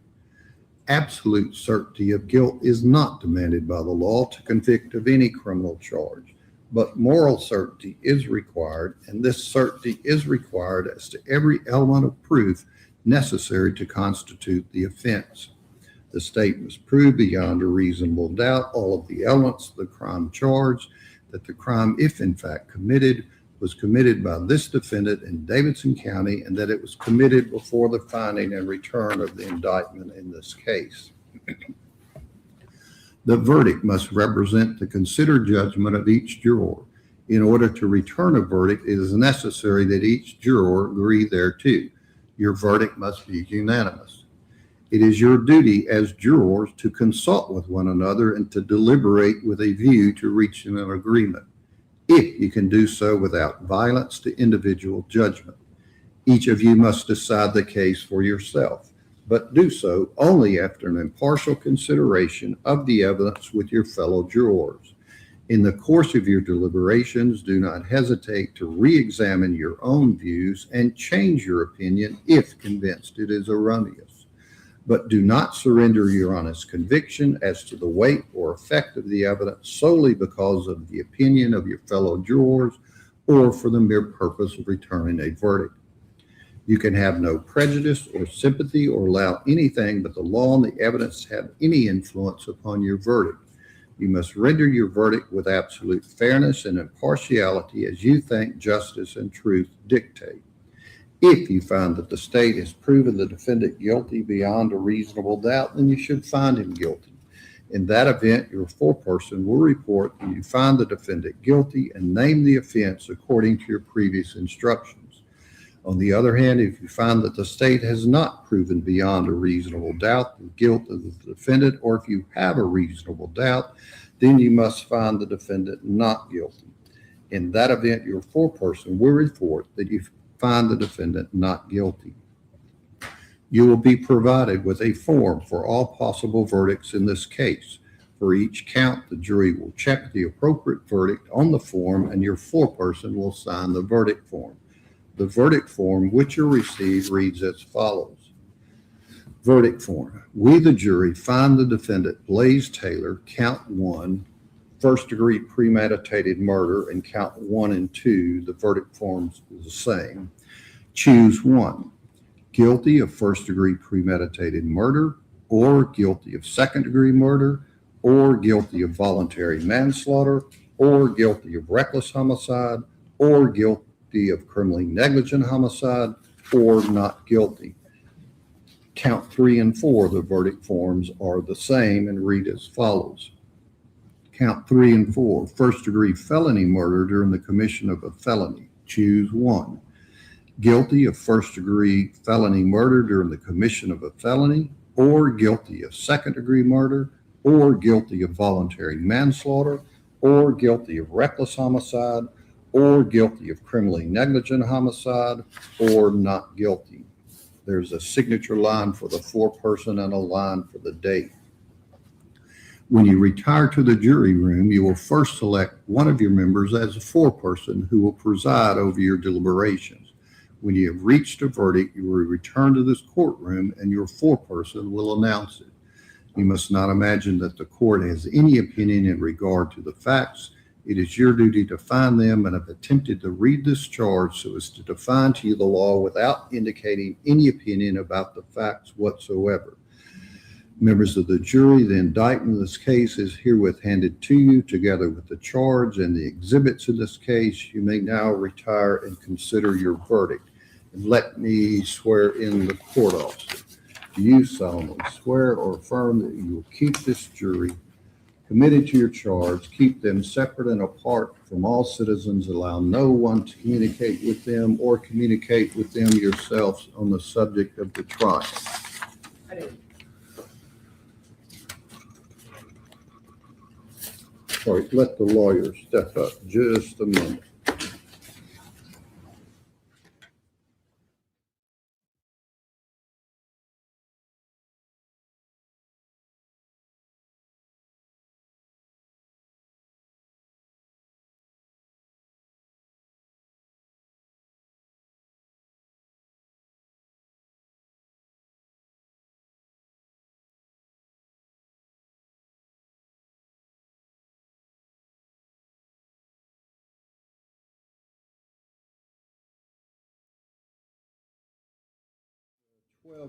Absolute certainty of guilt is not demanded by the law to convict of any criminal charge, but moral certainty is required, and this certainty is required as to every element of proof necessary to constitute the offense. The state must prove beyond a reasonable doubt all of the elements of the crime charged, that the crime, if in fact committed, was committed by this defendant in Davidson County, and that it was committed before the finding and return of the indictment in this case. The verdict must represent the considered judgment of each juror. In order to return a verdict, it is necessary that each juror agree thereto. Your verdict must be unanimous. It is your duty as jurors to consult with one another and to deliberate with a view to reaching an agreement. if you can do so without violence to individual judgment. Each of you must decide the case for yourself, but do so only after an impartial consideration of the evidence with your fellow jurors. In the course of your deliberations, do not hesitate to re-examine your own views and change your opinion if convinced it is erroneous. But do not surrender your honest conviction as to the weight or effect of the evidence solely because of the opinion of your fellow jurors or for the mere purpose of returning a verdict. You can have no prejudice or sympathy or allow anything but the law and the evidence to have any influence upon your verdict. You must render your verdict with absolute fairness and impartiality as you think justice and truth dictate. If you find that the state has proven the defendant guilty beyond a reasonable doubt, then you should find him guilty. In that event, your foreperson will report that you find the defendant guilty and name the offense according to your previous instructions. On the other hand, if you find that the state has not proven beyond a reasonable doubt the guilt of the defendant, or if you have a reasonable doubt, then you must find the defendant not guilty. In that event, your foreperson will report that you find the defendant not guilty. You will be provided with a form for all possible verdicts in this case. For each count, the jury will check the appropriate verdict on the form, and your foreperson will sign the verdict form. The verdict form which you receive reads as follows. Verdict form. We, the jury, find the defendant Blaise Taylor, count 1, first-degree premeditated murder, and count 1 and 2, the verdict forms is the same. Choose one. Guilty of first-degree premeditated murder, or guilty of second-degree murder, or guilty of voluntary manslaughter, or guilty of reckless homicide, or guilty of criminally negligent homicide, or not guilty. Count 3 and 4, the verdict forms are the same and read as follows. Count 3 and 4, first-degree felony murder during the commission of a felony. Choose one. Guilty of first-degree felony murder during the commission of a felony, or guilty of second-degree murder, or guilty of voluntary manslaughter, or guilty of reckless homicide, or guilty of criminally negligent homicide, or not guilty. There's a signature line for the foreperson and a line for the date. When you retire to the jury room, you will first select one of your members as a foreperson who will preside over your deliberations. When you have reached a verdict, you will return to this courtroom and your foreperson will announce it. You must not imagine that the court has any opinion in regard to the facts. It is your duty to find them and have attempted to read this charge so as to define to you the law without indicating any opinion about the facts whatsoever. Members of the jury, the indictment in this case is herewith handed to you together with the charge and the exhibits in this case. You may now retire and consider your verdict. And let me swear in the court officer. Do you solemnly swear or affirm that you will keep this jury committed to your charge, keep them separate and apart from all citizens, allow no one to communicate with them or communicate with them yourselves on the subject of the trial? I do. All right, let the lawyer step up just a moment.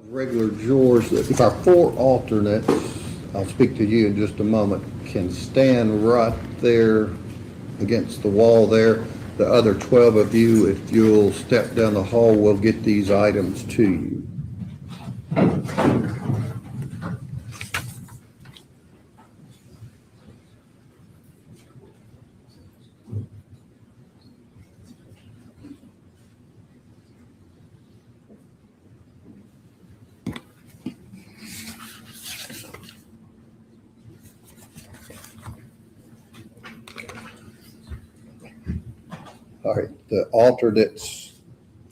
Regular jurors, if our 4 alternates, I'll speak to you in just a moment, can stand right there against the wall there. The other 12 of you, if you'll step down the hall, we'll get these items to you. All right, the alternates,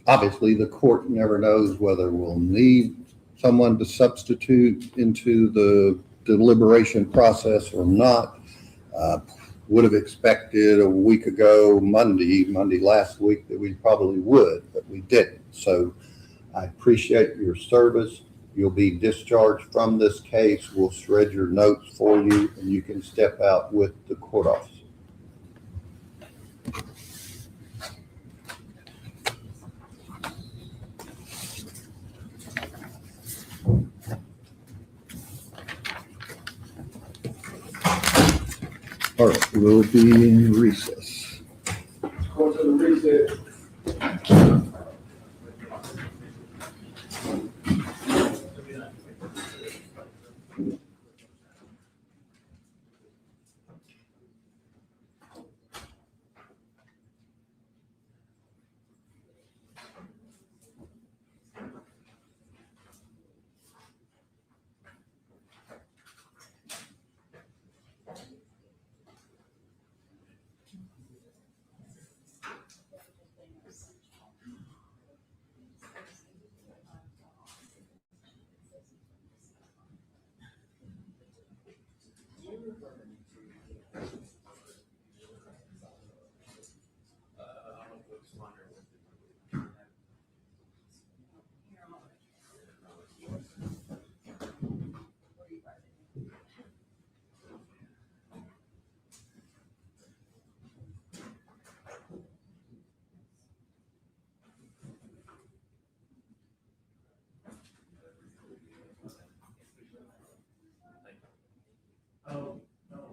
obviously, the court never knows whether we'll need someone to substitute into the deliberation process or not. Would have expected a week ago, Monday last week, that we probably would, but we didn't. So I appreciate your service. You'll be discharged from this case. We'll shred your notes for you, and you can step out with the court officer. All right, we'll be in recess. Go to the recess. Oh, no.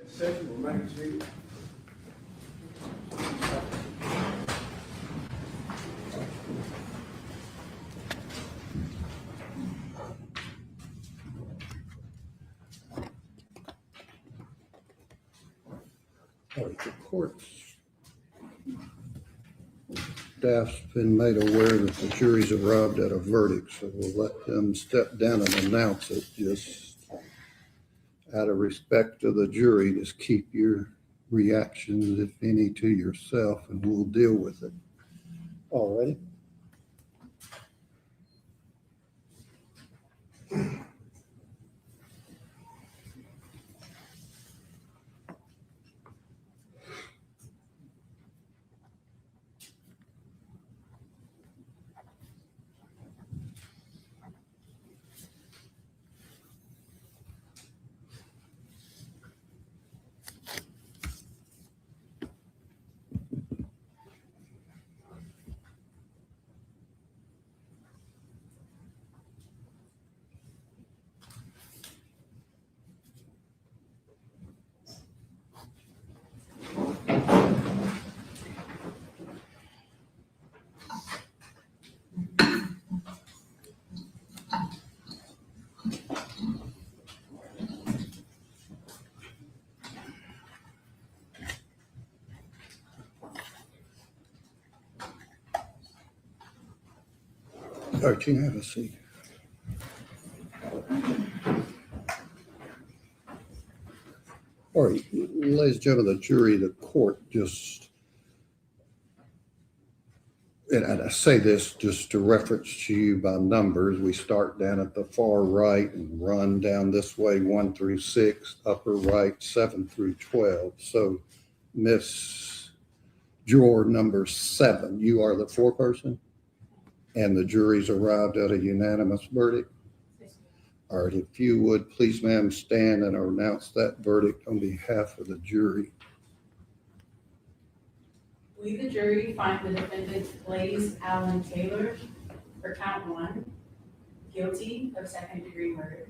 Session will remain seated. All right, the court's staff's been made aware that the jury's arrived at a verdict, so we'll let them step down and announce it. Just out of respect to the jury, just keep your reactions, if any, to yourself, and we'll deal with it. All righty. All right, you can have a seat. All right, ladies and gentlemen of the jury, the court just, and I say this just to reference to you by numbers. We start down at the far right and run down this way, 1 through 6, upper right, 7 through 12. So Miss juror number 7, you are the foreperson? And the jury's arrived at a unanimous verdict? All right, if you would, please, ma'am, stand and announce that verdict on behalf of the jury. We, the jury, find the defendant Blaise Allen Taylor for count 1, guilty of second-degree murder.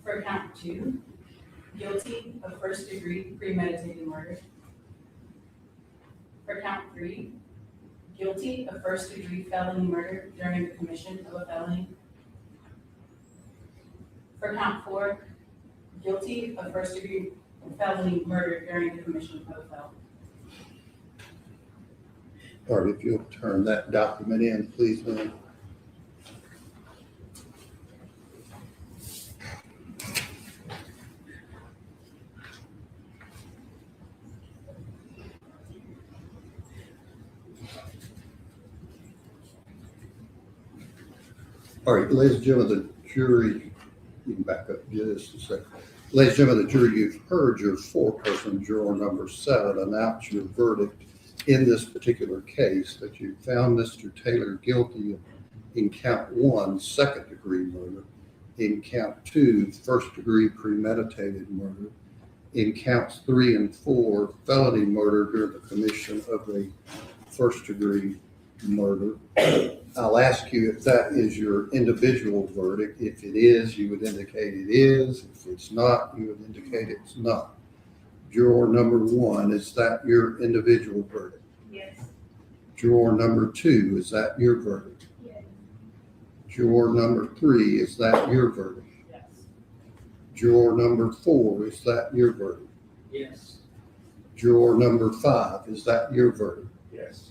For count 2, guilty of first-degree premeditated murder. For count 3, guilty of first-degree felony murder during the commission of a felony. For count 4, guilty of first-degree felony murder during the commission of a felony. All right, if you'll turn that document in, please, ma'am. All right, ladies and gentlemen of the jury, you can back up just a second. Ladies and gentlemen of the jury, you've heard your foreperson, juror number 7, announce your verdict in this particular case, that you found Mr. Taylor guilty in count 1, second-degree murder, in count 2, first-degree premeditated murder, in counts 3 and 4, felony murder during the commission of a first-degree murder. I'll ask you if that is your individual verdict. If it is, you would indicate it is. If it's not, you would indicate it's not. Juror number 1, is that your individual verdict? Yes. Juror number 2, is that your verdict? Yes. Juror number 3, is that your verdict? Yes. Juror number 4, is that your verdict? Yes. Juror number 5, is that your verdict? Yes.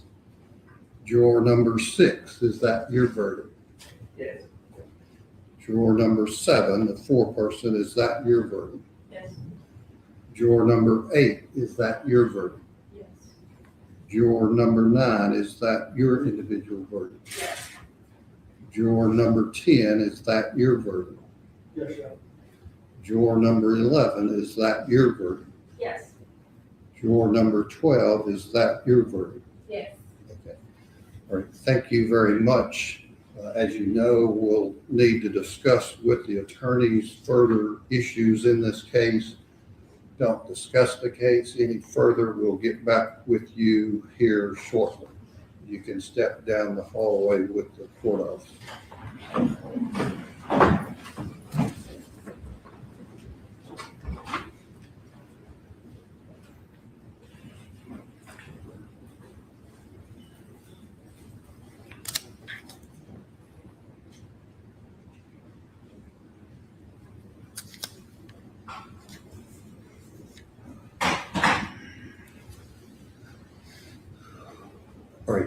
Juror number 6, is that your verdict? Yes. Juror number 7, the foreperson, is that your verdict? Yes. Juror number 8, is that your verdict? Yes. Juror number 9, is that your individual verdict? Yes. Juror number 10, is that your verdict? Yes, sir. Juror number 11, is that your verdict? Yes. Juror number 12, is that your verdict? Yes. Okay. All right, thank you very much. As you know, we'll need to discuss with the attorneys further issues in this case. Don't discuss the case any further. We'll get back with you here shortly. You can step down the hallway with the court officer.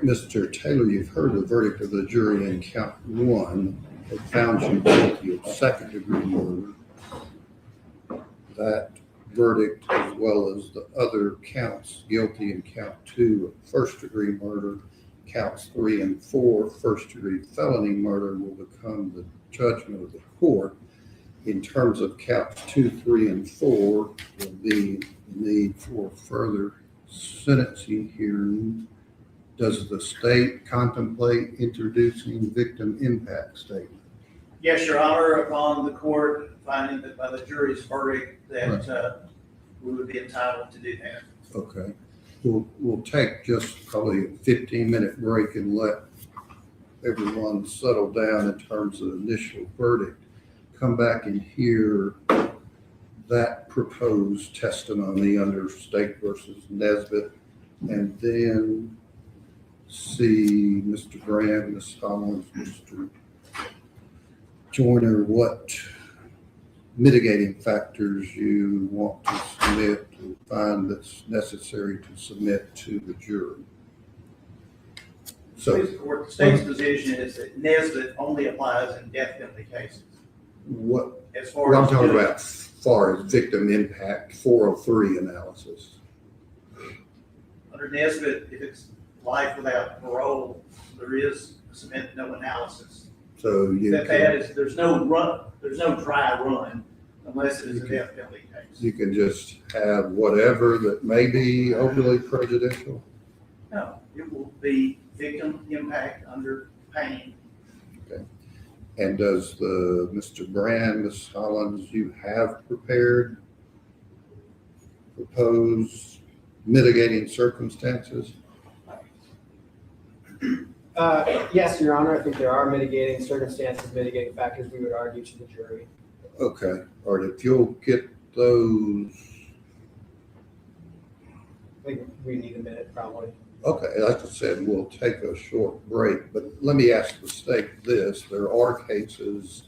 right, Mr. Taylor, you've heard the verdict of the jury in count one. They found you guilty of second-degree murder. That verdict, as well as the other counts, guilty in count two of first-degree murder, counts 3 and 4, first-degree felony murder, will become the judgment of the court. In terms of counts 2, 3, and 4, will be need for further sentencing hearing. Does the state contemplate introducing victim impact statement? Yes, Your Honor, upon the court finding that by the jury's verdict that we would be entitled to do that. Okay. We'll take just probably a 15-minute break and let everyone settle down in terms of initial verdict. Come back and hear that proposed testimony under State versus Nesbitt, and then see Mr. Graham, Ms. Hollins, Mr. Joyner, what mitigating factors you want to submit to find that's necessary to submit to the jury. So The state's position is that Nesbitt only applies in death penalty cases. what As far I'm as talking about as far as victim impact 403 analysis. under Nesbitt, if it's life without parole, there is no analysis. So you That is, there's no dry run unless it is a death penalty case. you can just have whatever that may be overly prejudicial. No, it will be victim impact under pain. And does Mr. Brand, Ms. Hollins, you have prepared proposed mitigating circumstances? Yes, Your Honor, I think there are mitigating circumstances, mitigating factors we would argue to the jury. Okay, all right, if you'll get those. I think we need a minute probably. Okay, like I said, we'll take a short break, but let me ask the state this. There are cases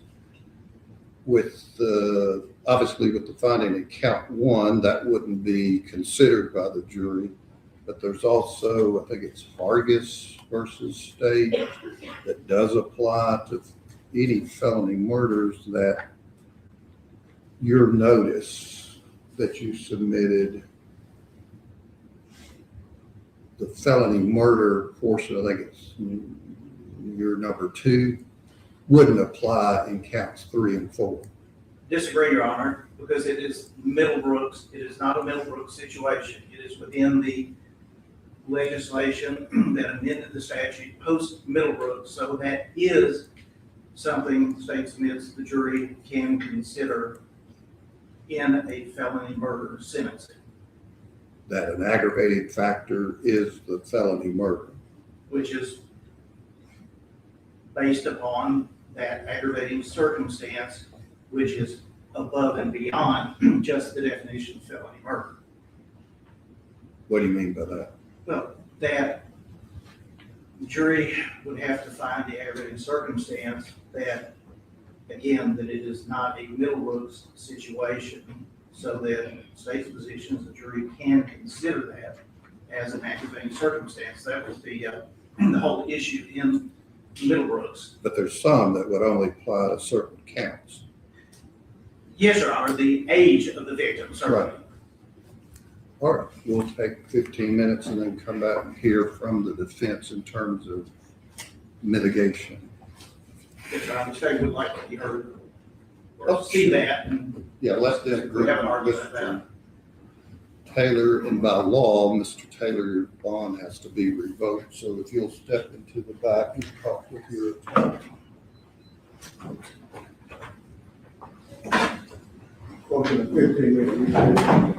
with obviously with the finding in count one, that wouldn't be considered by the jury, but there's also, I think it's Hargis versus State that does apply to any felony murders, that your notice that you submitted, the felony murder portion, I think it's your number 2, wouldn't apply in counts 3 and 4. Disagree, Your Honor, because it is Middlebrooks. It is not a Middlebrooks situation. It is within the legislation that amended the statute post Middlebrooks. So that is something the state submits the jury can consider in a felony murder sentencing. That an aggravating factor is the felony murder. Which is based upon that aggravating circumstance, which is above and beyond just the definition of felony murder. What do you mean by that? Well, that the jury would have to find the aggravating circumstance that, again, that it is not a Middlebrooks situation, so that state's position is the jury can consider that as an aggravating circumstance. That was the whole issue in Middlebrooks. But there's some that would only apply to certain counts. Yes, Your Honor, the age of the victim, certainly. Right. All right, we'll take 15 minutes and then come back and hear from the defense in terms of mitigation. Yes, Your Honor, the state would like to be heard or see that. And Yeah, let them. we have an argument about Mr. Taylor, and by law, Mr. Taylor's bond has to be revoked. So if you'll step into the back and talk with your attorney. Welcome to 15 minutes.